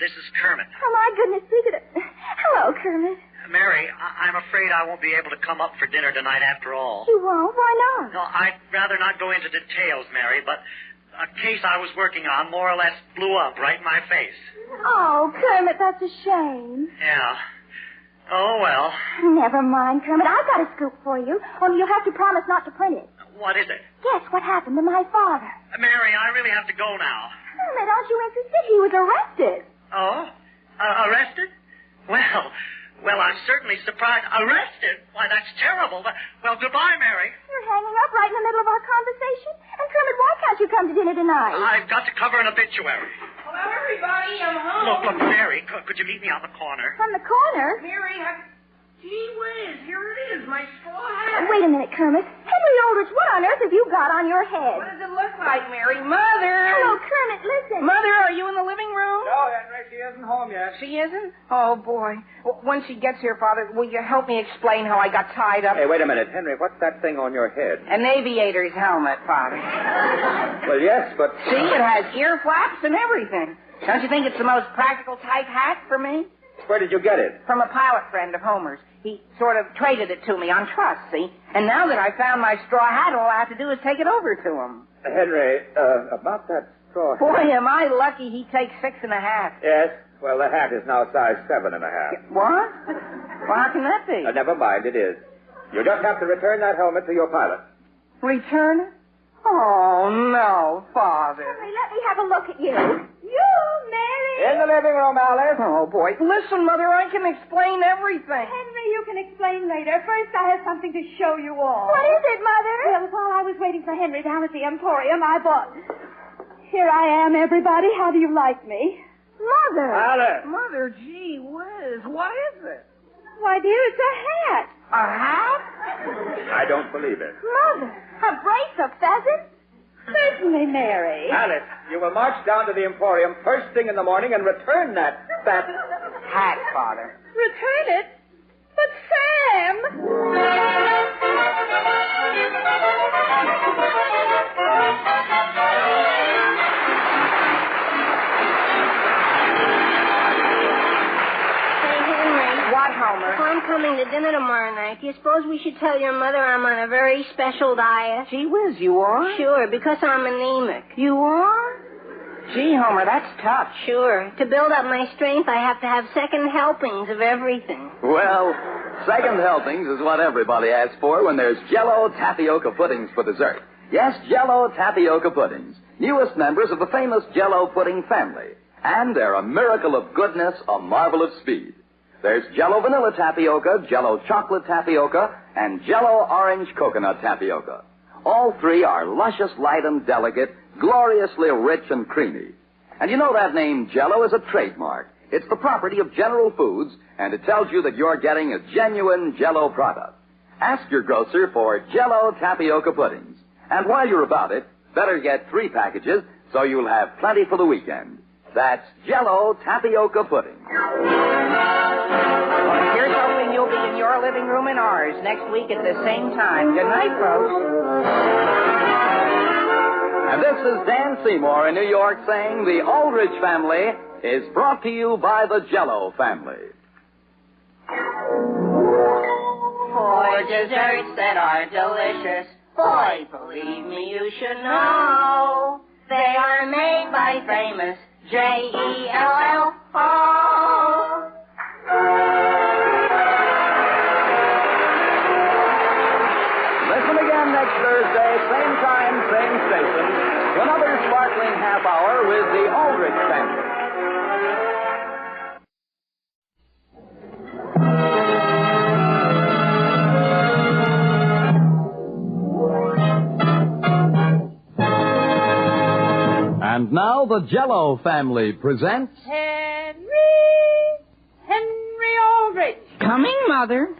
This is Kermit. Oh, my goodness, speak of it. Hello, Kermit. Mary, I'm afraid I won't be able to come up for dinner tonight after all. You won't? Why not? No, I'd rather not go into details, Mary, but a case I was working on more or less blew up right in my face. Oh, Kermit, that's a shame. Yeah. Oh, well. Never mind, Kermit. I've got a scoop for you. Only you'll have to promise not to print it. What is it? Guess what happened to my father. Mary, I really have to go now. Kermit, aren't you interested? He was arrested. Oh? Arrested? Well, I'm certainly surprised. Arrested? Why, that's terrible. Well, goodbye, Mary. You're hanging up right in the middle of our conversation? And, Kermit, why can't you come to dinner tonight? I've got to cover an obituary. Hello, everybody. I'm home. Look, Mary, could you meet me on the corner? From the corner? Mary, gee whiz, here it is, my straw hat. Wait a minute, Kermit. Henry Aldrich, what on earth have you got on your head? What does it look like, Mary? Mother! Hello, Kermit, listen. Mother, are you in the living room? No, Henry, she isn't home yet. She isn't? Oh, boy. When she gets here, Father, will you help me explain how I got tied up? Hey, wait a minute. Henry, what's that thing on your head? An aviator's helmet, Father. Well, yes, but... See, it has ear flaps and everything. Don't you think it's the most practical type hat for me? Where did you get it? From a pilot friend of Homer's. He sort of traded it to me on trust, see? And now that I found my straw hat, all I have to do is take it over to him. Henry, about that straw hat... Boy, am I lucky he takes 6.5. Yes? Well, the hat is now size 7.5. What? Well, how can that be? Never mind, it is. You just have to return that helmet to your pilot. Return it? Oh, no, Father. Henry, let me have a look at you. You, Mary. In the living room, Alice. Oh, boy. Listen, Mother, I can explain everything. Henry, you can explain later. First, I have something to show you all. What is it, Mother? Well, while I was waiting for Henry down at the Emporium, I bought... Here I am, everybody. How do you like me? Mother. Alice. Mother, gee whiz. What is it? Why, dear, it's a hat. A hat? I don't believe it. Mother, a brace of pheasants? Certainly, Mary. Alice, you will march down to the Emporium first thing in the morning and return that hat, Father. Return it? But, What, Homer? If I'm coming to dinner tomorrow night, do you suppose we should tell your mother I'm on a very special diet? Gee whiz, you are? Sure, because I'm anemic. You are? Gee, Homer, that's tough. Sure. To build up my strength, I have to have second helpings of everything. Well, second helpings is what everybody asks for when there's Jell-O tapioca puddings for dessert. Yes, Jell-O tapioca puddings, newest members of the famous Jell-O pudding family. And they're a miracle of goodness, a marvel of speed. There's Jell-O vanilla tapioca, Jell-O chocolate tapioca, and Jell-O orange coconut tapioca. All three are luscious, light, and delicate, gloriously rich and creamy. And you know that name Jell-O is a trademark. It's the property of General Foods, and it tells you that you're getting a genuine Jell-O product. Ask your grocer for Jell-O tapioca puddings. And while you're about it, better get 3 packages so you'll have plenty for the weekend. That's Jell-O tapioca pudding. Well, here's hoping you'll be in your living room and ours next week at the same time. Good night, folks. And this is Dan Seymour in New York saying the Aldrich family is brought to you by the Jell-O family. For desserts that are delicious, boy, believe me, you should know. They are made by famous Jell-O. Listen again next Thursday, same time, same station, to another sparkling half hour with the Aldrich family. And now the Jell-O family presents... Henry Aldrich. Coming, Mother.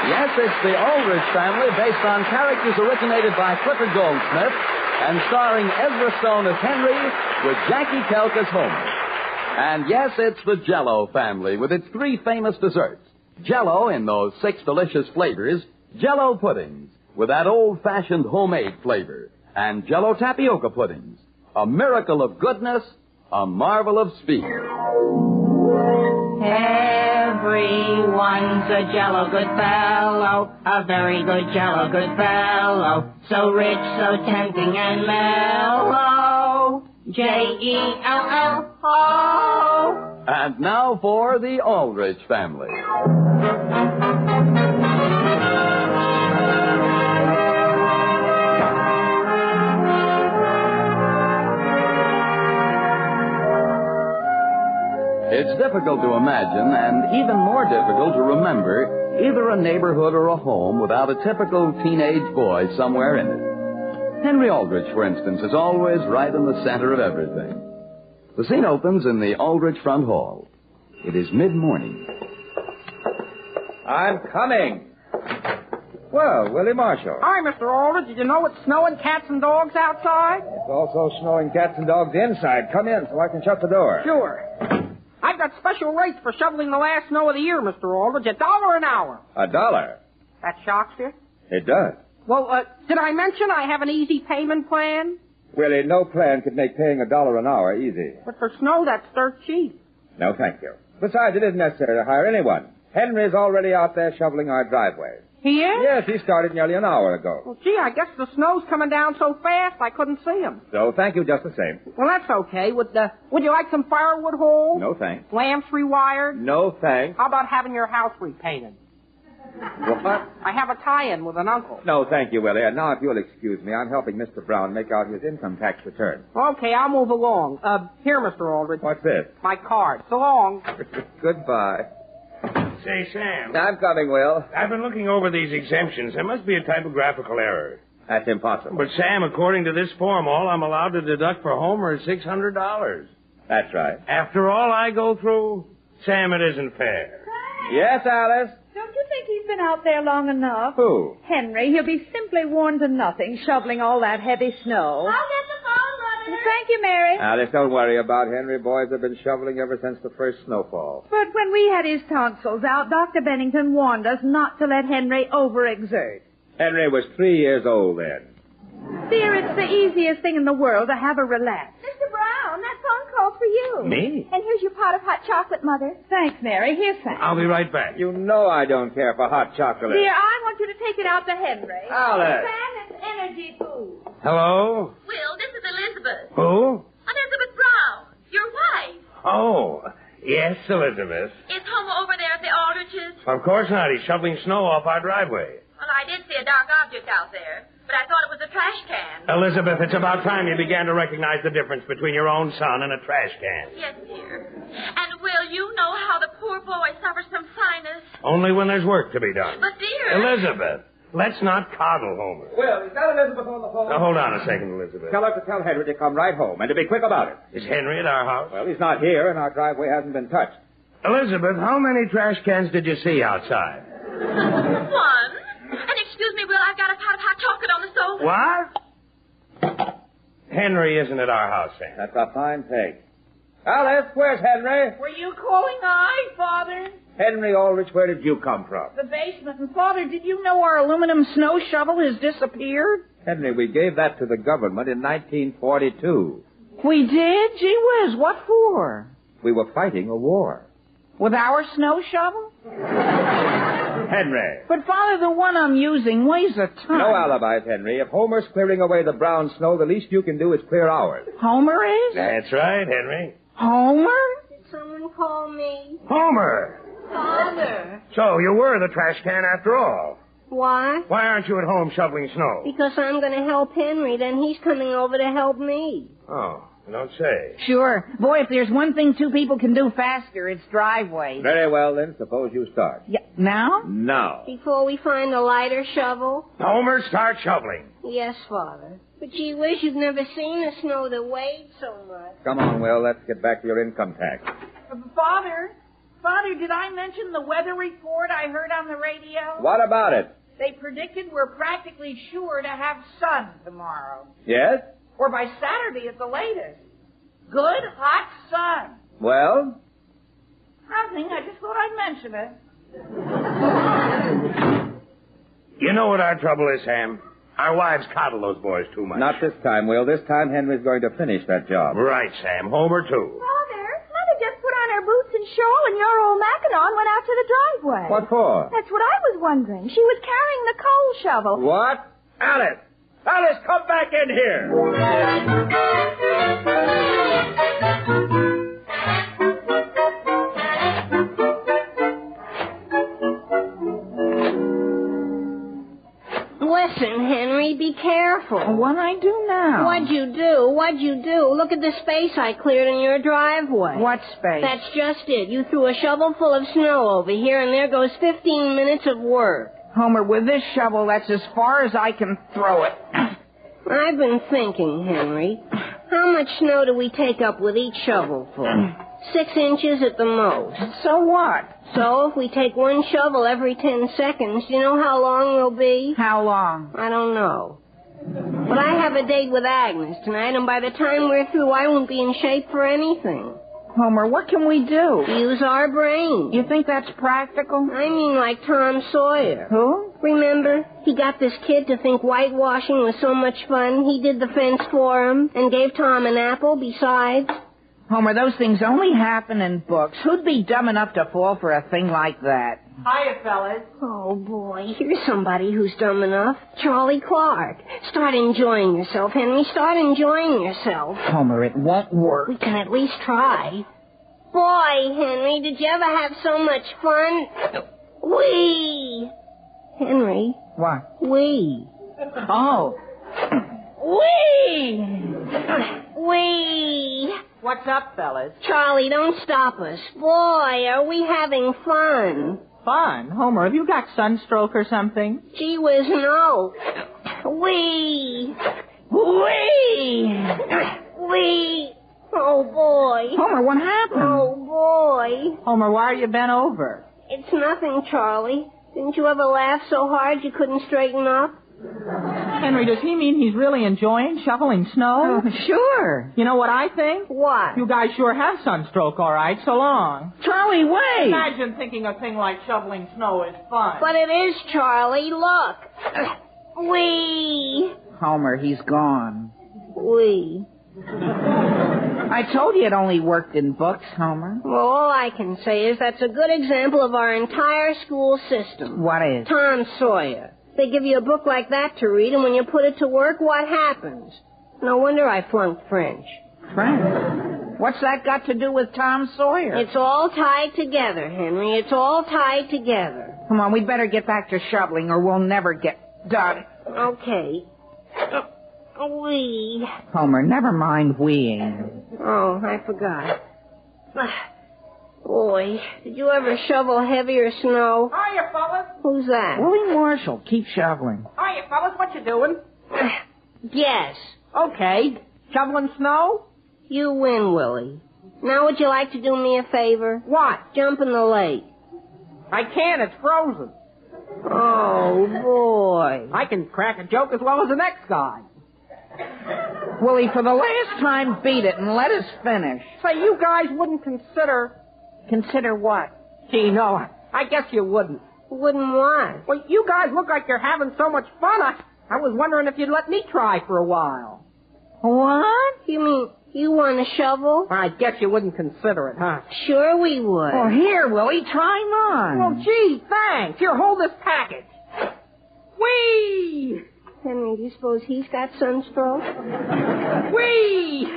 Yes, it's the Aldrich family, based on characters originated by Clifford Goldsmith and starring Ezra Stone as Henry with Jackie Kelk as Homer. And yes, it's the Jell-O family with its 3 famous desserts. Jell-O in those 6 delicious flavors, Jell-O puddings with that old-fashioned homemade flavor, and Jell-O tapioca puddings, a miracle of goodness, a marvel of speed. Everyone's a Jell-O good fellow, a very good Jell-O good fellow, so rich, so tempting and mellow. Jell-O. And now for the Aldrich family. It's difficult to imagine, and even more difficult to remember, either a neighborhood or a home without a typical teenage boy somewhere in it. Henry Aldrich, for instance, is always right in the center of everything. The scene opens in the Aldrich front hall. It is mid-morning. I'm coming. Well, Willie Marshall. Hi, Mr. Aldrich. Did you know it's snowing cats and dogs outside? It's also snowing cats and dogs inside. Come in so I can shut the door. Sure. I've got special rates for shoveling the last snow of the year, Mr. Aldrich. $1 an hour. $1? That shocks you? It does. Well, did I mention I have an easy payment plan? Willie, no plan could make paying $1 an hour easy. But for snow, that's dirt cheap. No, thank you. Besides, it isn't necessary to hire anyone. Henry's already out there shoveling our driveway. He is? Yes, he started nearly an hour ago. Well, gee, I guess the snow's coming down so fast I couldn't see him. So, thank you just the same. Well, that's okay. Would you like some firewood hauled? No, thanks. Lamps rewired? No, thanks. How about having your house repainted? What? I have a tie-in with an uncle. No, thank you, Willie. And now, if you'll excuse me, I'm helping Mr. Brown make out his income tax return. Okay, I'll move along. Here, Mr. Aldrich. What's this? My card. So long. Goodbye. Say, Sam. I'm coming, Will. I've been looking over these exemptions. There must be a typographical error. That's impossible. But, Sam, according to this form, all I'm allowed to deduct for Homer is $600. That's right. After all I go through, Sam, it isn't fair. Yes, Alice? Don't you think he's been out there long enough? Who? Henry. He'll be simply worn to nothing, shoveling all that heavy snow. I'll get the phone, Mother. Thank you, Mary. Alice, don't worry about Henry. Boys have been shoveling ever since the first snowfall. But when we had his tonsils out, Dr. Bennington warned us not to let Henry overexert. Henry was 3 years old then. Dear, it's the easiest thing in the world to have a relax. Mr. Brown, that phone call's for you. Me? And here's your pot of hot chocolate, Mother. Thanks, Mary. Here's some. I'll be right back. You know I don't care for hot chocolate. Dear, I want you to take it out to Henry. Alice. Sam is energy food. Hello? Will, this is Elizabeth. Who? Elizabeth Brown, your wife. Oh, yes, Elizabeth. Is Homer over there at the Aldriches? Of course not. He's shoveling snow off our driveway. Well, I did see a dark object out there, but I thought it was a trash can. Elizabeth, it's about time you began to recognize the difference between your own son and a trash can. Yes, dear. And, Will, you know how the poor boy suffers from sinus? Only when there's work to be done. But, dear... Elizabeth, let's not coddle Homer. Will, is that Elizabeth on the phone? Now, hold on a second, Elizabeth. Tell her to tell Henry to come right home and to be quick about it. Is Henry at our house? Well, he's not here, and our driveway hasn't been touched. Elizabeth, how many trash cans did you see outside? One. And excuse me, Will, I've got a pot of hot chocolate on the stove. What? Henry isn't at our house, Sam. That's a fine peg. Alice, where's Henry? Were you calling I, Father? Henry Aldrich, where did you come from? The basement. And, Father, did you know our aluminum snow shovel has disappeared? Henry, we gave that to the government in 1942. We did? Gee whiz, what for? We were fighting a war. With our snow shovel? Henry. But, Father, the one I'm using weighs a ton. No alibis, Henry. If Homer's clearing away the brown snow, the least you can do is clear ours. Homer is? That's right, Henry. Homer? Did someone call me? Homer! Father. So you were the trash can after all. Why? Why aren't you at home shoveling snow? Because I'm going to help Henry, then he's coming over to help me. Oh, you don't say. Sure. Boy, if there's one thing two people can do faster, it's driveways. Very well, then. Suppose you start. Yeah. Now? Now. Before we find a lighter shovel? Homer, start shoveling. Yes, Father. But gee whiz, you've never seen the snow that weighed so much. Come on, Will. Let's get back to your income tax. Father, did I mention the weather report I heard on the radio? What about it? They predicted we're practically sure to have sun tomorrow. Yes? Or by Saturday at the latest. Good, hot sun. Well? Nothing. I just thought I'd mention it. You know what our trouble is, Sam? Our wives coddle those boys too much. Not this time, Will. This time Henry's going to finish that job. Right, Sam. Homer, too. Mother just put on her boots and shawl, and your old Mackinaw went out to the driveway. What for? That's what I was wondering. She was carrying the coal shovel. What? Alice! Alice, come back in here! Listen, Henry, be careful. What'd I do now? What'd you do? Look at the space I cleared in your driveway. What space? That's just it. You threw a shovel full of snow over here, and there goes 15 minutes of work. Homer, with this shovel, that's as far as I can throw it. I've been thinking, Henry. How much snow do we take up with each shovelful? 6 inches at the most. So what? So if we take one shovel every 10 seconds, do you know how long we'll be? How long? I don't know. But I have a date with Agnes tonight, and by the time we're through, I won't be in shape for anything. Homer, what can we do? Use our brains. You think that's practical? I mean like Tom Sawyer. Who? Remember? He got this kid to think whitewashing was so much fun, he did the fence for him, and gave Tom an apple besides. Homer, those things only happen in books. Who'd be dumb enough to fall for a thing like that? Hiya, fellas. Oh, boy, here's somebody who's dumb enough. Charlie Clark. Start enjoying yourself, Henry. Start enjoying yourself. Homer, it won't work. We can at least try. Boy, Henry, did you ever have so much fun? Wee! Henry. What? Wee. Oh. Wee! Wee! What's up, fellas? Charlie, don't stop us. Boy, are we having fun. Fun? Homer, have you got sunstroke or something? Gee whiz, no. Wee! Whee! Wee! Oh, boy. Homer, what happened? Oh, boy. Homer, why are you bent over? It's nothing, Charlie. Didn't you ever laugh so hard you couldn't straighten up? Henry, does he mean he's really enjoying shoveling snow? Oh, sure. You know what I think? What? You guys sure have sunstroke, all right. So long. Charlie, wait. Imagine thinking a thing like shoveling snow is fun. But it is, Charlie. Look. Wee! Homer, he's gone. Wee. I told you it only worked in books, Homer. Well, all I can say is that's a good example of our entire school system. What is? Tom Sawyer. They give you a book like that to read, and when you put it to work, what happens? No wonder I flunked French. French? What's that got to do with Tom Sawyer? It's all tied together, Henry. It's all tied together. Come on, we'd better get back to shoveling, or we'll never get done. Okay. Wee. Homer, never mind weeing. Oh, I forgot. Boy, did you ever shovel heavier snow? Hiya, fellas. Who's that? Willie Marshall, keep shoveling. Hiya, fellas. What you doing? Yes. Okay. Shoveling snow? You win, Willie. Now would you like to do me a favor? What? Jump in the lake. I can't. It's frozen. Oh, boy. I can crack a joke as well as the next guy. Willie, for the last time, beat it and let us finish. Say, you guys wouldn't consider... Consider what? Gee, no, I guess you wouldn't. Wouldn't what? Well, you guys look like you're having so much fun, I was wondering if you'd let me try for a while. What? You mean you want a shovel? I guess you wouldn't consider it, huh? Sure we would. Oh, here, Willie, try mine. Well, gee, thanks. Here, hold this package. Whee! Henry, do you suppose he's got sunstroke? Whee!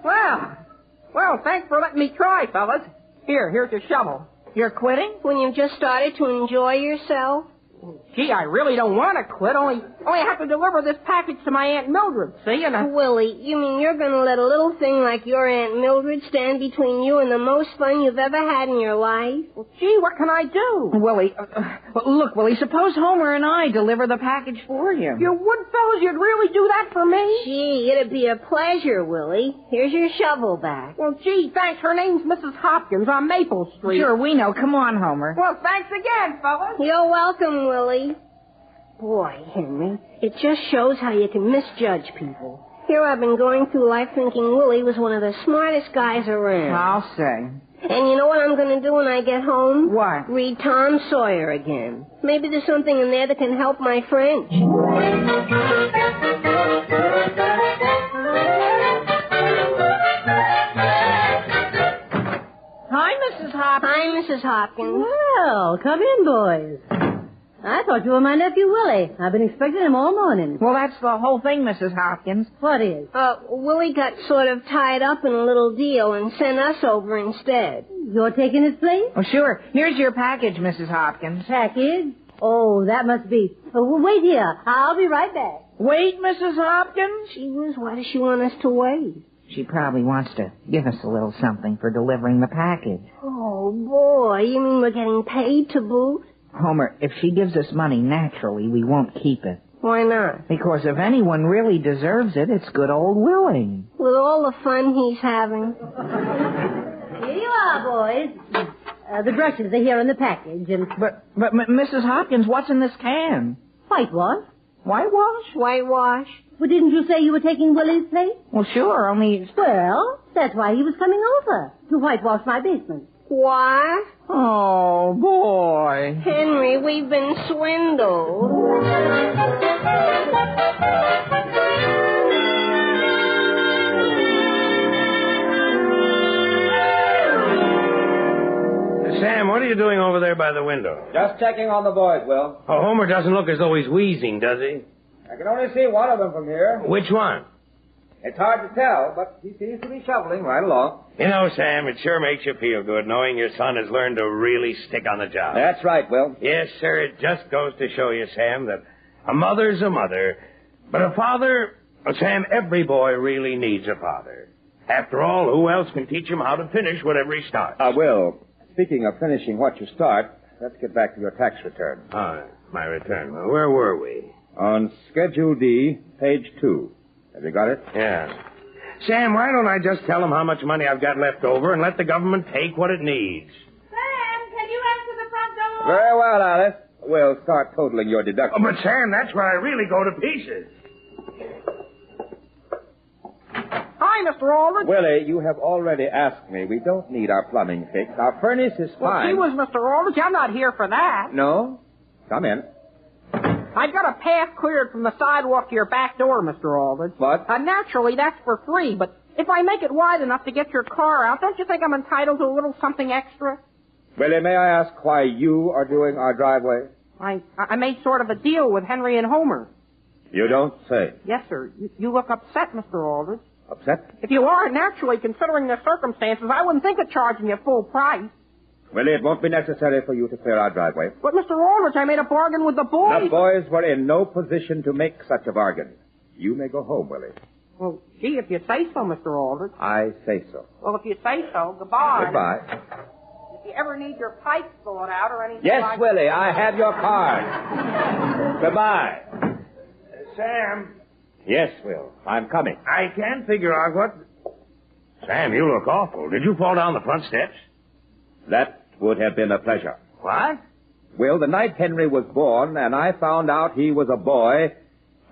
Well, thanks for letting me try, fellas. Here's your shovel. You're quitting? When you've just started to enjoy yourself? Gee, I really don't want to quit. Only I have to deliver this package to my Aunt Mildred, see? And Willie, you mean you're going to let a little thing like your Aunt Mildred stand between you and the most fun you've ever had in your life? Well, gee, what can I do? Willie, look, Willie, suppose Homer and I deliver the package for you. You would, fellas? You'd really do that for me? Gee, it'd be a pleasure, Willie. Here's your shovel back. Well, gee, thanks. Her name's Mrs. Hopkins on Maple Street. Sure, we know. Come on, Homer. Well, thanks again, fellas. You're welcome, Willie. Boy, Henry, it just shows how you can misjudge people. Here I've been going through life thinking Willie was one of the smartest guys around. I'll say. And you know what I'm going to do when I get home? What? Read Tom Sawyer again. Maybe there's something in there that can help my French. Hi, Mrs. Hopkins. Hi, Mrs. Hopkins. Well, come in, boys. I thought you were my nephew Willie. I've been expecting him all morning. Well, that's the whole thing, Mrs. Hopkins. What is? Willie got sort of tied up in a little deal and sent us over instead. You're taking his place? Oh, sure. Here's your package, Mrs. Hopkins. Package? Oh, that must be... Oh, wait here. I'll be right back. Wait, Mrs. Hopkins? Gee whiz, why does she want us to wait? She probably wants to give us a little something for delivering the package. Oh, boy. You mean we're getting paid to boot? Homer, if she gives us money, naturally, we won't keep it. Why not? Because if anyone really deserves it, it's good old Willie. With all the fun he's having. Here you are, boys. The brushes are here in the package. And... But Mrs. Hopkins, what's in this can? Whitewash. Whitewash? Whitewash. Well, didn't you say you were taking Willie's place? Well, sure, only... Well, that's why he was coming over, to whitewash my basement. What? Oh, boy. Henry, we've been swindled. Sam, what are you doing over there by the window? Just checking on the boys, Will. Oh, Homer doesn't look as though he's wheezing, does he? I can only see one of them from here. Which one? It's hard to tell, but he seems to be shoveling right along. You know, Sam, it sure makes you feel good knowing your son has learned to really stick on the job. That's right, Will. Yes, sir, it just goes to show you, Sam, that a mother's a mother. But a father, well, Sam, every boy really needs a father. After all, who else can teach him how to finish whatever he starts? Will, speaking of finishing what you start, let's get back to your tax return. My return. Well, where were we? On Schedule D, page 2. Have you got it? Yeah. Sam, why don't I just tell them how much money I've got left over and let the government take what it needs? Sam, can you answer the front door? Very well, Alice. We'll start totaling your deductions. Oh, but Sam, that's where I really go to pieces. Hi, Mr. Aldrich. Willie, you have already asked me. We don't need our plumbing fixed. Our furnace is Well, fine. gee whiz, Mr. Aldrich, I'm not here for that. No? Come in. I've got a path cleared from the sidewalk to your back door, Mr. Aldrich. What? Naturally, that's for free, but if I make it wide enough to get your car out, don't you think I'm entitled to a little something extra? Willie, may I ask why you are doing our driveway? I made sort of a deal with Henry and Homer. You don't say. Yes, sir. You look upset, Mr. Aldrich. Upset? If you are, naturally, considering the circumstances, I wouldn't think of charging you full price. Willie, it won't be necessary for you to clear our driveway. But, Mr. Aldrich, I made a bargain with the boys. The boys were in no position to make such a bargain. You may go home, Willie. Well, gee, if you say so, Mr. Aldrich. I say so. Well, if you say so, goodbye. Goodbye. If you ever need your pipes thawed out or anything Yes, like Willie, I have your card. Goodbye. Sam. Yes, Will, I'm coming. I can't figure out what... Sam, you look awful. Did you fall down the front steps? That would have been a pleasure. What? Will, the night Henry was born and I found out he was a boy,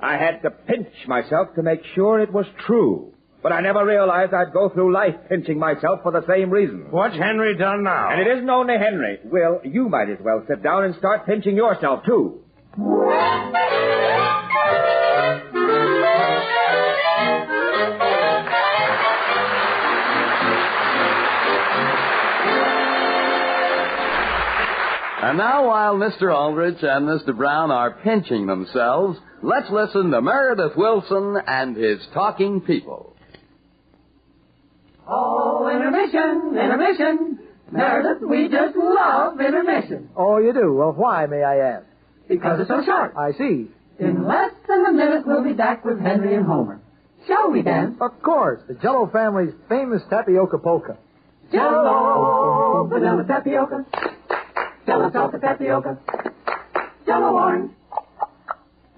I had to pinch myself to make sure it was true. But I never realized I'd go through life pinching myself for the same reason. What's Henry done now? And it isn't only Henry. Will, you might as well sit down and start pinching yourself, too. And now, while Mr. Aldrich and Mr. Brown are pinching themselves, let's listen to Meredith Wilson and his talking people. Oh, intermission, intermission. Meredith, we just love intermission. Oh, you do? Well, why, may I ask? Because it's so short. I see. In less than a minute, we'll be back with Henry and Homer. Shall we, Dan? Of course. The Jello family's famous tapioca polka. Jello, vanilla tapioca. Jello salted tapioca. Jello orange.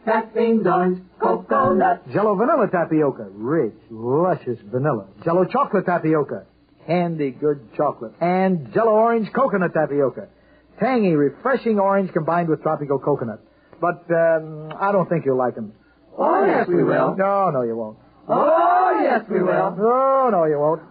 Black beans orange. Coconut. Jello vanilla tapioca. Rich, luscious vanilla. Jello chocolate tapioca. Handy, good chocolate. And Jello orange coconut tapioca. Tangy, refreshing orange combined with tropical coconut. But I don't think you'll like them. Oh, yes, we will. No, you won't. Oh, yes, we will. No, you won't.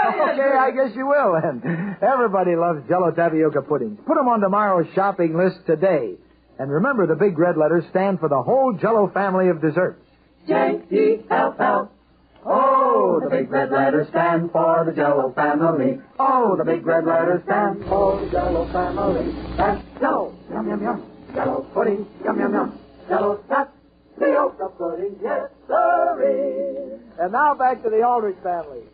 Okay, I guess you will, then. Everybody loves Jello tapioca puddings. Put them on tomorrow's shopping list today. And remember, the big red letters stand for the whole Jello family of desserts. J-E-L-L. Oh, the big red letters stand for the Jello family. Oh, the big red letters stand for the Jello family. That's Jello. Yum, yum, yum. Jello pudding. Yum, yum, yum. Jello tapioca pudding. Yes, sirree. And now back to the Aldrich family.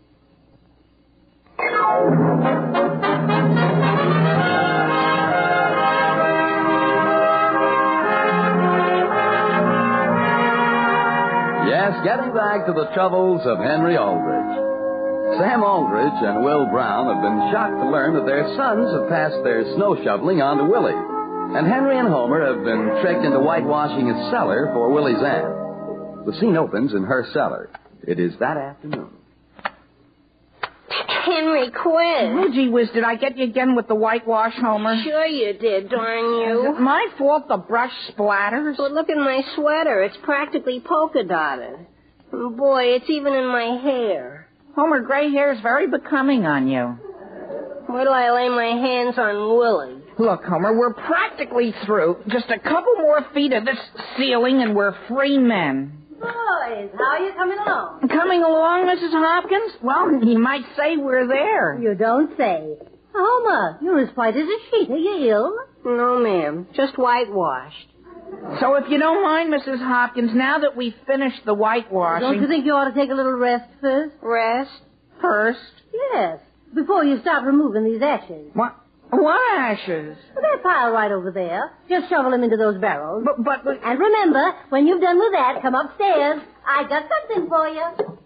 Yes, getting back to the troubles of Henry Aldrich. Sam Aldrich and Will Brown have been shocked to learn that their sons have passed their snow shoveling on to Willie. And Henry and Homer have been tricked into whitewashing his cellar for Willie's aunt. The scene opens in her cellar. It is that afternoon. Henry, quit. Oh, gee whiz, did I get you again with the whitewash, Homer? Sure you did, darn you. Is it my fault the brush splatters? But look at my sweater. It's practically polka dotted. And boy, it's even in my hair. Homer, gray hair is very becoming on you. Where do I lay my hands on Willie? Look, Homer, we're practically through. Just a couple more feet of this ceiling and we're free men. Boys, how are you coming along? Coming along, Mrs. Hopkins? Well, you might say we're there. You don't say. Homer, you're as white as a sheet. Are you ill? No, ma'am. Just whitewashed. So if you don't mind, Mrs. Hopkins, now that we've finished the whitewashing... Don't you think you ought to take a little rest first? Rest? First? Yes, before you start removing these ashes. What? What ashes? Well, that pile right over there. Just shovel them into those barrels. But... And remember, when you've done with that, come upstairs. I got something for you.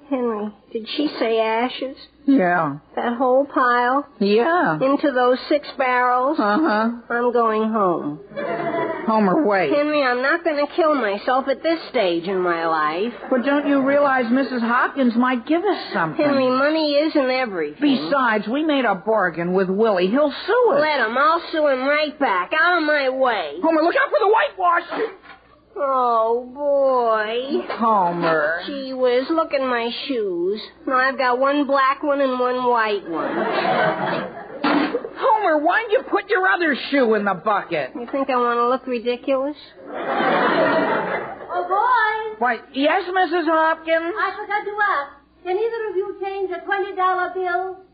Henry, did she say ashes? Yeah. That whole pile? Yeah. Into those 6 barrels? Uh-huh. I'm going home. Homer, wait. Henry, I'm not going to kill myself at this stage in my life. But don't you realize Mrs. Hopkins might give us something? Henry, money isn't everything. Besides, we made a bargain with Willie. He'll sue us. Let him. I'll sue him right back. Out of my way. Homer, look out for the whitewash. Oh, boy. Homer. Gee whiz, look at my shoes. Now I've got one black one and one white one. Homer, why'd you put your other shoe in the bucket? You think I want to look ridiculous? Oh, boys. Why, yes, Mrs. Hopkins? I forgot to ask. Can either of you change a $20 bill?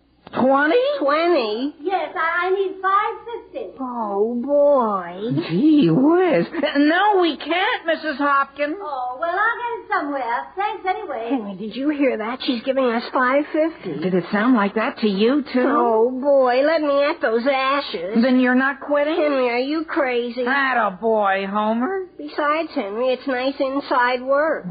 20? 20? Yes, I need $5.50. Oh, boy. Gee whiz. No, we can't, Mrs. Hopkins. Oh, well, I'll get it somewhere. Thanks anyway. Henry, did you hear that? She's giving us $5.50. Did it sound like that to you, too? Oh, boy, let me at those ashes. Then you're not quitting? Henry, are you crazy? Attaboy, Homer. Besides, Henry, it's nice inside work.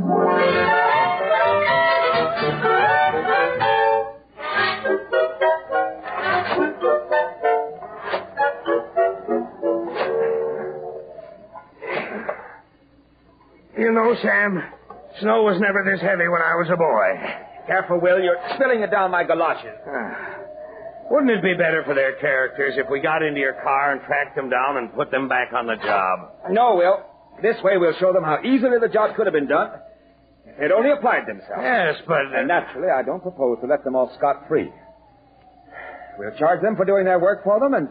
You know, Sam, snow was never this heavy when I was a boy. Careful, Will. You're spilling it down my galoshes. Wouldn't it be better for their characters if we got into your car and tracked them down and put them back on the job? No, Will. This way we'll show them how easily the job could have been done if they'd only applied themselves. Yes, but... And naturally, I don't propose to let them off scot-free. We'll charge them for doing their work for them and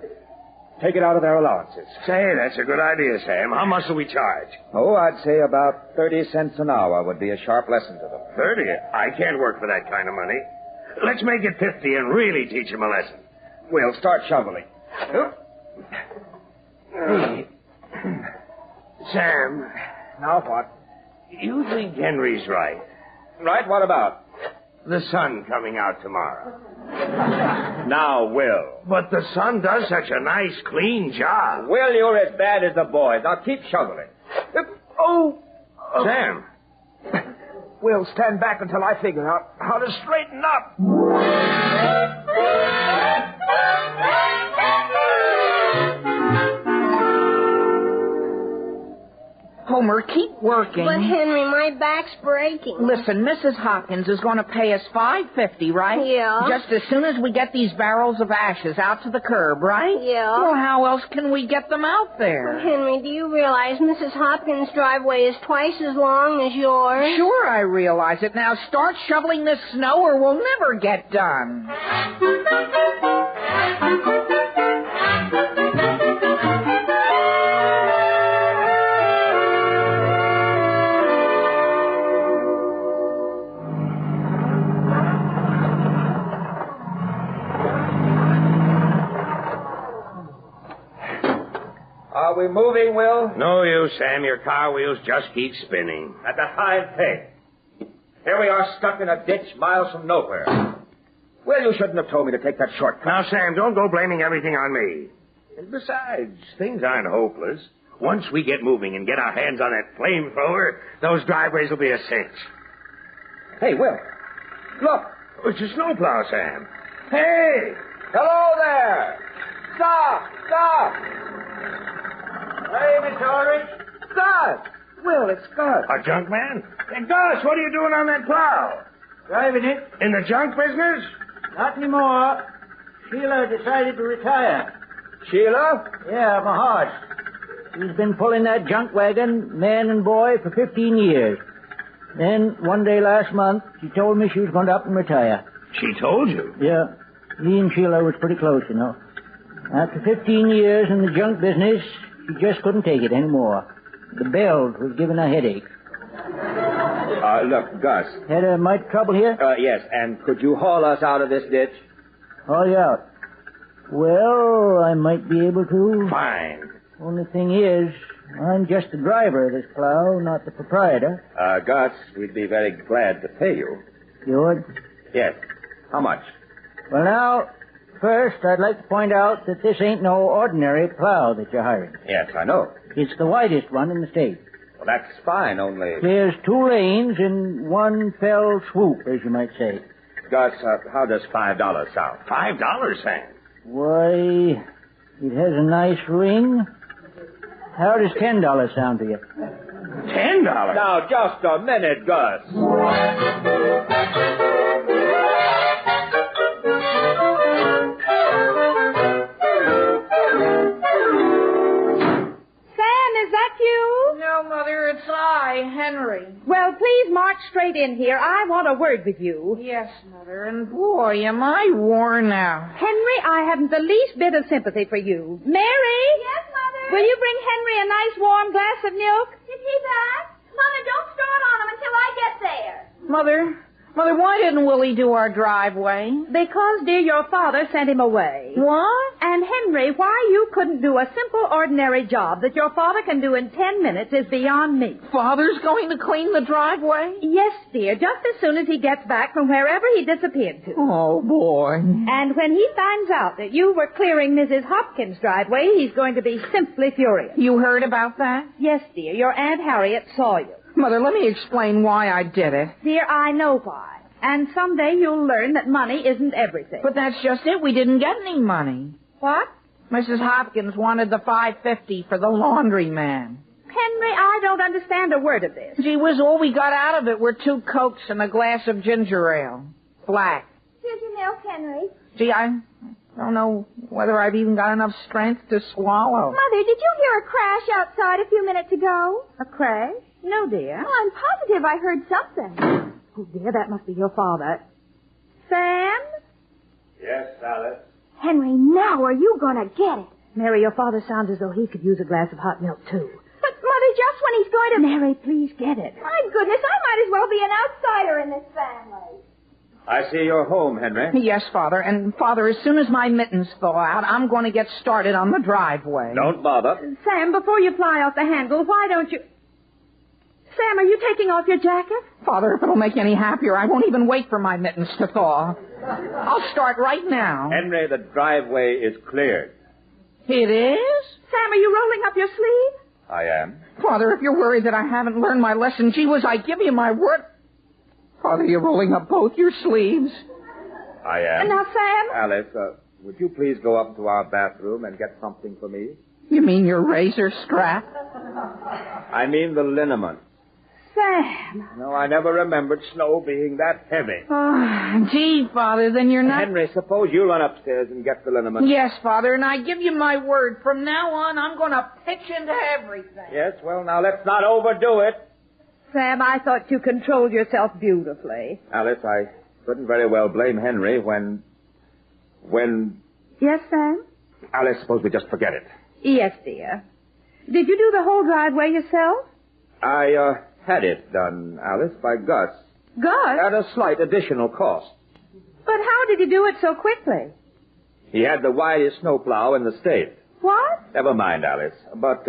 take it out of their allowances. Say, that's a good idea, Sam. How much do we charge? Oh, I'd say about 30 cents an hour would be a sharp lesson to them. 30? I can't work for that kind of money. Let's make it 50 and really teach them a lesson. We'll start shoveling. Hey. Sam. Now what? You think Henry's right. Right, what about? The sun coming out tomorrow. Now, Will. But the sun does such a nice, clean job. Will, you're as bad as the boys. Now keep shoveling. Sam. Will, stand back until I figure out how to straighten up. Homer, keep working. But, Henry, my back's breaking. Listen, Mrs. Hopkins is going to pay us $5.50, right? Yeah. Just as soon as we get these barrels of ashes out to the curb, right? Yeah. Well, how else can we get them out there? Henry, do you realize Mrs. Hopkins' driveway is twice as long as yours? Sure, I realize it. Now start shoveling this snow or we'll never get done. Are we moving, Will? No use, Sam. Your car wheels just keep spinning. At the high peg. Here we are stuck in a ditch miles from nowhere. Well, you shouldn't have told me to take that shortcut. Now, Sam, don't go blaming everything on me. And besides, things aren't hopeless. Once we get moving and get our hands on that flamethrower, those driveways will be a cinch. Hey, Will. Look. It's a snowplow, Sam. Hey! Hello there. Stop. Stop. Hey, Mr. Aldrich. Gus! Will, it's Gus. A junk man? Hey, Gus, what are you doing on that plow? Driving it. In the junk business? Not anymore. Sheila decided to retire. Sheila? Yeah, my horse. She's been pulling that junk wagon, man and boy, for 15 years. Then, one day last month, she told me she was going to up and retire. She told you? Yeah. Me and Sheila was pretty close, you know. After 15 years in the junk business, she just couldn't take it anymore. The bells was giving her a headache. Look, Gus. Had a mite trouble here? Yes, and could you haul us out of this ditch? Haul you out? Well, I might be able to. Fine. Only thing is, I'm just the driver of this plow, not the proprietor. Gus, we'd be very glad to pay you. You would? Yes. How much? Well, now, first, I'd like to point out that this ain't no ordinary plow that you're hiring. Yes, I know. It's the widest one in the state. Well, that's fine, only... There's 2 lanes in one fell swoop, as you might say. Gus, how does $5 sound? $5, Sam? Why, it has a nice ring. How does $10 sound to you? $10? Now, just a minute, Gus. No, Mother, it's I, Henry. Well, please march straight in here. I want a word with you. Yes, Mother, and boy, am I worn out. Henry, I haven't the least bit of sympathy for you. Mary? Yes, Mother? Will you bring Henry a nice warm glass of milk? Is he back? Mother, don't start on him until I get there. Mother, why didn't Willie do our driveway? Because, dear, your father sent him away. What? And, Henry, why you couldn't do a simple, ordinary job that your father can do in 10 minutes is beyond me. Father's going to clean the driveway? Yes, dear, just as soon as he gets back from wherever he disappeared to. Oh, boy. And when he finds out that you were clearing Mrs. Hopkins' driveway, he's going to be simply furious. You heard about that? Yes, dear, your Aunt Harriet saw you. Mother, let me explain why I did it. Dear, I know why. And someday you'll learn that money isn't everything. But that's just it. We didn't get any money. What? Mrs. Hopkins wanted the $5.50 for the laundryman. Henry, I don't understand a word of this. Gee whiz, all we got out of it were 2 Cokes and a glass of ginger ale. Black. Here's your milk, Henry. Gee, I don't know whether I've even got enough strength to swallow. Mother, did you hear a crash outside a few minutes ago? A crash? No, dear. Oh, I'm positive I heard something. Oh, dear, that must be your father. Sam? Yes, Alice? Henry, now are you going to get it? Mary, your father sounds as though he could use a glass of hot milk, too. But, Mother, just when he's going to... Mary, please get it. My goodness, I might as well be an outsider in this family. I see you're home, Henry. Yes, Father. And, Father, as soon as my mittens thaw out, I'm going to get started on the driveway. Don't bother. Sam, before you fly off the handle, why don't you... Sam, are you taking off your jacket? Father, if it'll make you any happier, I won't even wait for my mittens to thaw. I'll start right now. Henry, the driveway is cleared. It is? Sam, are you rolling up your sleeve? I am. Father, if you're worried that I haven't learned my lesson, gee whiz, I give you my word. Father, you're rolling up both your sleeves. I am. And now, Sam? Alice, would you please go up to our bathroom and get something for me? You mean your razor strap? I mean the liniment. Sam. No, I never remembered snow being that heavy. Oh, gee, Father, then you're not... Henry, suppose you run upstairs and get the liniment. Yes, Father, and I give you my word. From now on, I'm going to pitch into everything. Yes, well, now let's not overdo it. Sam, I thought you controlled yourself beautifully. Alice, I couldn't very well blame Henry when... Yes, Sam? Alice, suppose we just forget it. Yes, dear. Did you do the whole driveway yourself? I, had it done, Alice, by Gus. Gus? At a slight additional cost. But how did he do it so quickly? He had the widest snowplow in the state. What? Never mind, Alice. But,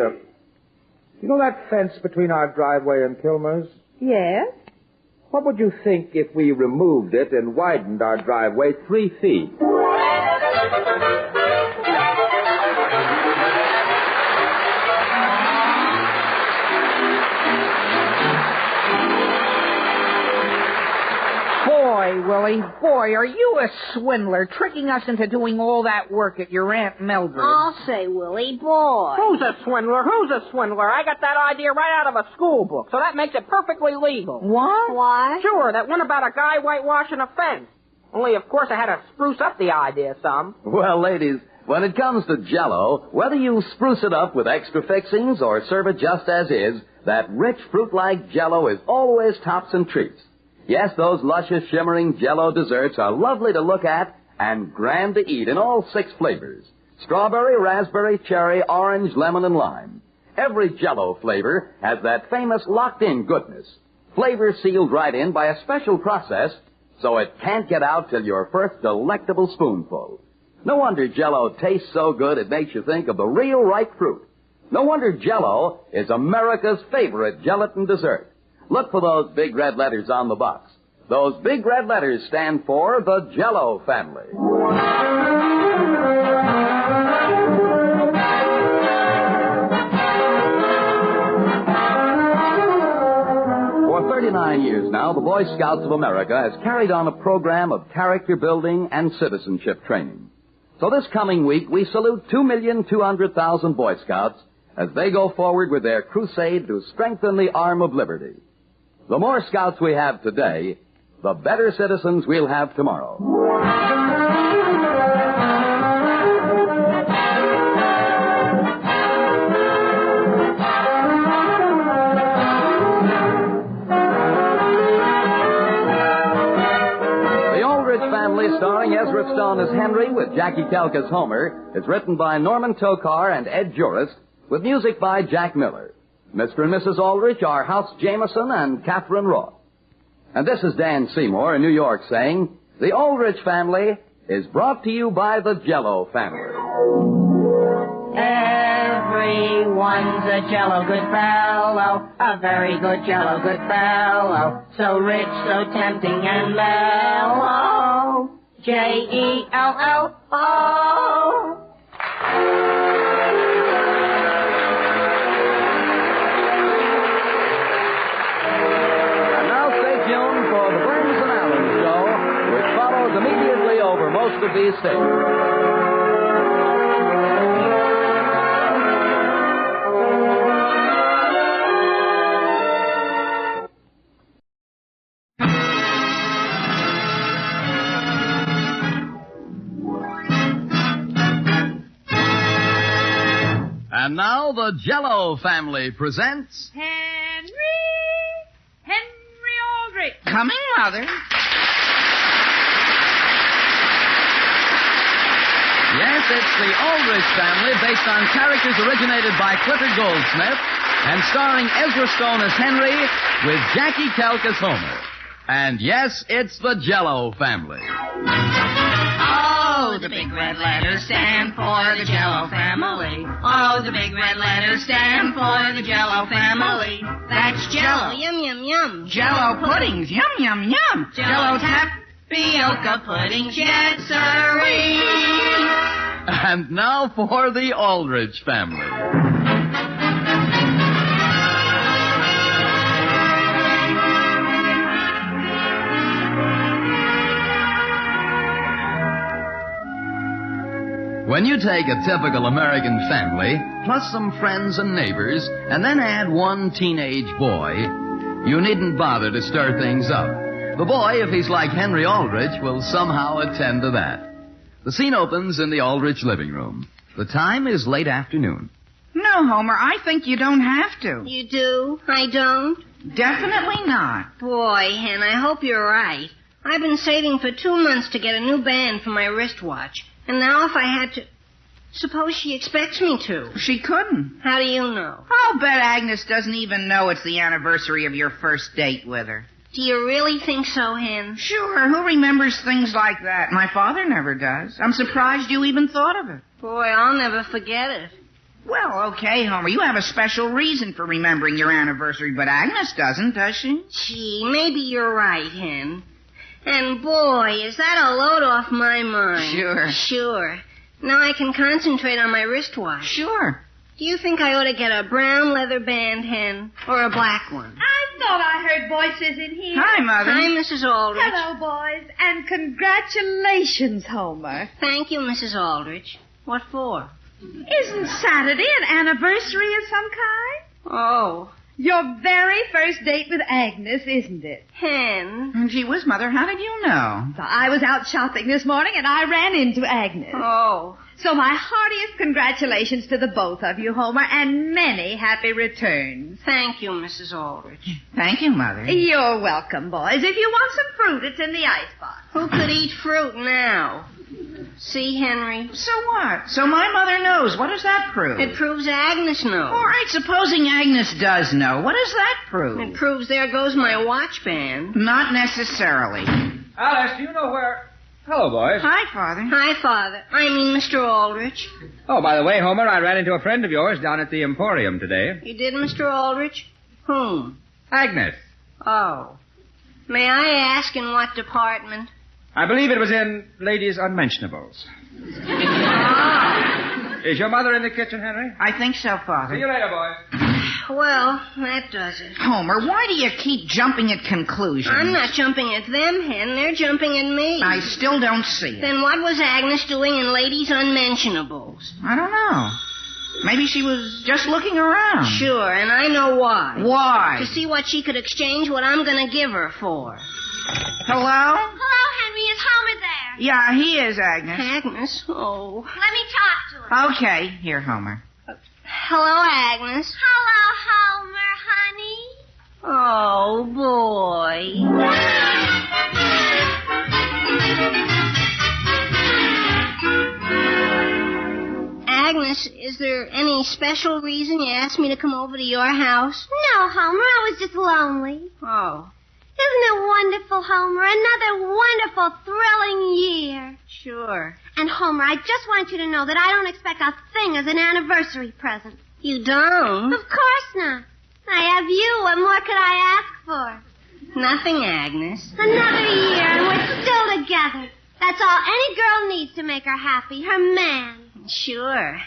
you know that fence between our driveway and Kilmer's? Yes. What would you think if we removed it and widened our driveway 3 feet? Boy, Willie, boy, are you a swindler, tricking us into doing all that work at your Aunt Mildred's. I'll say, Willie, boy. Who's a swindler? Who's a swindler? I got that idea right out of a school book, so that makes it perfectly legal. What? Why? Sure, that one about a guy whitewashing a fence. Only, of course, I had to spruce up the idea some. Well, ladies, when it comes to Jell-O, whether you spruce it up with extra fixings or serve it just as is, that rich fruit-like Jell-O is always tops and treats. Yes, those luscious, shimmering Jell-O desserts are lovely to look at and grand to eat in all 6 flavors. Strawberry, raspberry, cherry, orange, lemon, and lime. Every Jell-O flavor has that famous locked-in goodness. Flavor sealed right in by a special process, so it can't get out till your first delectable spoonful. No wonder Jell-O tastes so good it makes you think of the real ripe fruit. No wonder Jell-O is America's favorite gelatin dessert. Look for those big red letters on the box. Those big red letters stand for the Jell-O family. For 39 years now, the Boy Scouts of America has carried on a program of character building and citizenship training. So this coming week, we salute 2,200,000 Boy Scouts as they go forward with their crusade to strengthen the arm of liberty. The more Scouts we have today, the better citizens we'll have tomorrow. The Aldrich Family, starring Ezra Stone as Henry with Jackie Kelk as Homer, is written by Norman Tokar and Ed Jurist, with music by Jack Miller. Mr. and Mrs. Aldrich are House Jameson and Catherine Roth. And this is Dan Seymour in New York saying, the Aldrich Family is brought to you by the Jell-O family. Everyone's a Jell-O good fellow, a very good Jell-O good fellow, so rich, so tempting and mellow. Jell-O. Immediately over most of these stations. And now the Jell-O family presents... Henry Aldrich. Coming, Mother. Yes, it's the Aldrich Family, based on characters originated by Clifford Goldsmith, and starring Ezra Stone as Henry, with Jackie Kelk as Homer. And yes, it's the Jell-O family. Oh, the big red letters stand for the Jell-O family. Oh, the big red letters stand for the Jell-O family. That's Jell-O. Yum, yum, yum. Jell-O puddings, yum, yum, yum. Jell-O tapioca puddings, yes, sirree. And now for the Aldrich family. When you take a typical American family, plus some friends and neighbors, and then add one teenage boy, you needn't bother to stir things up. The boy, if he's like Henry Aldrich, will somehow attend to that. The scene opens in the Aldrich living room. The time is late afternoon. No, Homer, I think you don't have to. You do? I don't? Definitely not. Boy, Hen, I hope you're right. I've been saving for 2 months to get a new band for my wristwatch. And now if I had to... Suppose she expects me to. She couldn't. How do you know? I'll bet Agnes doesn't even know it's the anniversary of your first date with her. Do you really think so, Hen? Sure. Who remembers things like that? My father never does. I'm surprised you even thought of it. Boy, I'll never forget it. Well, okay, Homer. You have a special reason for remembering your anniversary, but Agnes doesn't, does she? Gee, maybe you're right, Hen. And boy, is that a load off my mind. Sure. Sure. Now I can concentrate on my wristwatch. Sure. Do you think I ought to get a brown leather band, Hen, or a black one? I thought I heard voices in here. Hi, Mother. Hi, Mrs. Aldrich. Hello, boys, and congratulations, Homer. Thank you, Mrs. Aldrich. What for? Isn't Saturday an anniversary of some kind? Oh. Your very first date with Agnes, isn't it? Hen. Gee whiz, Mother, how did you know? So I was out shopping this morning and I ran into Agnes. Oh. So my heartiest congratulations to the both of you, Homer, and many happy returns. Thank you, Mrs. Aldrich. Thank you, Mother. You're welcome, boys. If you want some fruit, it's in the icebox. Who could eat fruit now? See, Henry? So what? So my mother knows. What does that prove? It proves Agnes knows. All right, supposing Agnes does know. What does that prove? It proves there goes my watch band. Not necessarily. Alice, do you know where... Hello, boys. Hi, Father. Hi, Father. I mean, Mr. Aldrich. Oh, by the way, Homer, I ran into a friend of yours down at the Emporium today. You did, Mr. Aldrich? Whom? Agnes. Oh. May I ask in what department? I believe it was in Ladies' Unmentionables. Is your mother in the kitchen, Henry? I think so, Father. See you later, boys. Well, that does it. Homer, why do you keep jumping at conclusions? I'm not jumping at them, Hen. They're jumping at me. I still don't see it. Then what was Agnes doing in Ladies' Unmentionables? I don't know. Maybe she was just looking around. Sure, and I know why. Why? To see what she could exchange what I'm going to give her for. Hello? Hello, Henry. Is Homer there? Yeah, he is, Agnes. Agnes? Oh. Let me talk to him. Okay, here, Homer. Hello, Agnes. Hello, Homer, honey. Oh, boy. Agnes, is there any special reason you asked me to come over to your house? No, Homer. I was just lonely. Oh. Isn't it wonderful, Homer? Another wonderful, thrilling year. Sure. And, Homer, I just want you to know that I don't expect a thing as an anniversary present. You don't? Of course not. I have you. What more could I ask for? Nothing, Agnes. Another year, and we're still together. That's all any girl needs to make her happy, her man. Sure.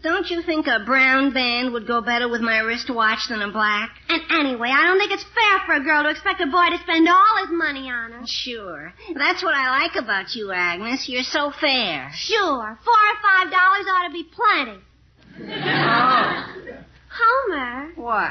Don't you think a brown band would go better with my wristwatch than a black? And anyway, I don't think it's fair for a girl to expect a boy to spend all his money on her. Sure. That's what I like about you, Agnes. You're so fair. Sure. $4 or $5 ought to be plenty. Oh. Homer. What?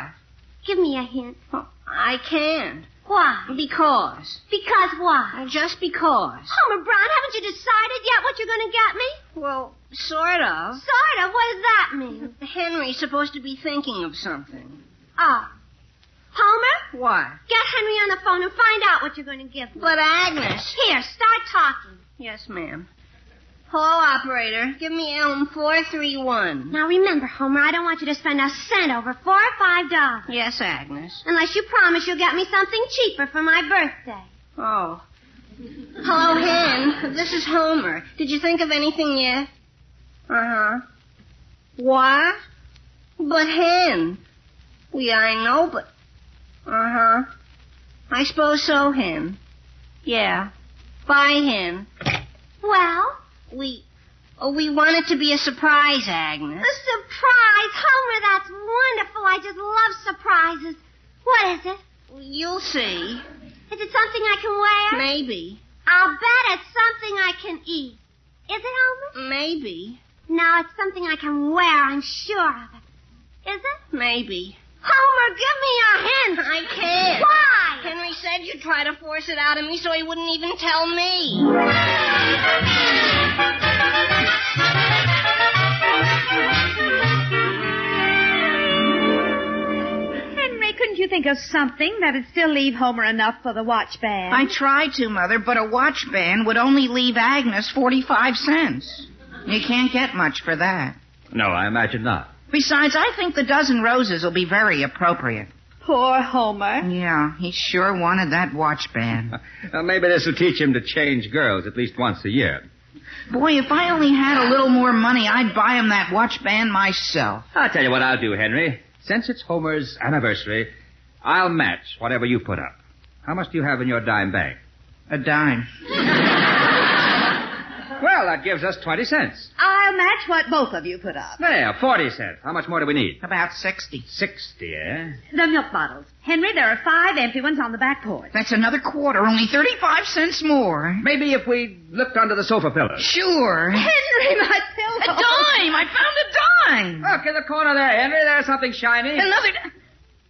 Give me a hint. Oh, I can't. Why? Because. Because why? Just because. Homer Brown, haven't you decided yet what you're going to get me? Well, sort of. Sort of? What does that mean? Henry's supposed to be thinking of something. Oh. Homer? What? Get Henry on the phone and find out what you're going to give me. But Agnes. Here, start talking. Yes, ma'am. Hello, operator. Give me Elm 431. Now remember, Homer, I don't want you to spend a cent over $4 or $5. Yes, Agnes. Unless you promise you'll get me something cheaper for my birthday. Oh. Hello, Hen. This is Homer. Did you think of anything yet? Uh-huh. What? But, Hen. Yeah, I know, but... Uh-huh. I suppose so, Hen. Yeah. Bye, Hen. Well? We want it to be a surprise, Agnes. A surprise? Homer, that's wonderful. I just love surprises. What is it? You'll see. Is it something I can wear? Maybe. I'll bet it's something I can eat. Is it, Homer? Maybe. No, it's something I can wear. I'm sure of it. Is it? Maybe. Homer, give me a hint. I can't. Why? Henry said you'd try to force it out of me so he wouldn't even tell me. Henry, couldn't you think of something that'd still leave Homer enough for the watch band? I tried to, Mother, but a watch band would only leave Agnes 45 cents. You can't get much for that. No, I imagine not. Besides, I think the dozen roses will be very appropriate. Poor Homer. Yeah, he sure wanted that watch band. Maybe this will teach him to change girls at least once a year. Boy, if I only had a little more money, I'd buy him that watch band myself. I'll tell you what I'll do, Henry. Since it's Homer's anniversary, I'll match whatever you put up. How much do you have in your dime bank? A dime. Well, that gives us 20 cents. I'll match what both of you put up. There, 40 cents. How much more do we need? About 60. 60, eh? The milk bottles. Henry, there are 5 empty ones on the back porch. That's another quarter, only 35 cents more. Maybe if we looked under the sofa pillows. Sure. Henry, my pillow. A dime! I found a dime! Look in the corner there, Henry. There's something shiny. Another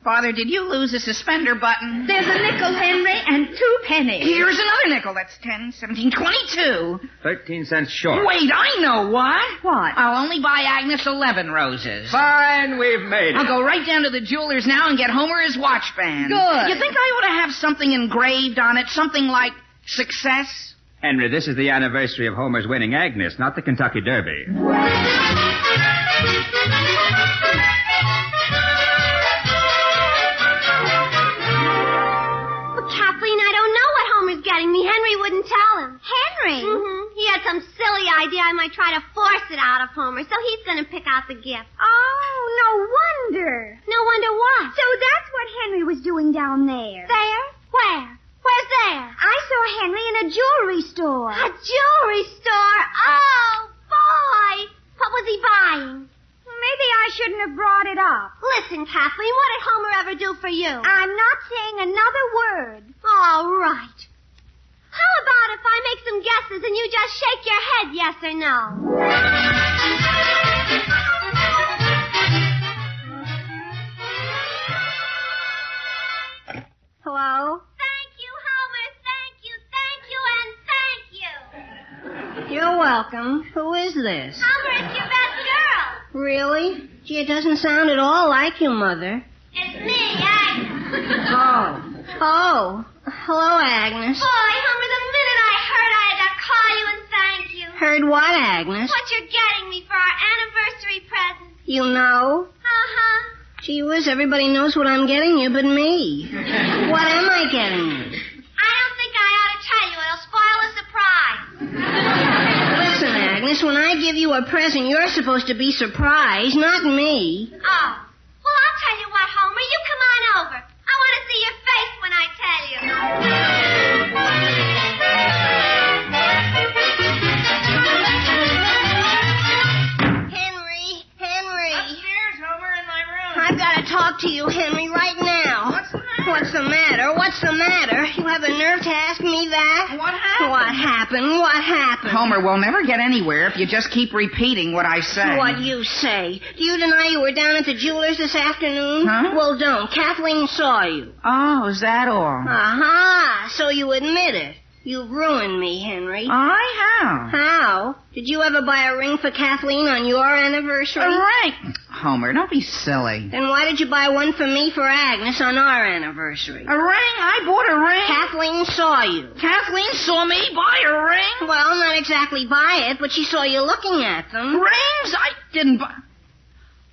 Father, did you lose a suspender button? There's a nickel, Henry, and 2 pennies. Here's another nickel. That's 10, 17, 22. 13 cents short. Wait, I know what. What? I'll only buy Agnes 11 roses. Fine, we've made it. I'll go right down to the jeweler's now and get Homer his watch band. Good. You think I ought to have something engraved on it? Something like success? Henry, this is the anniversary of Homer's winning Agnes, not the Kentucky Derby. Getting me. Henry wouldn't tell him. Henry? Mm-hmm. He had some silly idea I might try to force it out of Homer, so he's going to pick out the gift. Oh, no wonder. No wonder what? So that's what Henry was doing down there. There? Where? Where's there? I saw Henry in a jewelry store. A jewelry store? Oh, boy. What was he buying? Maybe I shouldn't have brought it up. Listen, Kathleen, what did Homer ever do for you? I'm not saying another word. All right. How about if I make some guesses and you just shake your head yes or no? Hello? Thank you, Homer. Thank you, You're welcome. Who is this? Homer, it's your best girl. Really? Gee, it doesn't sound at all like you, Mother. It's me, Agnes. Oh. Hello, Agnes. Boy, Homer, the minute I heard I had to call you and thank you. Heard what, Agnes? What you're getting me for our anniversary present. You know? Uh-huh. Gee whiz, everybody knows what I'm getting you but me. What am I getting you? I don't think I ought to tell you. It'll spoil the surprise. Listen, Agnes, when I give you a present, you're supposed to be surprised, not me. Oh. Well, I'll tell you what, Homer. You come on over. I want to see your face when I tell you. Henry. Upstairs, Homer, in my room. I've got to talk to you, Henry, right now. What's the matter? What's the matter? You have the nerve to ask me that? What happened? What happened? Homer, we'll never get anywhere if you just keep repeating what I say. What you say? Do you deny you were down at the jeweler's this afternoon? Huh? Well, don't. Kathleen saw you. Oh, is that all? Aha! So you admit it. You've ruined me, Henry. I have. How? Did you ever buy a ring for Kathleen on your anniversary? A ring? Homer, don't be silly. Then why did you buy one for me for Agnes on our anniversary? A ring? I bought a ring? Kathleen saw you. Kathleen saw me buy a ring? Well, not exactly buy it, but she saw you looking at them. Rings? I didn't buy...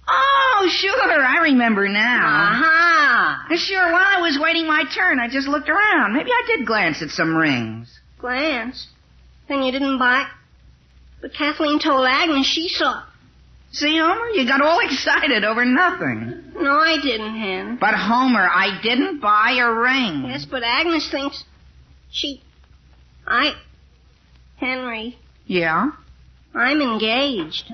Oh, sure, I remember now. Aha. Sure, while I was waiting my turn, I just looked around. Maybe I did glance at some rings. Glance? Then you didn't buy... But Kathleen told Agnes she saw... See, Homer, you got all excited over nothing. No, I didn't, Hen. But, Homer, I didn't buy a ring. Yes, but Agnes thinks Henry. Yeah? I'm engaged.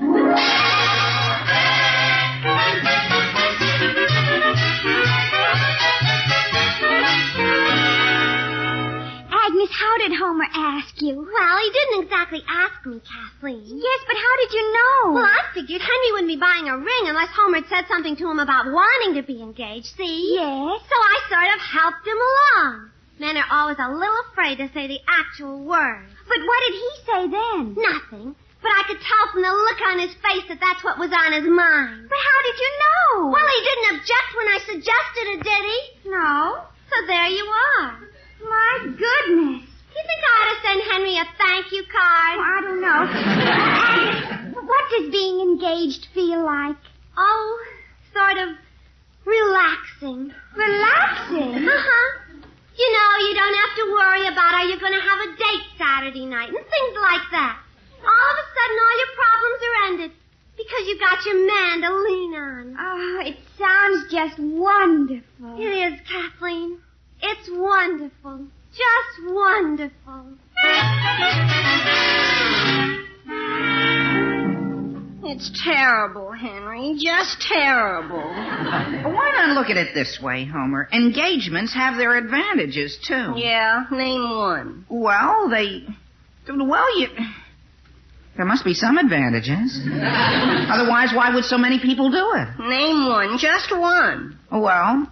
Agnes, how did Homer ask you? Well, he didn't exactly ask me, Kathleen. Yes, but how did you know? Well, I figured Henry wouldn't be buying a ring unless Homer had said something to him about wanting to be engaged, see? Yes. So I sort of helped him along. Men are always a little afraid to say the actual words. But what did he say then? Nothing. But I could tell from the look on his face that that's what was on his mind. But how did you know? Well, he didn't object when I suggested it, did he? No. So there you are. My goodness. Do you think I ought to send Henry a thank you card? Oh, I don't know. What does being engaged feel like? Oh, sort of relaxing. Relaxing? Uh-huh. You know, you don't have to worry about are you going to have a date Saturday night and things like that. All of a sudden, all your problems are ended because you got your man to lean on. Oh, it sounds just wonderful. It is, Kathleen. It's wonderful. Just wonderful. It's terrible, Henry. Just terrible. Why not look at it this way, Homer? Engagements have their advantages, too. Yeah, name one. Well, there must be some advantages. Otherwise, why would so many people do it? Name one, just one. Well,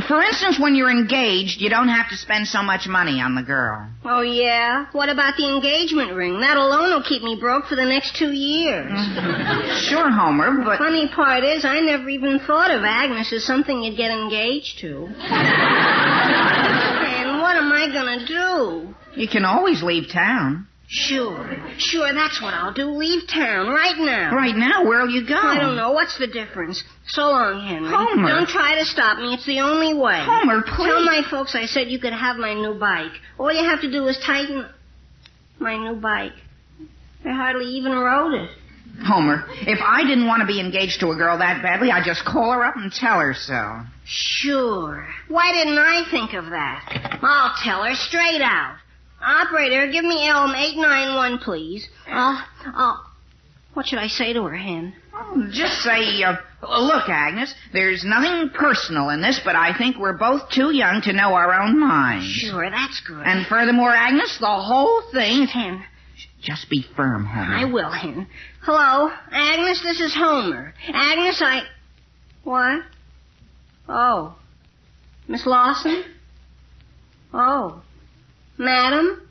for instance, when you're engaged, you don't have to spend so much money on the girl. Oh, yeah? What about the engagement ring? That alone will keep me broke for the next 2 years. Sure, Homer, but... The funny part is, I never even thought of Agnes as something you'd get engaged to. And what am I going to do? You can always leave town. Sure, that's what I'll do. Leave town right now. Right now? Where'll you go? I don't know. What's the difference? So long, Henry. Homer. Don't try to stop me. It's the only way. Homer, please. Tell my folks I said you could have my new bike. All you have to do is tighten my new bike. I hardly even rode it. Homer, if I didn't want to be engaged to a girl that badly, I'd just call her up and tell her so. Sure. Why didn't I think of that? I'll tell her straight out. Operator, give me Elm 891, please. What should I say to her, Hen? Just say, look, Agnes, there's nothing personal in this, but I think we're both too young to know our own minds. Sure, that's good. And furthermore, Agnes, the whole thing... Hen. Just be firm, Homer. I will, Hen. Hello, Agnes, this is Homer. Agnes, What? Oh. Miss Lawson? Oh. Madam?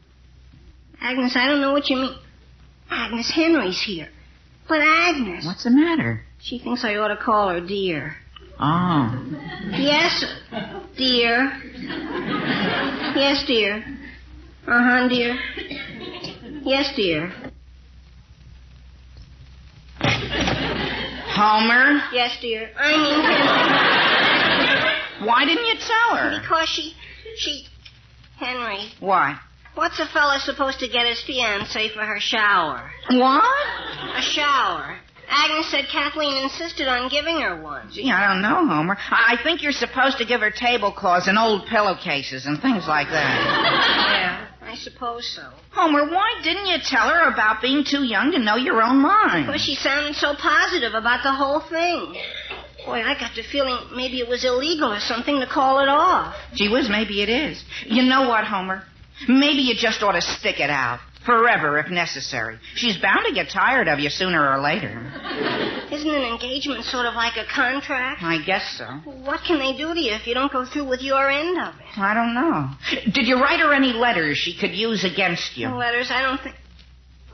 Agnes, I don't know what you mean. Agnes, Henry's here. But Agnes... What's the matter? She thinks I ought to call her dear. Oh. Yes, dear. Yes, dear. Uh-huh, dear. Yes, dear. Homer? Yes, dear. I mean Henry. Why didn't you tell her? Because she... Henry. Why? What's a fella supposed to get his fiancée for her shower? What? A shower. Agnes said Kathleen insisted on giving her one. Gee, I don't know, Homer. I think you're supposed to give her tablecloths and old pillowcases and things like that. Yeah, I suppose so. Homer, why didn't you tell her about being too young to know your own mind? Because she sounded so positive about the whole thing. Boy, I got the feeling maybe it was illegal or something to call it off. Gee whiz, maybe it is. You know what, Homer? Maybe you just ought to stick it out. Forever, if necessary. She's bound to get tired of you sooner or later. Isn't an engagement sort of like a contract? I guess so. What can they do to you if you don't go through with your end of it? I don't know. Did you write her any letters she could use against you? Letters? I don't think...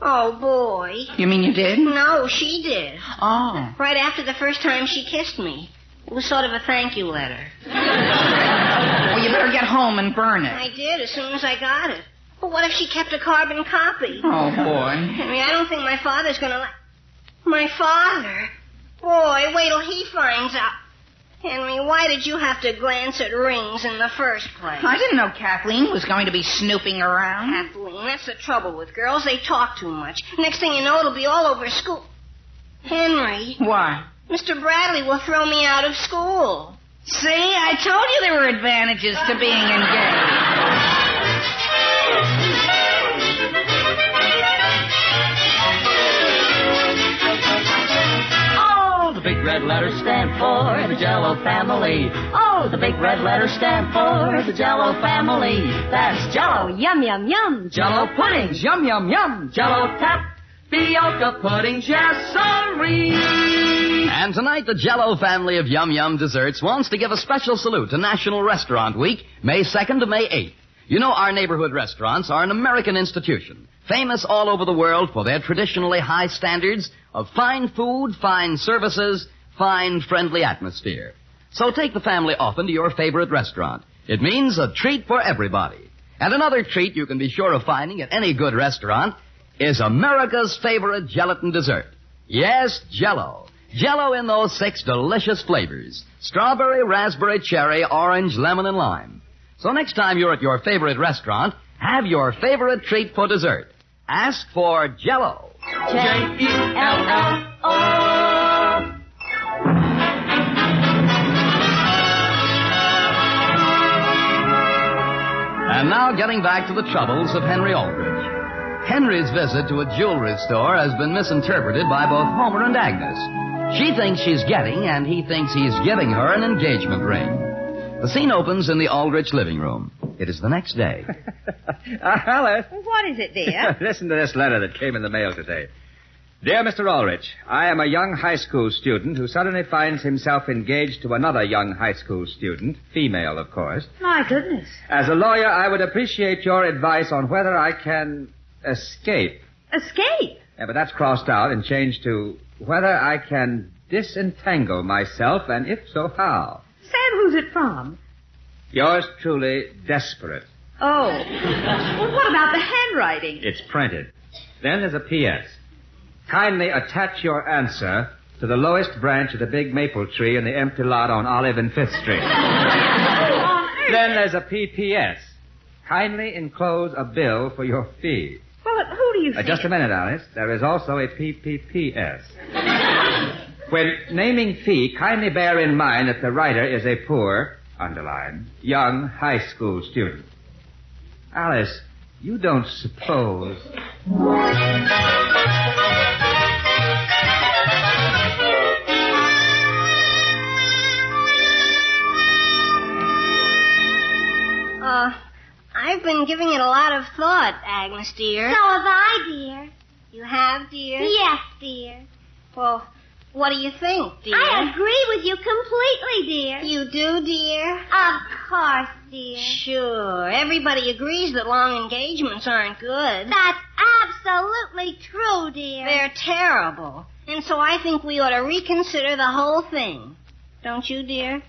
Oh, boy. You mean you did? No, she did. Oh. Right after the first time she kissed me. It was sort of a thank you letter. Well, you better get home and burn it. I did as soon as I got it. But what if she kept a carbon copy? Oh, boy. Henry, I don't think my father's going to like... My father? Boy, wait till he finds out. Henry, why did you have to glance at rings in the first place? I didn't know Kathleen was going to be snooping around. Kathleen, that's the trouble with girls. They talk too much. Next thing you know, it'll be all over school. Henry. What? Mr. Bradley will throw me out of school. See, I told you there were advantages to being engaged. The big red letters stand for the Jell-O family. Oh, the big red letters stand for the Jell-O family. That's Jell-O, yum, yum, yum. Jell-O puddings, yum, yum, yum. Jell-O tapioca puddings, yes, sirree. And tonight, the Jell-O family of Yum Yum desserts wants to give a special salute to National Restaurant Week, May 2nd to May 8th. You know, our neighborhood restaurants are an American institution, famous all over the world for their traditionally high standards of fine food, fine services, fine, friendly atmosphere. So take the family often to your favorite restaurant. It means a treat for everybody. And another treat you can be sure of finding at any good restaurant is America's favorite gelatin dessert. Yes, Jell-O. Jell-O in those 6 delicious flavors: strawberry, raspberry, cherry, orange, lemon, and lime. So next time you're at your favorite restaurant, have your favorite treat for dessert. Ask for Jell-O. Jell-O. And now getting back to the troubles of Henry Aldrich. Henry's visit to a jewelry store has been misinterpreted by both Homer and Agnes. She thinks she's getting, and he thinks he's giving her an engagement ring. The scene opens in the Aldrich living room. It is the next day. Alice. What is it, dear? Listen to this letter that came in the mail today. Dear Mr. Aldrich, I am a young high school student who suddenly finds himself engaged to another young high school student, female, of course. My goodness. As a lawyer, I would appreciate your advice on whether I can escape. Escape? Yeah, but that's crossed out and changed to whether I can disentangle myself, and if so, how. Sam, who's it from? Yours truly, Desperate. Oh. Well, what about the handwriting? It's printed. Then there's a P.S. Kindly attach your answer to the lowest branch of the big maple tree in the empty lot on Olive and 5th Street. Then there's a P.P.S. Kindly enclose a bill for your fee. Well, who do you think? Just a minute, Alice. There is also a P.P.P.S. When naming fee, kindly bear in mind that the writer is a poor, underline, young high school student. Alice, you don't suppose... I've been giving it a lot of thought, Agnes, dear. So have I, dear. You have, dear? Yes, dear. Well, what do you think, dear? I agree with you completely, dear. You do, dear? Of course, dear. Sure. Everybody agrees that long engagements aren't good. That's absolutely true, dear. They're terrible. And so I think we ought to reconsider the whole thing. Don't you, dear?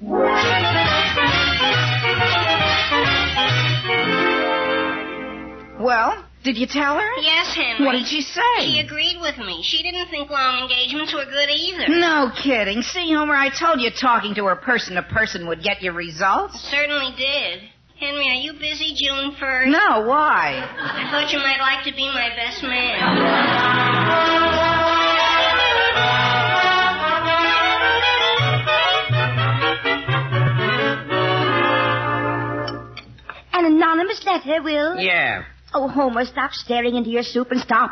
Well, did you tell her? Yes, Henry. What did she say? She agreed with me. She didn't think long engagements were good either. No kidding. See, Homer, I told you talking to her person to person would get you results. Certainly did. Henry, are you busy June 1st? No, why? I thought you might like to be my best man. An anonymous letter, Will? Yeah. Oh, Homer, stop staring into your soup and start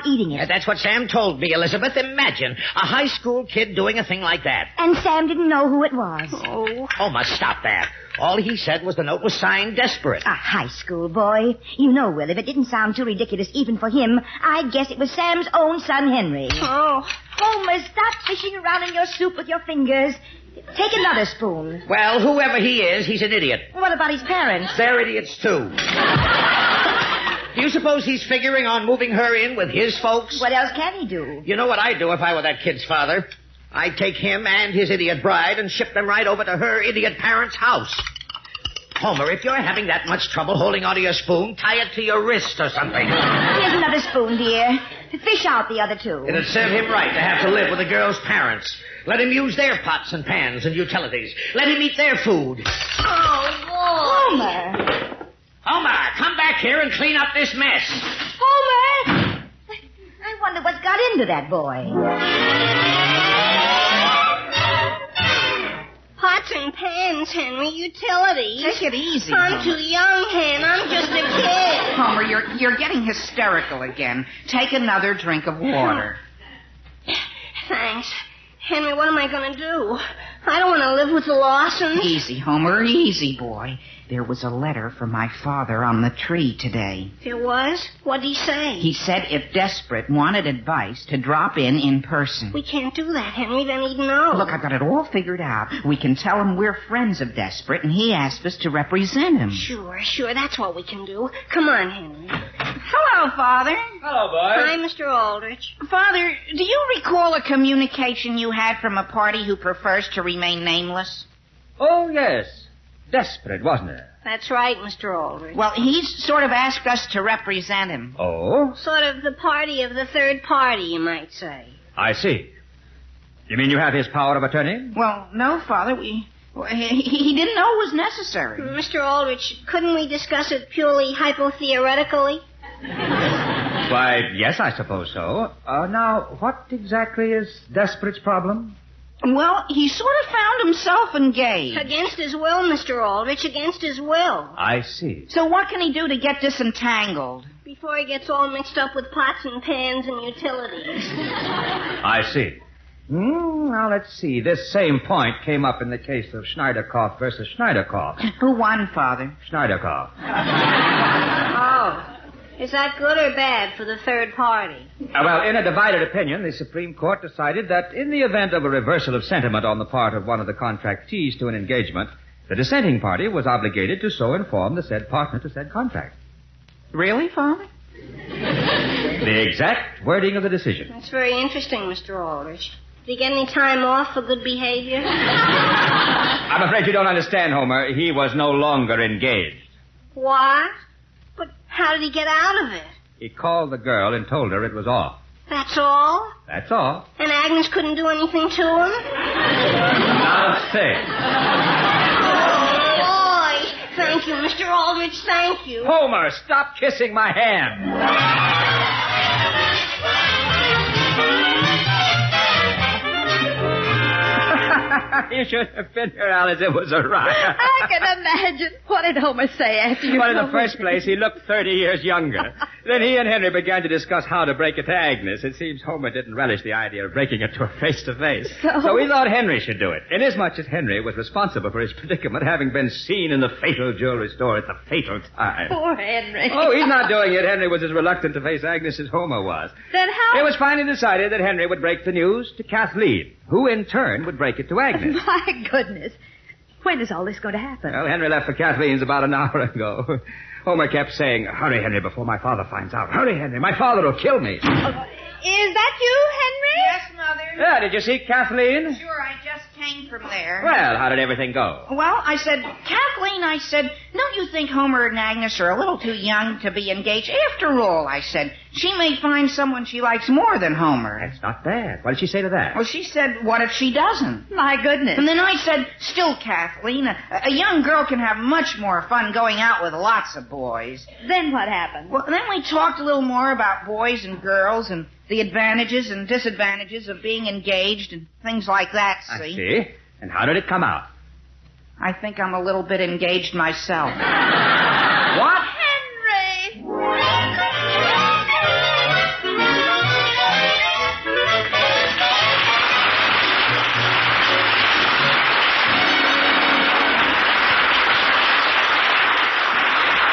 eating it. That's what Sam told me, Elizabeth. Imagine a high school kid doing a thing like that. And Sam didn't know who it was. Oh. Homer, stop that. All he said was the note was signed Desperate. A high school boy. You know, Will, if it didn't sound too ridiculous even for him, I'd guess it was Sam's own son, Henry. Oh. Homer, stop fishing around in your soup with your fingers. Take another spoon. Well, whoever he is, he's an idiot. What about his parents? They're idiots, too. Do you suppose he's figuring on moving her in with his folks? What else can he do? You know what I'd do if I were that kid's father? I'd take him and his idiot bride and ship them right over to her idiot parents' house. Homer, if you're having that much trouble holding onto your spoon, tie it to your wrist or something. Here's another spoon, dear. Fish out the other two. It'd serve him right to have to live with the girl's parents. Let him use their pots and pans and utilities. Let him eat their food. Oh, boy. Homer. Homer, come back here and clean up this mess. Homer! I wonder what's got into that boy. Pots and pans, Henry, utilities. Take it easy, I'm Homer. too young, Hen. I'm just a kid. Homer, you're getting hysterical again. Take another drink of water. Thanks. Henry, what am I going to do? I don't want to live with the Lawsons. Easy, Homer, easy, boy. There was a letter from my father on the tree today. There was? What'd he say? He said if Desperate wanted advice to drop in person. We can't do that, Henry. Then he'd know. Look, I've got it all figured out. We can tell him we're friends of Desperate, and he asked us to represent him. Sure. That's what we can do. Come on, Henry. Hello, Father. Hello, boy. Hi, Mr. Aldrich. Father, do you recall a communication you had from a party who prefers to remain nameless? Oh, yes. Desperate, wasn't it? That's right, Mr. Aldrich. Well, he's sort of asked us to represent him. Oh? Sort of the party of the third party, you might say. I see. You mean you have his power of attorney? Well, no, Father. He didn't know it was necessary. Mr. Aldrich, couldn't we discuss it purely hypotheoretically? Why, yes, I suppose so. Now, what exactly is Desperate's problem? Well, he sort of found himself engaged. Against his will, Mr. Aldrich, against his will. I see. So what can he do to get disentangled? Before he gets all mixed up with pots and pans and utilities. I see. Now, let's see. This same point came up in the case of Schneiderkoff versus Schneiderkoff. Who won, Father? Schneiderkoff. Oh. Is that good or bad for the third party? Well, in a divided opinion, the Supreme Court decided that in the event of a reversal of sentiment on the part of one of the contractees to an engagement, the dissenting party was obligated to so inform the said partner to said contract. Really, Father? The exact wording of the decision. That's very interesting, Mr. Aldrich. Did he get any time off for good behavior? I'm afraid you don't understand, Homer. He was no longer engaged. What? But how did he get out of it? He called the girl and told her it was off. That's all? That's all. And Agnes couldn't do anything to him? Not a thing. Oh, boy. Thank you, Mr. Aldrich. Thank you. Homer, stop kissing my hand. You should have been here, Alice. It was a riot. I can imagine. What did Homer say after you Well, in told the first place, he looked 30 years younger. Then he and Henry began to discuss how to break it to Agnes. It seems Homer didn't relish the idea of breaking it to her face-to-face. So he thought Henry should do it, inasmuch as Henry was responsible for his predicament, having been seen in the fatal jewelry store at the fatal time. Poor Henry. Oh, he's not doing it. Henry was as reluctant to face Agnes as Homer was. Then how... It was finally decided that Henry would break the news to Kathleen, who in turn would break it to Agnes. My goodness. When is all this going to happen? Well, Henry left for Kathleen's about an hour ago. Homer kept saying, "Hurry, Henry, before my father finds out. Hurry, Henry, my father will kill me." Is that you, Henry? Yes, Mother. Yeah, did you see Kathleen? Sure, I just came from there. Well, how did everything go? Well, I said, Kathleen, don't you think Homer and Agnes are a little too young to be engaged? After all, I said, she may find someone she likes more than Homer. That's not bad. What did she say to that? Well, she said, what if she doesn't? My goodness. And then I said, still, Kathleen, a young girl can have much more fun going out with lots of boys. Then what happened? Well, then we talked a little more about boys and girls and the advantages and disadvantages of being engaged and things like that, see? I see. And how did it come out? I think I'm a little bit engaged myself. What? Henry!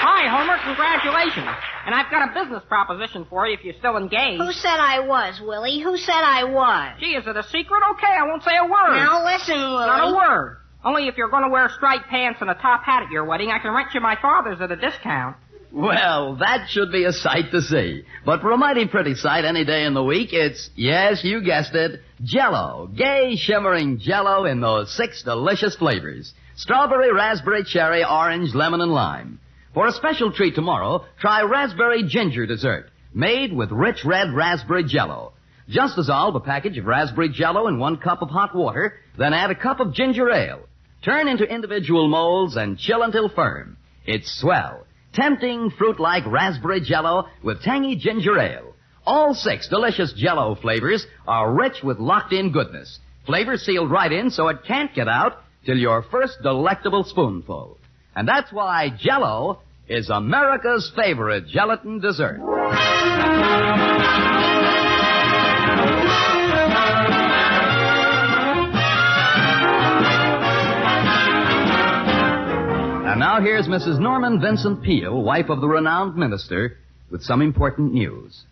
Hi, Homer. Congratulations. And I've got a business proposition for you if you're still engaged. Who said I was, Willie? Who said I was? Gee, is it a secret? Okay, I won't say a word. Now listen, Willie. Not a word. Only if you're going to wear striped pants and a top hat at your wedding, I can rent you my father's at a discount. Well, that should be a sight to see. But for a mighty pretty sight any day in the week, it's, yes, you guessed it, Jell-O. Gay, shimmering Jell-O in those 6 delicious flavors. Strawberry, raspberry, cherry, orange, lemon, and lime. For a special treat tomorrow, try raspberry ginger dessert, made with rich red raspberry Jell-O. Just dissolve a package of raspberry Jell-O in 1 cup of hot water, then add a cup of ginger ale. Turn into individual molds and chill until firm. It's swell. Tempting fruit-like raspberry Jell-O with tangy ginger ale. All 6 delicious Jell-O flavors are rich with locked-in goodness. Flavors sealed right in so it can't get out till your first delectable spoonful. And that's why Jell-O is America's favorite gelatin dessert. And now here's Mrs. Norman Vincent Peale, wife of the renowned minister, with some important news.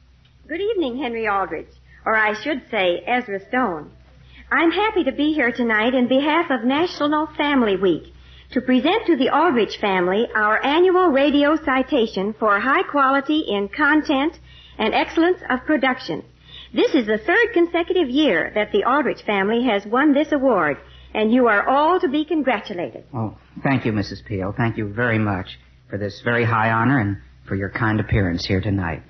Good evening, Henry Aldrich, or I should say Ezra Stone. I'm happy to be here tonight in behalf of National Family Week to present to the Aldrich family our annual radio citation for high quality in content and excellence of production. This is the 3rd consecutive year that the Aldrich family has won this award, and you are all to be congratulated. Oh, thank you, Mrs. Peale. Thank you very much for this very high honor and for your kind appearance here tonight.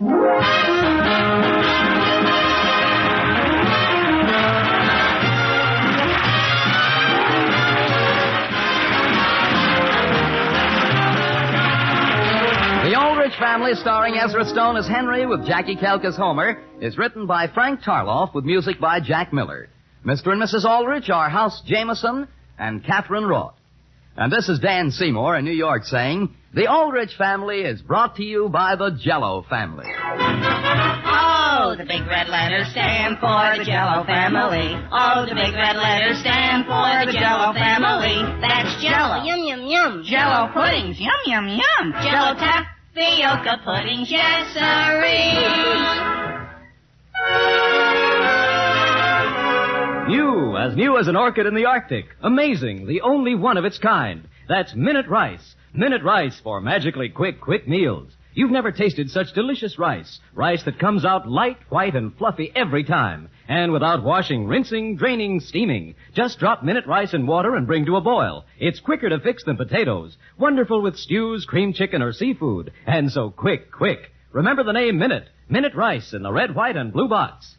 The Aldrich Family, starring Ezra Stone as Henry with Jackie Kelk as Homer, is written by Frank Tarloff with music by Jack Miller. Mr. and Mrs. Aldrich are House Jameson and Catherine Roth. And this is Dan Seymour in New York saying, the Aldrich Family is brought to you by the Jell-O family. Oh, the big red letters stand for the Jell-O family. Oh, the big red letters stand for the Jell-O family. That's Jell-O. Yum, yum, yum. Jell-O puddings. Yum, yum, yum. Jell-O tapioca puddings. Yes, sirree. New as an orchid in the Arctic. Amazing, the only one of its kind. That's Minute Rice. Minute Rice for magically quick meals. You've never tasted such delicious rice. Rice that comes out light, white, and fluffy every time. And without washing, rinsing, draining, steaming. Just drop Minute Rice in water and bring to a boil. It's quicker to fix than potatoes. Wonderful with stews, cream chicken, or seafood. And so quick. Remember the name Minute. Minute Rice in the red, white, and blue box.